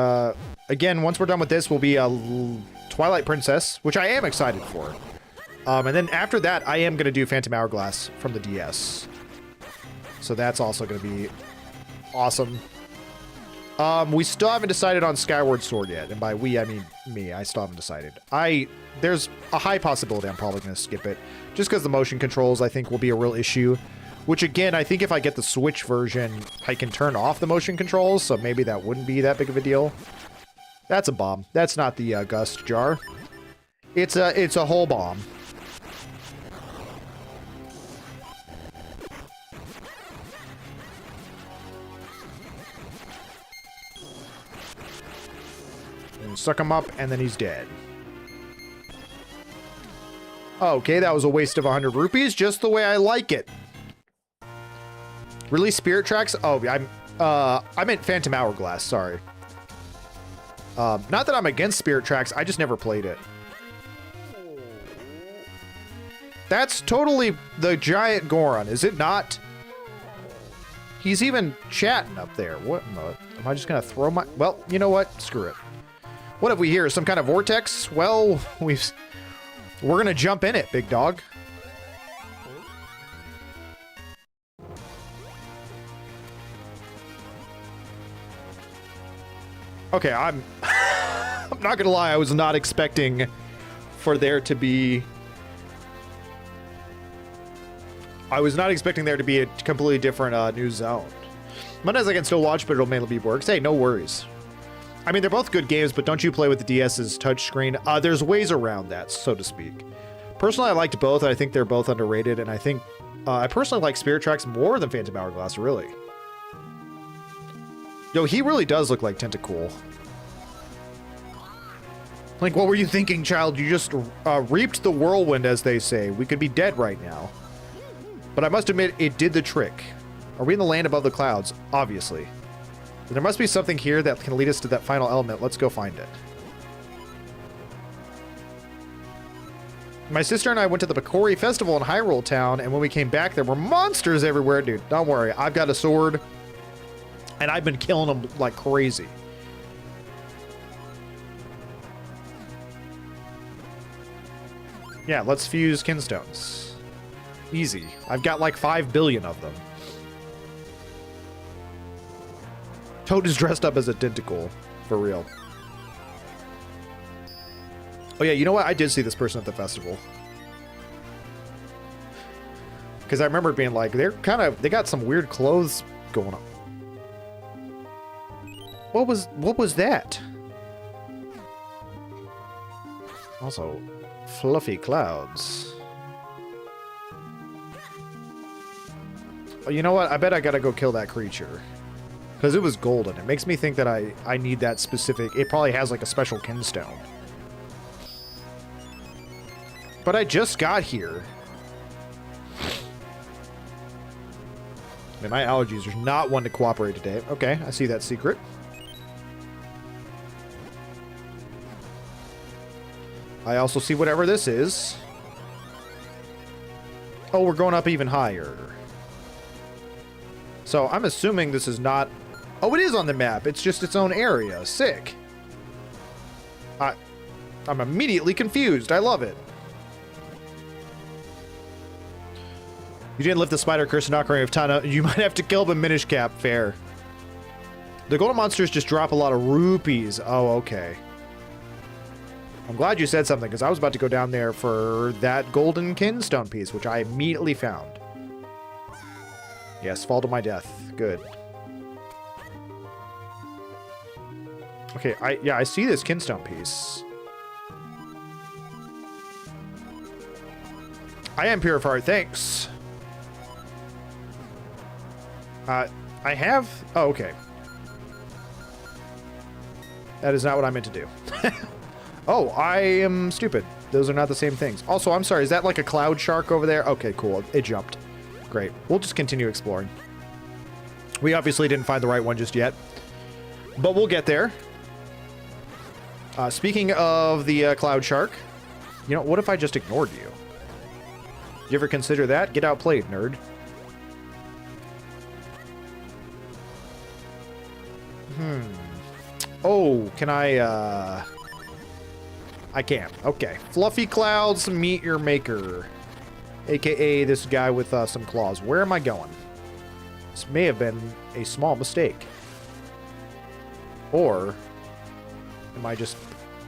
again, once we're done with this, we'll be Twilight Princess, which I am excited for. And then after that, I am going to do Phantom Hourglass from the DS. So that's also going to be awesome. We still haven't decided on Skyward Sword yet, and by we, I mean me. I still haven't decided. There's a high possibility I'm probably going to skip it, just because the motion controls, I think, will be a real issue. Which, again, I think if I get the Switch version, I can turn off the motion controls, so maybe that wouldn't be that big of a deal. That's a bomb. That's not the gust jar. It's a whole bomb. And suck him up, and then he's dead. Okay, that was a waste of 100 rupees, just the way I like it. Release Spirit Tracks? Oh, I meant Phantom Hourglass, sorry. Not that I'm against Spirit Tracks, I just never played it. That's totally the giant Goron, is it not? He's even chatting up there. What in the... Am I just gonna throw my... Well, you know what? Screw it. What have we here? Some kind of vortex? Well, we're gonna jump in it, big dog. Okay, I'm not gonna lie, I was not expecting for there to be... I was not expecting there to be a completely different new zone. Mondays I can still watch, but it'll mainly be works. Hey, no worries. I mean, they're both good games, but don't you play with the DS's touchscreen? There's ways around that, so to speak. Personally, I liked both. I think they're both underrated, and I think... I personally like Spirit Tracks more than Phantom Hourglass, really. Yo, he really does look like Tentacool. Like, what were you thinking, child? You just reaped the whirlwind, as they say. We could be dead right now. But I must admit, it did the trick. Are we in the land above the clouds? Obviously. There must be something here that can lead us to that final element. Let's go find it. My sister and I went to the Picori Festival in Hyrule Town, and when we came back, there were monsters everywhere. Dude, don't worry. I've got a sword, and I've been killing them like crazy. Yeah, let's fuse kinstones. Easy. I've got like 5 billion of them. Toad is dressed up as a Tentacool. For real. Oh yeah, you know what? I did see this person at the festival. Because I remember being like, they got some weird clothes going on. What was that? Also, fluffy clouds. Oh, you know what? I bet I gotta go kill that creature. Because it was golden. It makes me think that I need that specific... It probably has like a special kinstone. But I just got here. Man, my allergies are not one to cooperate today. Okay, I see that secret. I also see whatever this is. Oh, we're going up even higher. So I'm assuming this is not... Oh, it is on the map. It's just its own area. Sick. I'm immediately confused. I love it. You didn't lift the spider curse in Ocarina of Time. You might have to kill the Minish cap. Fair. The golden monsters just drop a lot of rupees. Oh, okay. I'm glad you said something, because I was about to go down there for that golden kinstone piece, which I immediately found. Yes, fall to my death. Good. Okay, I see this kinstone piece. I am purified, thanks. I have... Oh, okay. That is not what I meant to do. Oh, I am stupid. Those are not the same things. Also, I'm sorry, is that like a cloud shark over there? Okay, cool. It jumped. Great. We'll just continue exploring. We obviously didn't find the right one just yet, but we'll get there. Speaking of the cloud shark, you know, what if I just ignored you? You ever consider that? Get outplayed, nerd. Oh, can I can't. Okay. Fluffy clouds, meet your maker. AKA this guy with some claws. Where am I going? This may have been a small mistake. Or am I just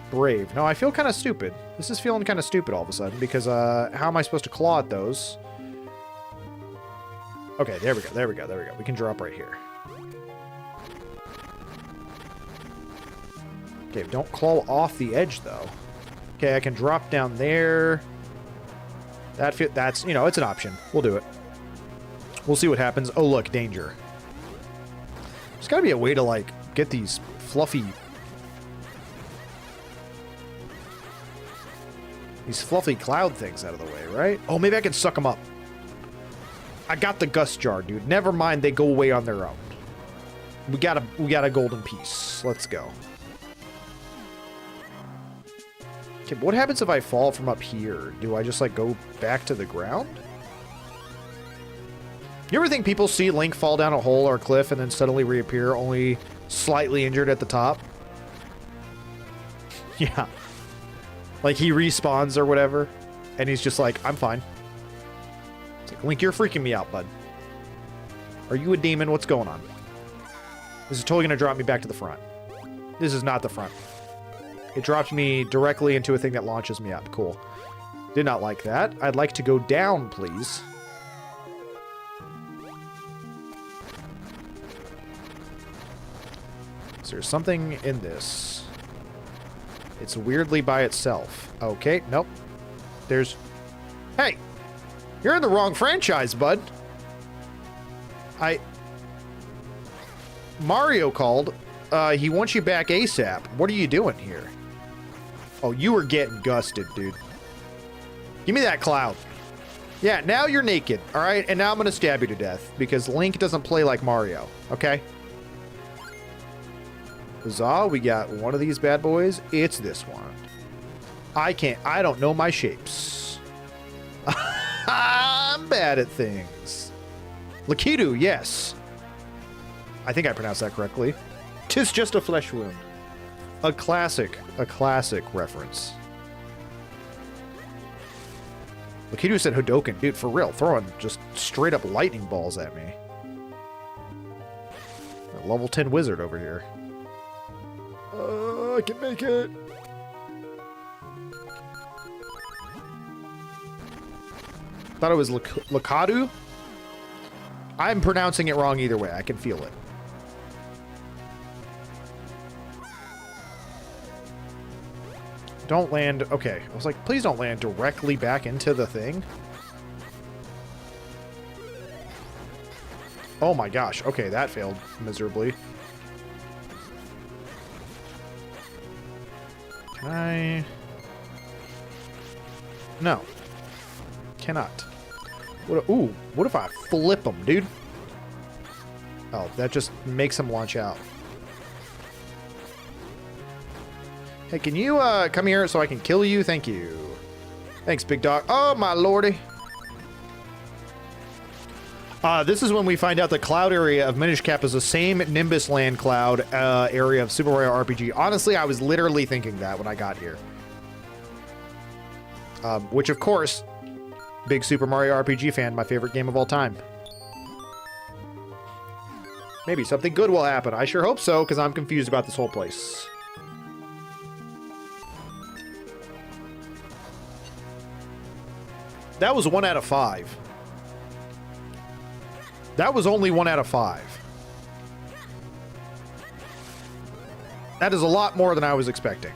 brave? No, I feel kind of stupid. This is feeling kind of stupid all of a sudden because how am I supposed to claw at those? Okay, there we go, there we go, there we go. We can drop right here. Okay, don't claw off the edge, though. Okay, I can drop down there. That's, you know, it's an option. We'll do it. We'll see what happens. Oh, look, danger. There's got to be a way to, like, get these fluffy... these fluffy cloud things out of the way, right? Oh, maybe I can suck them up. I got the gust jar, dude. Never mind, they go away on their own. We got a golden piece. Let's go. Okay, but what happens if I fall from up here? Do I just, like, go back to the ground? You ever think people see Link fall down a hole or a cliff and then suddenly reappear, only slightly injured at the top? Yeah. Like, he respawns or whatever, and he's just like, I'm fine. It's like, Link, you're freaking me out, bud. Are you a demon? What's going on? This is totally going to drop me back to the front. This is not the front. It dropped me directly into a thing that launches me up. Cool. Did not like that. I'd like to go down, please. Is there something in this? It's weirdly by itself. Okay, nope. There's... Hey! You're in the wrong franchise, bud. Mario called. He wants you back ASAP. What are you doing here? Oh, you were getting gusted, dude. Give me that cloud. Yeah, now you're naked, all right? And now I'm going to stab you to death because Link doesn't play like Mario, okay? Huzzah, we got one of these bad boys. It's this one. I don't know my shapes. I'm bad at things. Lakitu, yes. I think I pronounced that correctly. 'Tis just a flesh wound. A classic reference. Lakitu said Hadoken. Dude, for real, throwing just straight up lightning balls at me. A level 10 wizard over here. I can make it. Thought it was Lakadu. I'm pronouncing it wrong either way. I can feel it. Don't land. Okay. I was like, please don't land directly back into the thing. Oh my gosh. Okay, that failed miserably. Can I? No. Cannot. Ooh, what if I flip him, dude? Oh, that just makes him launch out. Hey, can you come here so I can kill you? Thank you. Thanks, big dog. Oh, my lordy. This is when we find out the cloud area of Minish Cap is the same Nimbus Land cloud area of Super Mario RPG. Honestly, I was literally thinking that when I got here. Which, of course, big Super Mario RPG fan, my favorite game of all time. Maybe something good will happen. I sure hope so, because I'm confused about this whole place. That was 1 out of 5. That was only 1 out of 5. That is a lot more than I was expecting.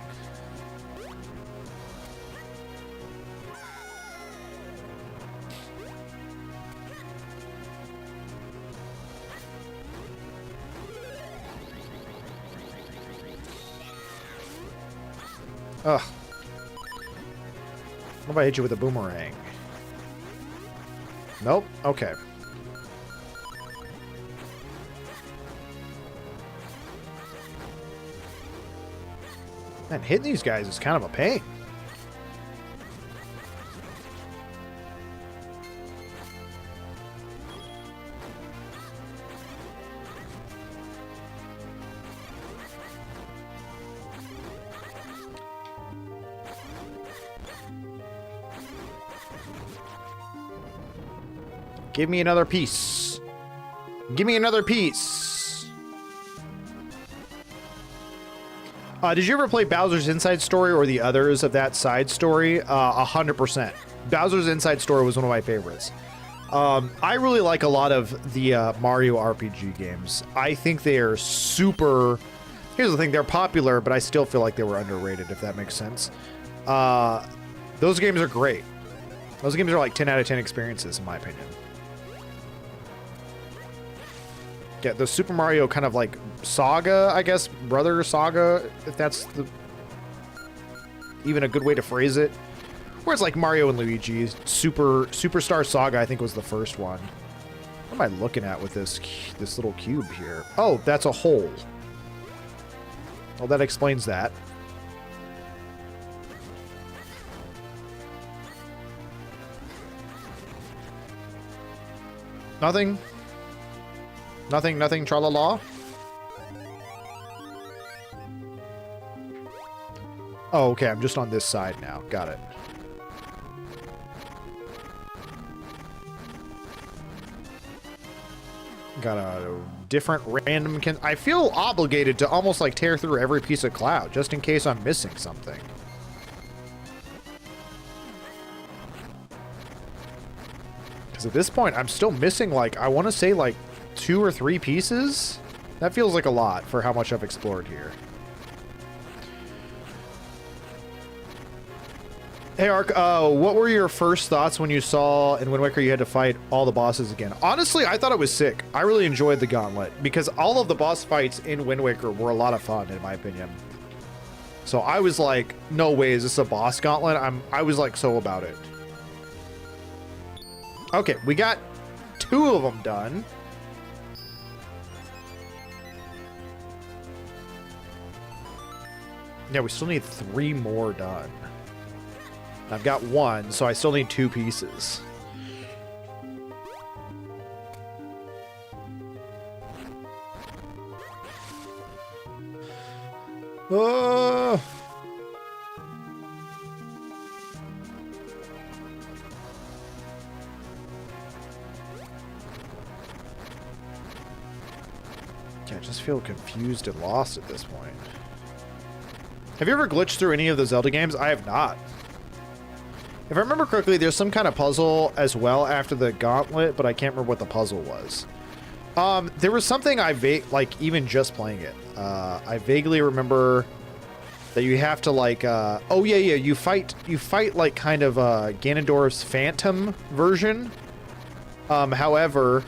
Ugh. What if I hit you with a boomerang? Nope. Okay. Man, hitting these guys is kind of a pain. Give me another piece. Give me another piece. Did you ever play Bowser's Inside Story or the others of that side story? 100%. Bowser's Inside Story was one of my favorites. I really like a lot of the Mario RPG games. I think they are super... Here's the thing, they're popular, but I still feel like they were underrated, if that makes sense. Those games are great. Those games are like 10 out of 10 experiences, in my opinion. Yeah, the Super Mario kind of like saga, I guess, brother saga, if that's even a good way to phrase it. Where it's like Mario and Luigi. Superstar Saga, I think, was the first one. What am I looking at with this little cube here? Oh, that's a hole. Well, that explains that. Nothing. Nothing, tra-la-la. Oh, okay, I'm just on this side now. Got it. Got a different random... I feel obligated to almost like tear through every piece of cloud, just in case I'm missing something. Because at this point, I'm still missing, like, I want to say, like, 2 or 3 pieces? That feels like a lot for how much I've explored here. Hey, Ark, what were your first thoughts when you saw in Wind Waker you had to fight all the bosses again? Honestly, I thought it was sick. I really enjoyed the gauntlet because all of the boss fights in Wind Waker were a lot of fun, in my opinion. So I was like, no way, is this a boss gauntlet? I was like so about it. Okay, we got 2 of them done. Yeah, we still need 3 more done. I've got 1, so I still need 2 pieces. Yeah, I just feel confused and lost at this point. Have you ever glitched through any of the Zelda games? I have not. If I remember correctly, there's some kind of puzzle as well after the gauntlet, but I can't remember what the puzzle was. There was something like even just playing it. I vaguely remember that you have to like, oh yeah, you fight like kind of Ganondorf's Phantom version. However,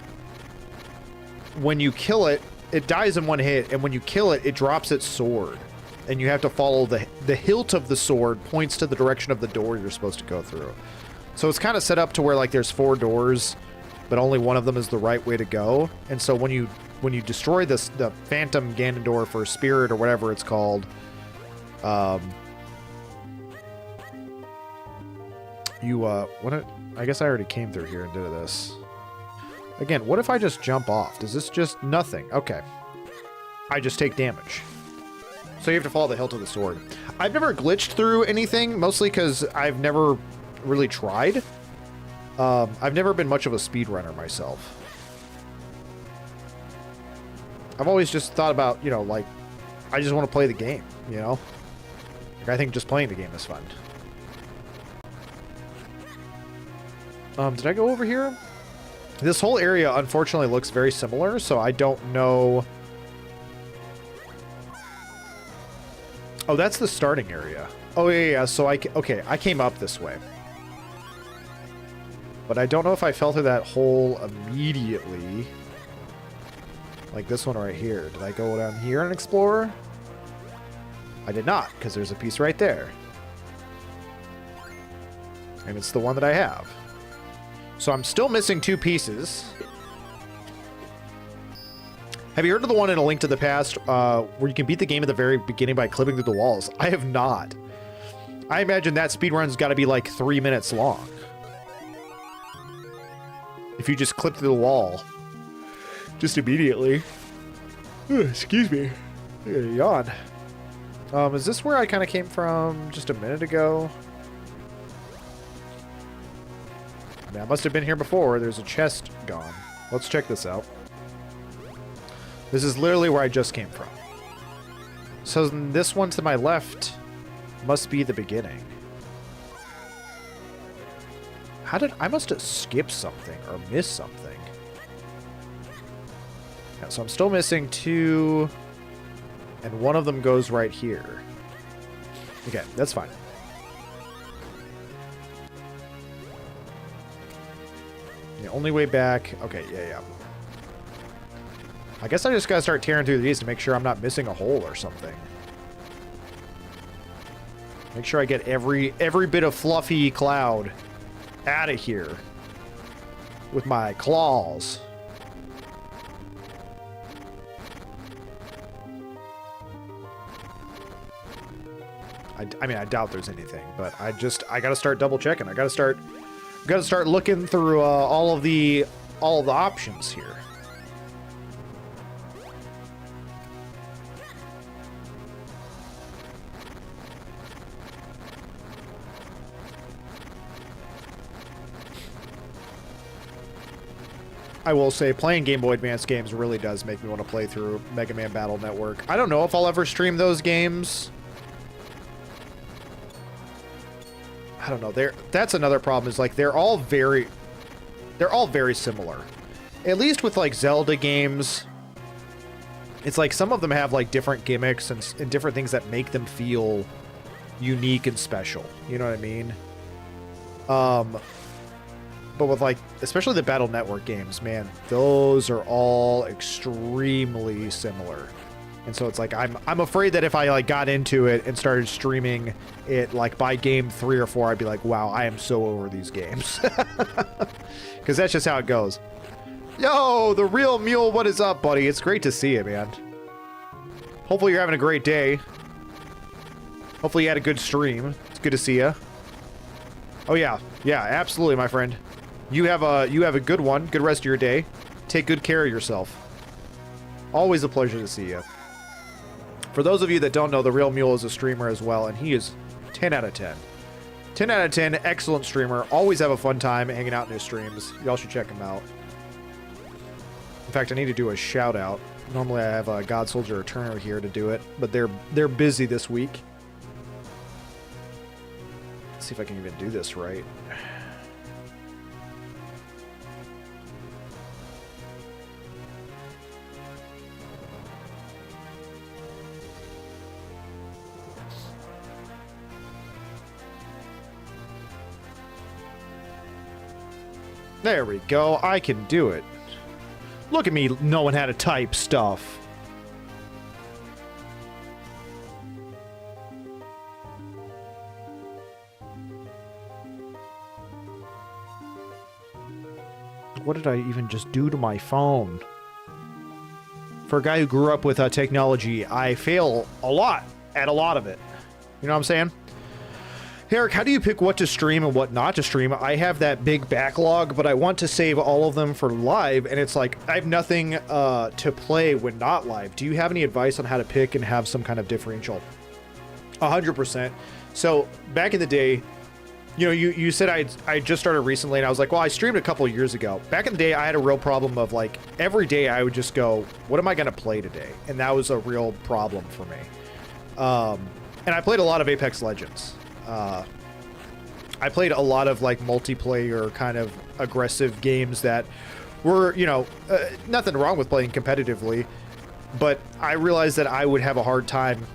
when you kill it, it dies in 1 hit, and when you kill it, it drops its sword. And you have to follow the hilt of the sword points to the direction of the door you're supposed to go through. So it's kind of set up to where like there's 4 doors, but only one of them is the right way to go. And so when you destroy the Phantom Ganondorf or Spirit or whatever it's called, I guess I already came through here and did this. Again, what if I just jump off? Does this just nothing? Okay. I just take damage. So you have to follow the hilt of the sword. I've never glitched through anything, mostly because I've never really tried. I've never been much of a speedrunner myself. I've always just thought about, you know, like, I just want to play the game, you know? Like, I think just playing the game is fun. Did I go over here? This whole area, unfortunately, looks very similar, so I don't know... Oh, that's the starting area. Oh, yeah. So I came up this way. But I don't know if I fell through that hole immediately. Like this one right here. Did I go down here and explore? I did not, because there's a piece right there. And it's the one that I have. So I'm still missing 2 pieces. Have you heard of the one in A Link to the Past where you can beat the game at the very beginning by clipping through the walls? I have not. I imagine that speedrun's got to be like 3 minutes long. If you just clip through the wall. Just immediately. Ooh, excuse me. I got a yawn. Is this where I kind of came from just a minute ago? I mean, I must have been here before. There's a chest gone. Let's check this out. This is literally where I just came from. So this one to my left must be the beginning. How did I must have skipped something or missed something? Yeah, so I'm still missing 2, and one of them goes right here. Okay, that's fine. The only way back... Okay, yeah. I guess I just gotta start tearing through these to make sure I'm not missing a hole or something. Make sure I get every bit of fluffy cloud out of here with my claws. I mean, I doubt there's anything, but I gotta start double checking. I gotta start looking through all of the options here. I will say, playing Game Boy Advance games really does make me want to play through Mega Man Battle Network. I don't know if I'll ever stream those games. I don't know. That's another problem, is like they're all very similar. At least with like Zelda games, it's like some of them have like different gimmicks and different things that make them feel unique and special. You know what I mean? But with like, especially the Battle Network games, man, those are all extremely similar. And so it's like, I'm afraid that if I like got into it and started streaming it, like by game 3 or 4, I'd be like, wow, I am so over these games. Because that's just how it goes. Yo, the real mule, what is up, buddy? It's great to see you, man. Hopefully you're having a great day. Hopefully you had a good stream. It's good to see you. Oh yeah, absolutely, my friend. You have a good one. Good rest of your day. Take good care of yourself. Always a pleasure to see you. For those of you that don't know, the Real Mule is a streamer as well, and he is 10 out of 10. 10 out of 10, excellent streamer. Always have a fun time hanging out in his streams. Y'all should check him out. In fact, I need to do a shout out. Normally I have a God Soldier or Turner here to do it, but they're busy this week. Let's see if I can even do this right. There we go. I can do it. Look at me knowing how to type stuff. What did I even just do to my phone? For a guy who grew up with technology, I fail a lot at a lot of it. You know what I'm saying? Eric, how do you pick what to stream and what not to stream? I have that big backlog, but I want to save all of them for live, and it's like I have nothing to play when not live. Do you have any advice on how to pick and have some kind of differential? 100%. So back in the day, you know, you said I just started recently, and I was like, well, I streamed a couple of years ago. Back in the day, I had a real problem of like every day I would just go, what am I going to play today? And that was a real problem for me. And I played a lot of Apex Legends. I played a lot of like multiplayer kind of aggressive games that were, you know, nothing wrong with playing competitively, but I realized that I would have a hard time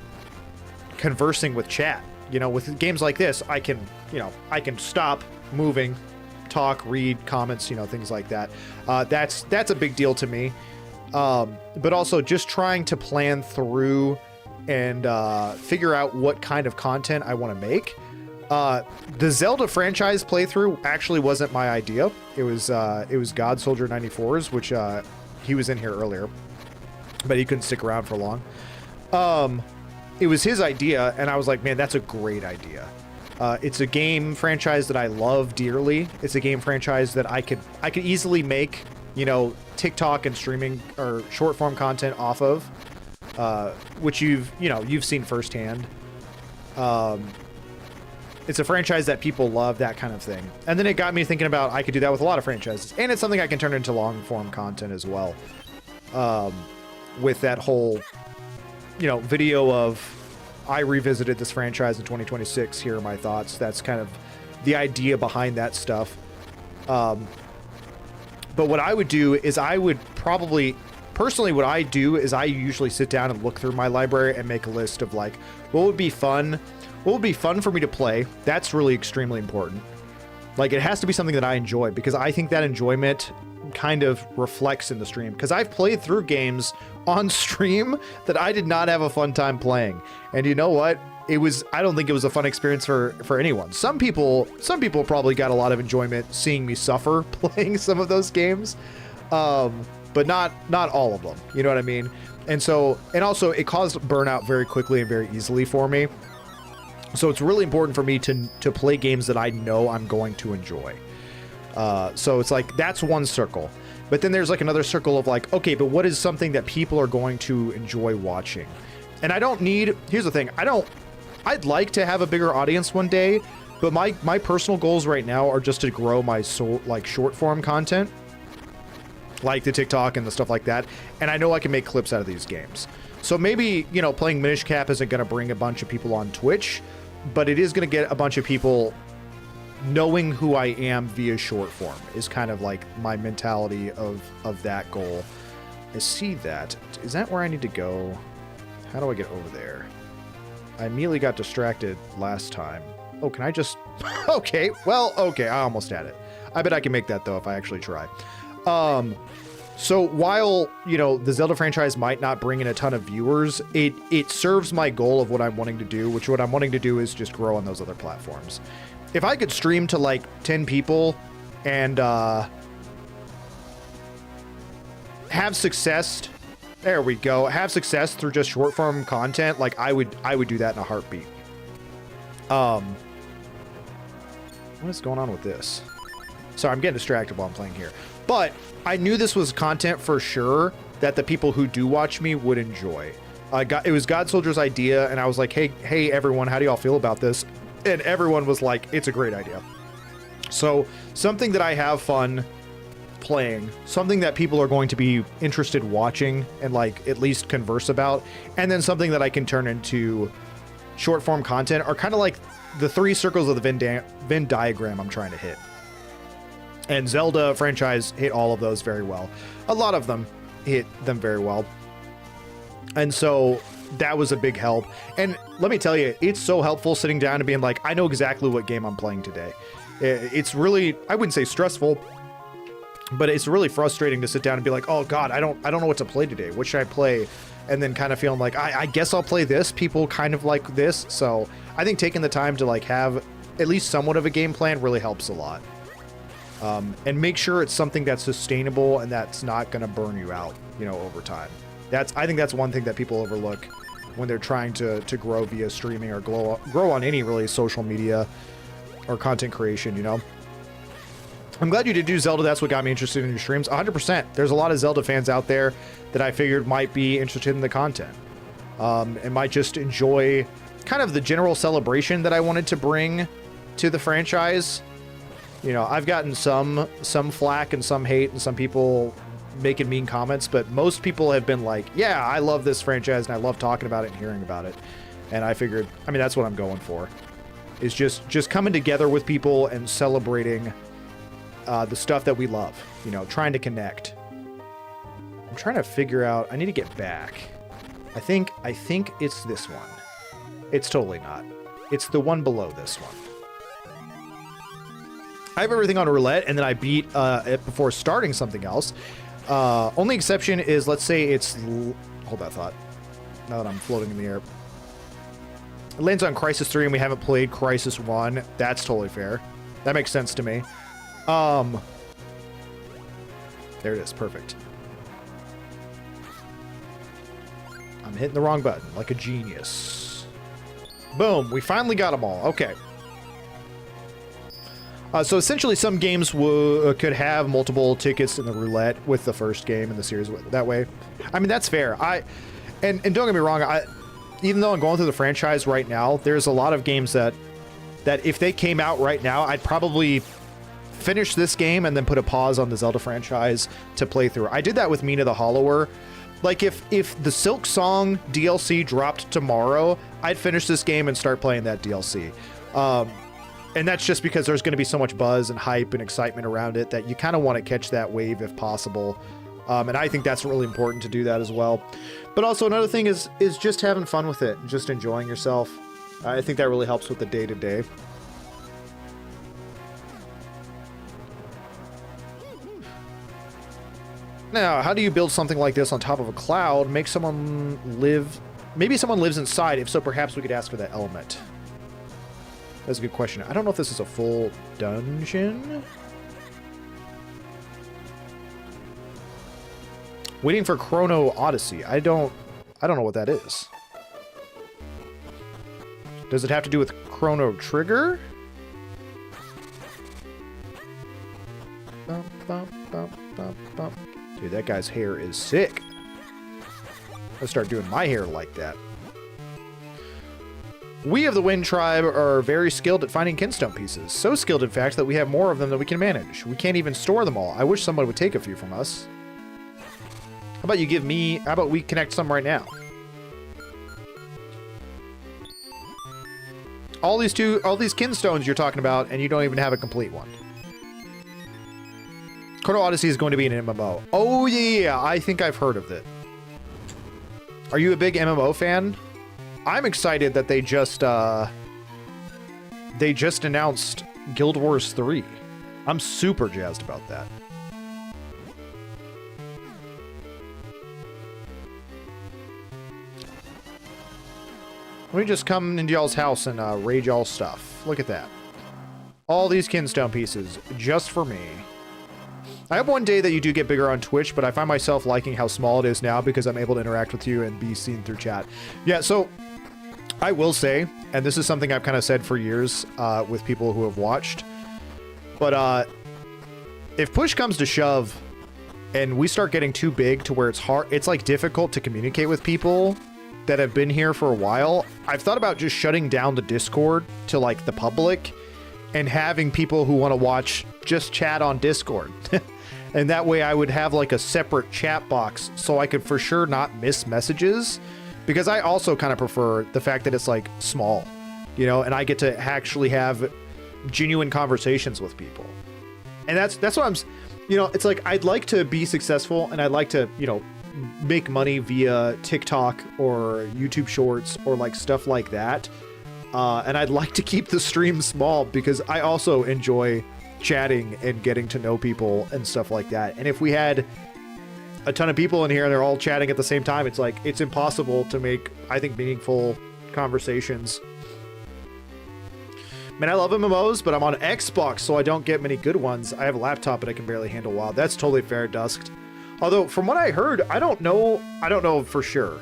conversing with chat. You know, with games like this, I can stop moving, talk, read comments, you know, things like that. That's a big deal to me. But also just trying to plan through and figure out what kind of content I want to make. The Zelda franchise playthrough actually wasn't my idea. It was God Soldier 94's, which he was in here earlier, but he couldn't stick around for long. It was his idea, and I was like, man, that's a great idea. It's a game franchise that I love dearly. It's a game franchise that I could easily make, you know, TikTok and streaming or short form content off of, which you've seen firsthand. It's a franchise that people love, that kind of thing. And then it got me thinking about I could do that with a lot of franchises. And it's something I can turn into long-form content as well. With that whole video of I revisited this franchise in 2026. Here are my thoughts. That's kind of the idea behind that stuff. But what I would do is personally, what I do is I usually sit down and look through my library and make a list of like, what would be fun for me to play. That's really extremely important. Like, it has to be something that I enjoy, because I think that enjoyment kind of reflects in the stream, because I've played through games on stream that I did not have a fun time playing. And you know what? I don't think it was a fun experience for anyone. Some people probably got a lot of enjoyment seeing me suffer playing some of those games. But not all of them. You know what I mean? And also it caused burnout very quickly and very easily for me. So it's really important for me to play games that I know I'm going to enjoy. So it's like, that's one circle. But then there's like another circle of like, okay, but what is something that people are going to enjoy watching? And here's the thing, I'd like to have a bigger audience one day, but my personal goals right now are just to grow my short form content, like the TikTok and the stuff like that. And I know I can make clips out of these games. So maybe, playing Minish Cap isn't going to bring a bunch of people on Twitch, but it is going to get a bunch of people knowing who I am via short form, is kind of like my mentality of that goal. I see that. Is that where I need to go? How do I get over there? I immediately got distracted last time. Oh, can I just... Okay, I almost had it. I bet I can make that, though, if I actually try. So while, the Zelda franchise might not bring in a ton of viewers, it serves my goal of what I'm wanting to do, which what I'm wanting to do is just grow on those other platforms. If I could stream to like 10 people and have success, there we go, have success through just short form content, like I would do that in a heartbeat. What is going on with this? Sorry, I'm getting distracted while I'm playing here. But I knew this was content for sure that the people who do watch me would enjoy. It was God Soldier's idea, and I was like, hey everyone, how do y'all feel about this? And everyone was like, it's a great idea. So something that I have fun playing, something that people are going to be interested watching and like at least converse about, and then something that I can turn into short form content are kind of like the three circles of the Venn diagram I'm trying to hit. And Zelda franchise hit all of those very well. A lot of them hit them very well. And so that was a big help. And let me tell you, it's so helpful sitting down and being like, I know exactly what game I'm playing today. It's really, I wouldn't say stressful, but it's really frustrating to sit down and be like, oh God, I don't know what to play today. What should I play? And then kind of feeling like, I guess I'll play this. People kind of like this. So I think taking the time to like have at least somewhat of a game plan really helps a lot. And make sure it's something that's sustainable and that's not going to burn you out, over time. I think that's one thing that people overlook when they're trying to grow via streaming or grow on any really social media or content creation, I'm glad you did do Zelda. That's what got me interested in your streams. 100%. There's a lot of Zelda fans out there that I figured might be interested in the content. And might just enjoy kind of the general celebration that I wanted to bring to the franchise. I've gotten some flack and some hate and some people making mean comments, but most people have been like, yeah, I love this franchise and I love talking about it and hearing about it. And I figured, that's what I'm going for, is just coming together with people and celebrating the stuff that we love, trying to connect. I'm trying to figure out, I need to get back. I think it's this one. It's totally not. It's the one below this one. I have everything on roulette, and then I beat it before starting something else. Only exception is, let's say it's... Hold that thought. Now that I'm floating in the air. It lands on Crisis 3, and we haven't played Crisis 1. That's totally fair. That makes sense to me. There it is. Perfect. I'm hitting the wrong button, like a genius. Boom. We finally got them all. Okay. So essentially, some games could have multiple tickets in the roulette with the first game in the series that way. That's fair. And don't get me wrong. Even though I'm going through the franchise right now, there's a lot of games that if they came out right now, I'd probably finish this game and then put a pause on the Zelda franchise to play through. I did that with Mina the Hollower. Like, if the Silk Song DLC dropped tomorrow, I'd finish this game and start playing that DLC. And that's just because there's going to be so much buzz and hype and excitement around it that you kind of want to catch that wave if possible. And I think that's really important to do that as well. But also another thing is just having fun with it, just enjoying yourself. I think that really helps with the day-to-day. Now, how do you build something like this on top of a cloud? Make someone live... Maybe someone lives inside. If so, perhaps we could ask for that element. That's a good question. I don't know if this is a full dungeon. Waiting for Chrono Odyssey. I don't know what that is. Does it have to do with Chrono Trigger? Bum, bum, bum, bum, bum. Dude, that guy's hair is sick. I'll start doing my hair like that. We of the Wind Tribe are very skilled at finding kinstone pieces. So skilled, in fact, that we have more of them than we can manage. We can't even store them all. I wish someone would take a few from us. How about you give me... How about we connect some right now? All these kinstones you're talking about, and you don't even have a complete one. Chrono Odyssey is going to be an MMO. Oh, yeah. I think I've heard of it. Are you a big MMO fan? I'm excited that they just announced Guild Wars 3. I'm super jazzed about that. Let me just come into y'all's house and raid y'all's stuff. Look at that. All these kinstone pieces just for me. I hope one day that you do get bigger on Twitch, but I find myself liking how small it is now because I'm able to interact with you and be seen through chat. Yeah, so I will say, and this is something I've kind of said for years with people who have watched, but if push comes to shove and we start getting too big to where it's hard, it's like difficult to communicate with people that have been here for a while, I've thought about just shutting down the Discord to like the public and having people who want to watch just chat on Discord. And that way I would have like a separate chat box so I could for sure not miss messages, because I also kind of prefer the fact that it's like small, you know, and I get to actually have genuine conversations with people. And that's what I'm, you know, it's like, I'd like to be successful and I'd like to, you know, make money via TikTok or YouTube shorts or like stuff like that. And I'd like to keep the stream small because I also enjoy chatting and getting to know people and stuff like that. And if we had a ton of people in here and they're all chatting at the same time, it's like, it's impossible to make, I think, meaningful conversations. Man, I love MMOs, but I'm on Xbox, so I don't get many good ones. I have a laptop, but I can barely handle WoW. That's totally fair, Dusked. Although, from what I heard, I don't know for sure,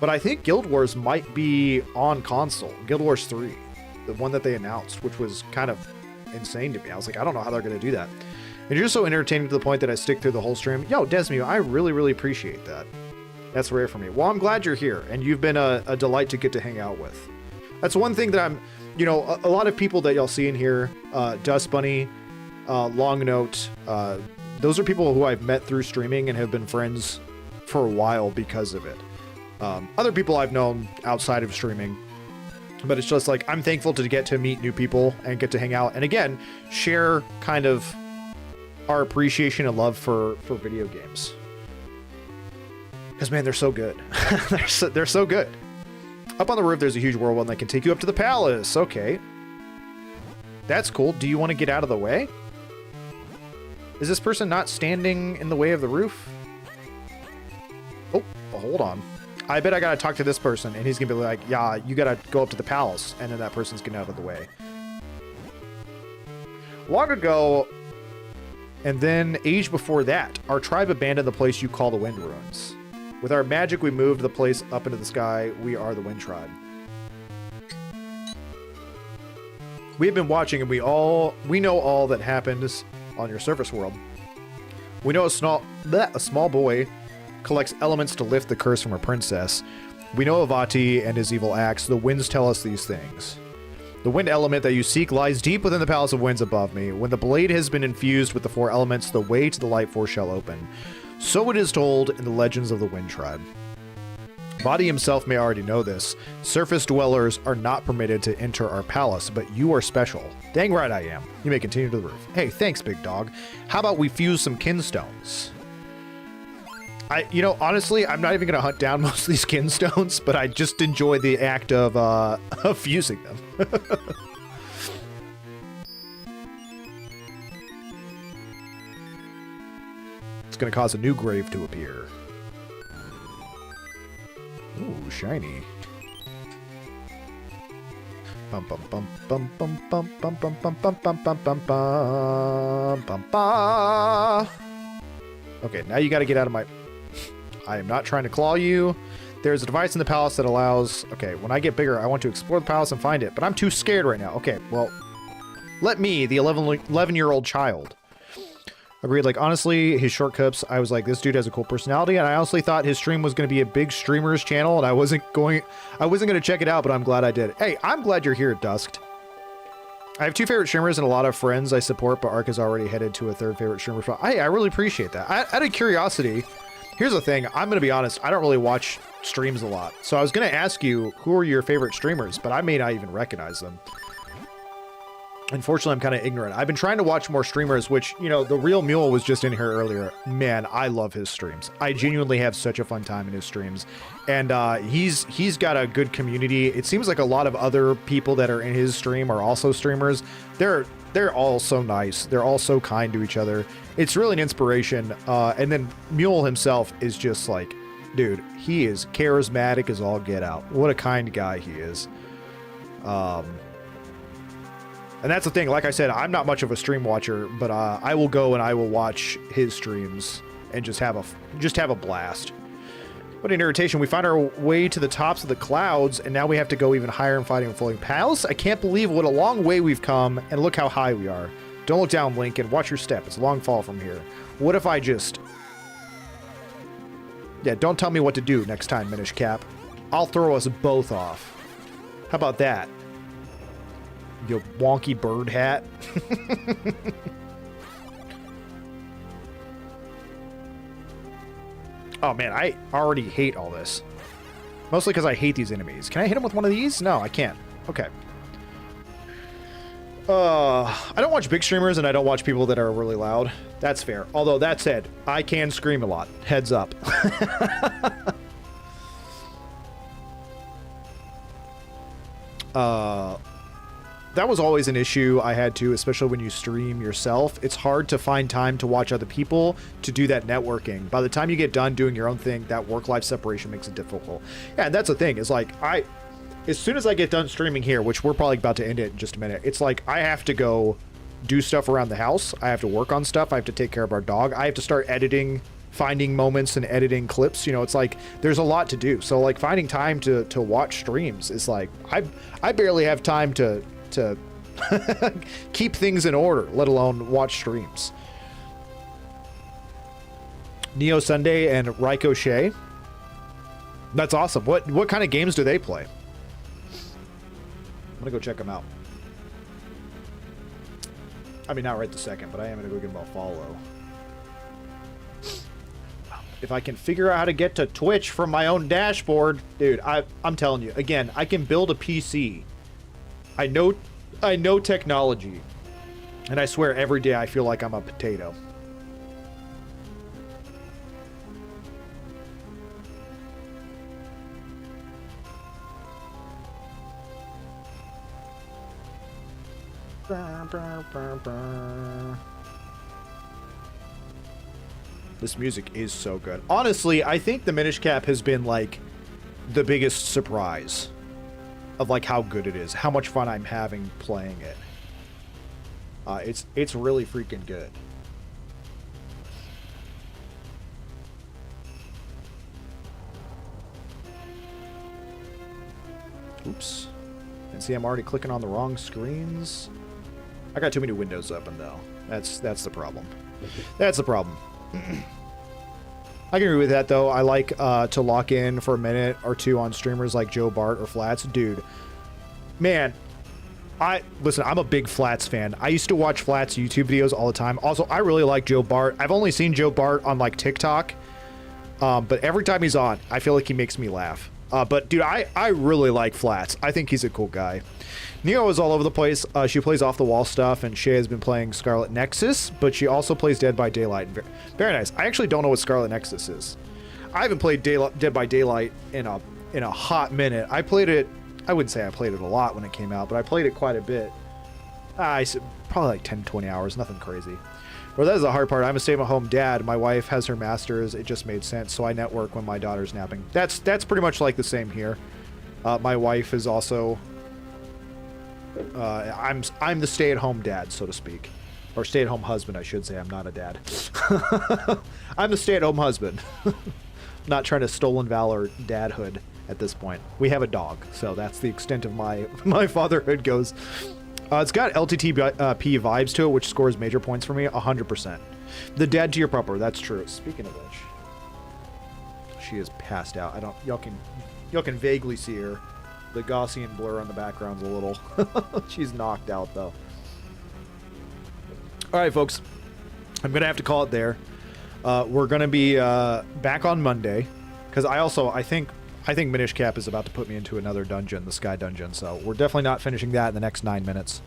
but I think Guild Wars might be on console. Guild Wars 3, the one that they announced, which was kind of insane to me. I was like, I don't know how they're going to do that. And you're just so entertaining to the point that I stick through the whole stream. Yo, Desmu, I really, really appreciate that. That's rare for me. Well, I'm glad you're here, and you've been a delight to get to hang out with. That's one thing that I'm, you know, a lot of people that y'all see in here, Dust Bunny, Long Note, those are people who I've met through streaming and have been friends for a while because of it. Other people I've known outside of streaming, but it's just like, I'm thankful to get to meet new people and get to hang out. And again, share kind of our appreciation and love for video games. Because, man, they're so good. they're so good. Up on the roof, there's a huge whirlwind that can take you up to the palace. Okay. That's cool. Do you want to get out of the way? Is this person not standing in the way of the roof? Oh, hold on. I bet I gotta talk to this person, and he's gonna be like, yeah, you gotta go up to the palace, and then that person's getting out of the way. Long ago, and then age before that, our tribe abandoned the place you call the Wind Ruins. With our magic, we moved the place up into the sky. We are the Wind Tribe. We have been watching, and we know all that happens on your surface world. We know a small boy collects elements to lift the curse from a princess. We know Avati and his evil acts. The winds tell us these things. The wind element that you seek lies deep within the Palace of Winds above me. When the blade has been infused with the 4 elements, the way to the Light Force shall open. So it is told in the legends of the Wind Tribe. Vadi himself may already know this. Surface dwellers are not permitted to enter our palace, but you are special. Dang right I am. You may continue to the roof. Hey, thanks, big dog. How about we fuse some kinstones? You know, honestly, I'm not even going to hunt down most of these kinstones, but I just enjoy the act of fusing them. It's going to cause a new grave to appear. Ooh, shiny. Bum bum bum bum bum bum bum bum bum bum bum bum bum bum bum bum. Okay, now you got to get out of my. I am not trying to claw you. There's a device in the palace that allows. Okay, when I get bigger, I want to explore the palace and find it, but I'm too scared right now. Okay, well, let me, the 11-year-old child. Agreed. Like, honestly, his short clips, I was like, this dude has a cool personality, and I honestly thought his stream was going to be a big streamer's channel, and I wasn't going to check it out, but I'm glad I did. Hey, I'm glad you're here, Dusked. I have 2 favorite streamers and a lot of friends I support, but Ark is already headed to a 3rd favorite streamer spot. Hey, I really appreciate that. Out of curiosity, here's the thing. I'm going to be honest. I don't really watch streams a lot, so I was going to ask you, who are your favorite streamers, but I may not even recognize them. Unfortunately, I'm kind of ignorant. I've been trying to watch more streamers, which, you know, the Real Mule was just in here earlier. Man, I love his streams. I genuinely have such a fun time in his streams. And he's got a good community. It seems like a lot of other people that are in his stream are also streamers. They're all so nice. They're all so kind to each other. It's really an inspiration. And then Mule himself is just like, dude, he is charismatic as all get out. What a kind guy he is. And that's the thing, like I said, I'm not much of a stream watcher, but I will go and I will watch his streams and just have a blast. What an irritation. We find our way to the tops of the clouds, and now we have to go even higher and fighting a floating palace? I can't believe what a long way we've come, and look how high we are. Don't look down, Link, and watch your step. It's a long fall from here. What if I just... Yeah, don't tell me what to do next time, Minish Cap. I'll throw us both off. How about that? You wonky bird hat. Oh man, I already hate all this. Mostly because I hate these enemies. Can I hit him with one of these? No, I can't. Okay. I don't watch big streamers and I don't watch people that are really loud. That's fair. Although that said, I can scream a lot. Heads up. That was always an issue I had too, especially when you stream yourself. It's hard to find time to watch other people to do that networking. By the time you get done doing your own thing, that work-life separation makes it difficult. Yeah, and that's the thing, is like, as soon as I get done streaming here, which we're probably about to end it in just a minute, it's like I have to go do stuff around the house. I have to work on stuff. I have to take care of our dog. I have to start editing, finding moments and editing clips. You know, it's like there's a lot to do. So like finding time to watch streams is like, I barely have time to keep things in order, let alone watch streams. Neo Sunday and Ricochet. That's awesome. What kind of games do they play? I'm gonna go check them out. I mean, not right this second, but I am gonna go give them a follow. If I can figure out how to get to Twitch from my own dashboard, dude, I'm telling you, again, I can build a PC. I know technology, and I swear every day I feel like I'm a potato. This music is so good. Honestly, I think the Minish Cap has been like the biggest surprise of like how good it is, how much fun I'm having playing it. It's really freaking good. Oops. And see, I'm already clicking on the wrong screens. I got too many windows open though. That's the problem. That's the problem. I can agree with that though. I like to lock in for a minute or two on streamers like Joe Bart or Flats. Dude, man, Listen, I'm a big Flats fan. I used to watch Flats YouTube videos all the time. Also, I really like Joe Bart. I've only seen Joe Bart on like TikTok, but every time he's on, I feel like he makes me laugh. But dude, I really like Flats. I think he's a cool guy. Neo is all over the place. She plays off the wall stuff, and Shay has been playing Scarlet Nexus, but she also plays Dead by Daylight. Very nice. I actually don't know what Scarlet Nexus is. I haven't played Dead by Daylight in a hot minute. I played it. I wouldn't say I played it a lot when it came out, but I played it quite a bit. Probably like 10, 20 hours, nothing crazy. Well, that is the hard part. I'm a stay-at-home dad. My wife has her master's. It just made sense, so I network when my daughter's napping. That's pretty much like the same here. My wife is also... I'm the stay-at-home dad, so to speak. Or stay-at-home husband, I should say. I'm not a dad. I'm the stay-at-home husband. Not trying to stolen valor dadhood at this point. We have a dog, so that's the extent of my fatherhood goes. It's got LTTP vibes to it, which scores major points for me, 100%. The dad to your pupper, that's true. Speaking of which, she is passed out. Y'all can vaguely see her. The Gaussian blur on the background's a little. She's knocked out though. All right, folks, I'm gonna have to call it there. We're gonna be back on Monday, because I think Minish Cap is about to put me into another dungeon, the Sky Dungeon, so we're definitely not finishing that in the next 9 minutes.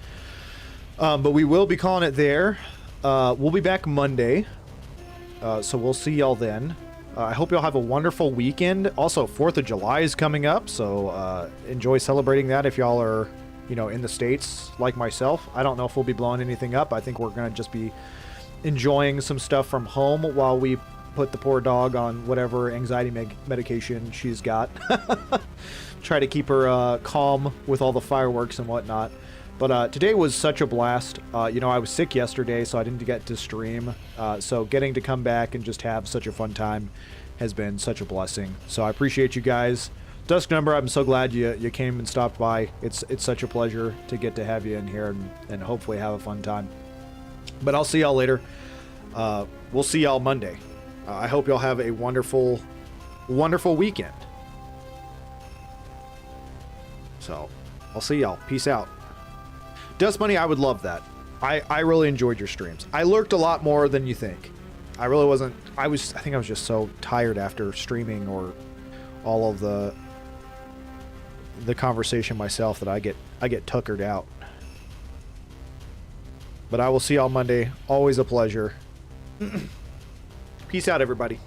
But we will be calling it there. We'll be back Monday, so we'll see y'all then. I hope y'all have a wonderful weekend. Also, 4th of July is coming up, so enjoy celebrating that if y'all are, in the States like myself. I don't know if we'll be blowing anything up. I think we're going to just be enjoying some stuff from home while we put the poor dog on whatever anxiety medication she's got. Try to keep her calm with all the fireworks and whatnot. But today was such a blast. I was sick yesterday, so I didn't get to stream. So getting to come back and just have such a fun time has been such a blessing. So I appreciate you guys. Dusk Number, I'm so glad you came and stopped by. It's such a pleasure to get to have you in here and hopefully have a fun time. But I'll see y'all later. We'll see y'all Monday. I hope y'all have a wonderful, wonderful weekend. So, I'll see y'all. Peace out. Dust Money, I would love that. I really enjoyed your streams. I lurked a lot more than you think. I really wasn't... I think I was just so tired after streaming or all of the conversation myself that I get tuckered out. But I will see y'all Monday. Always a pleasure. Peace out, everybody.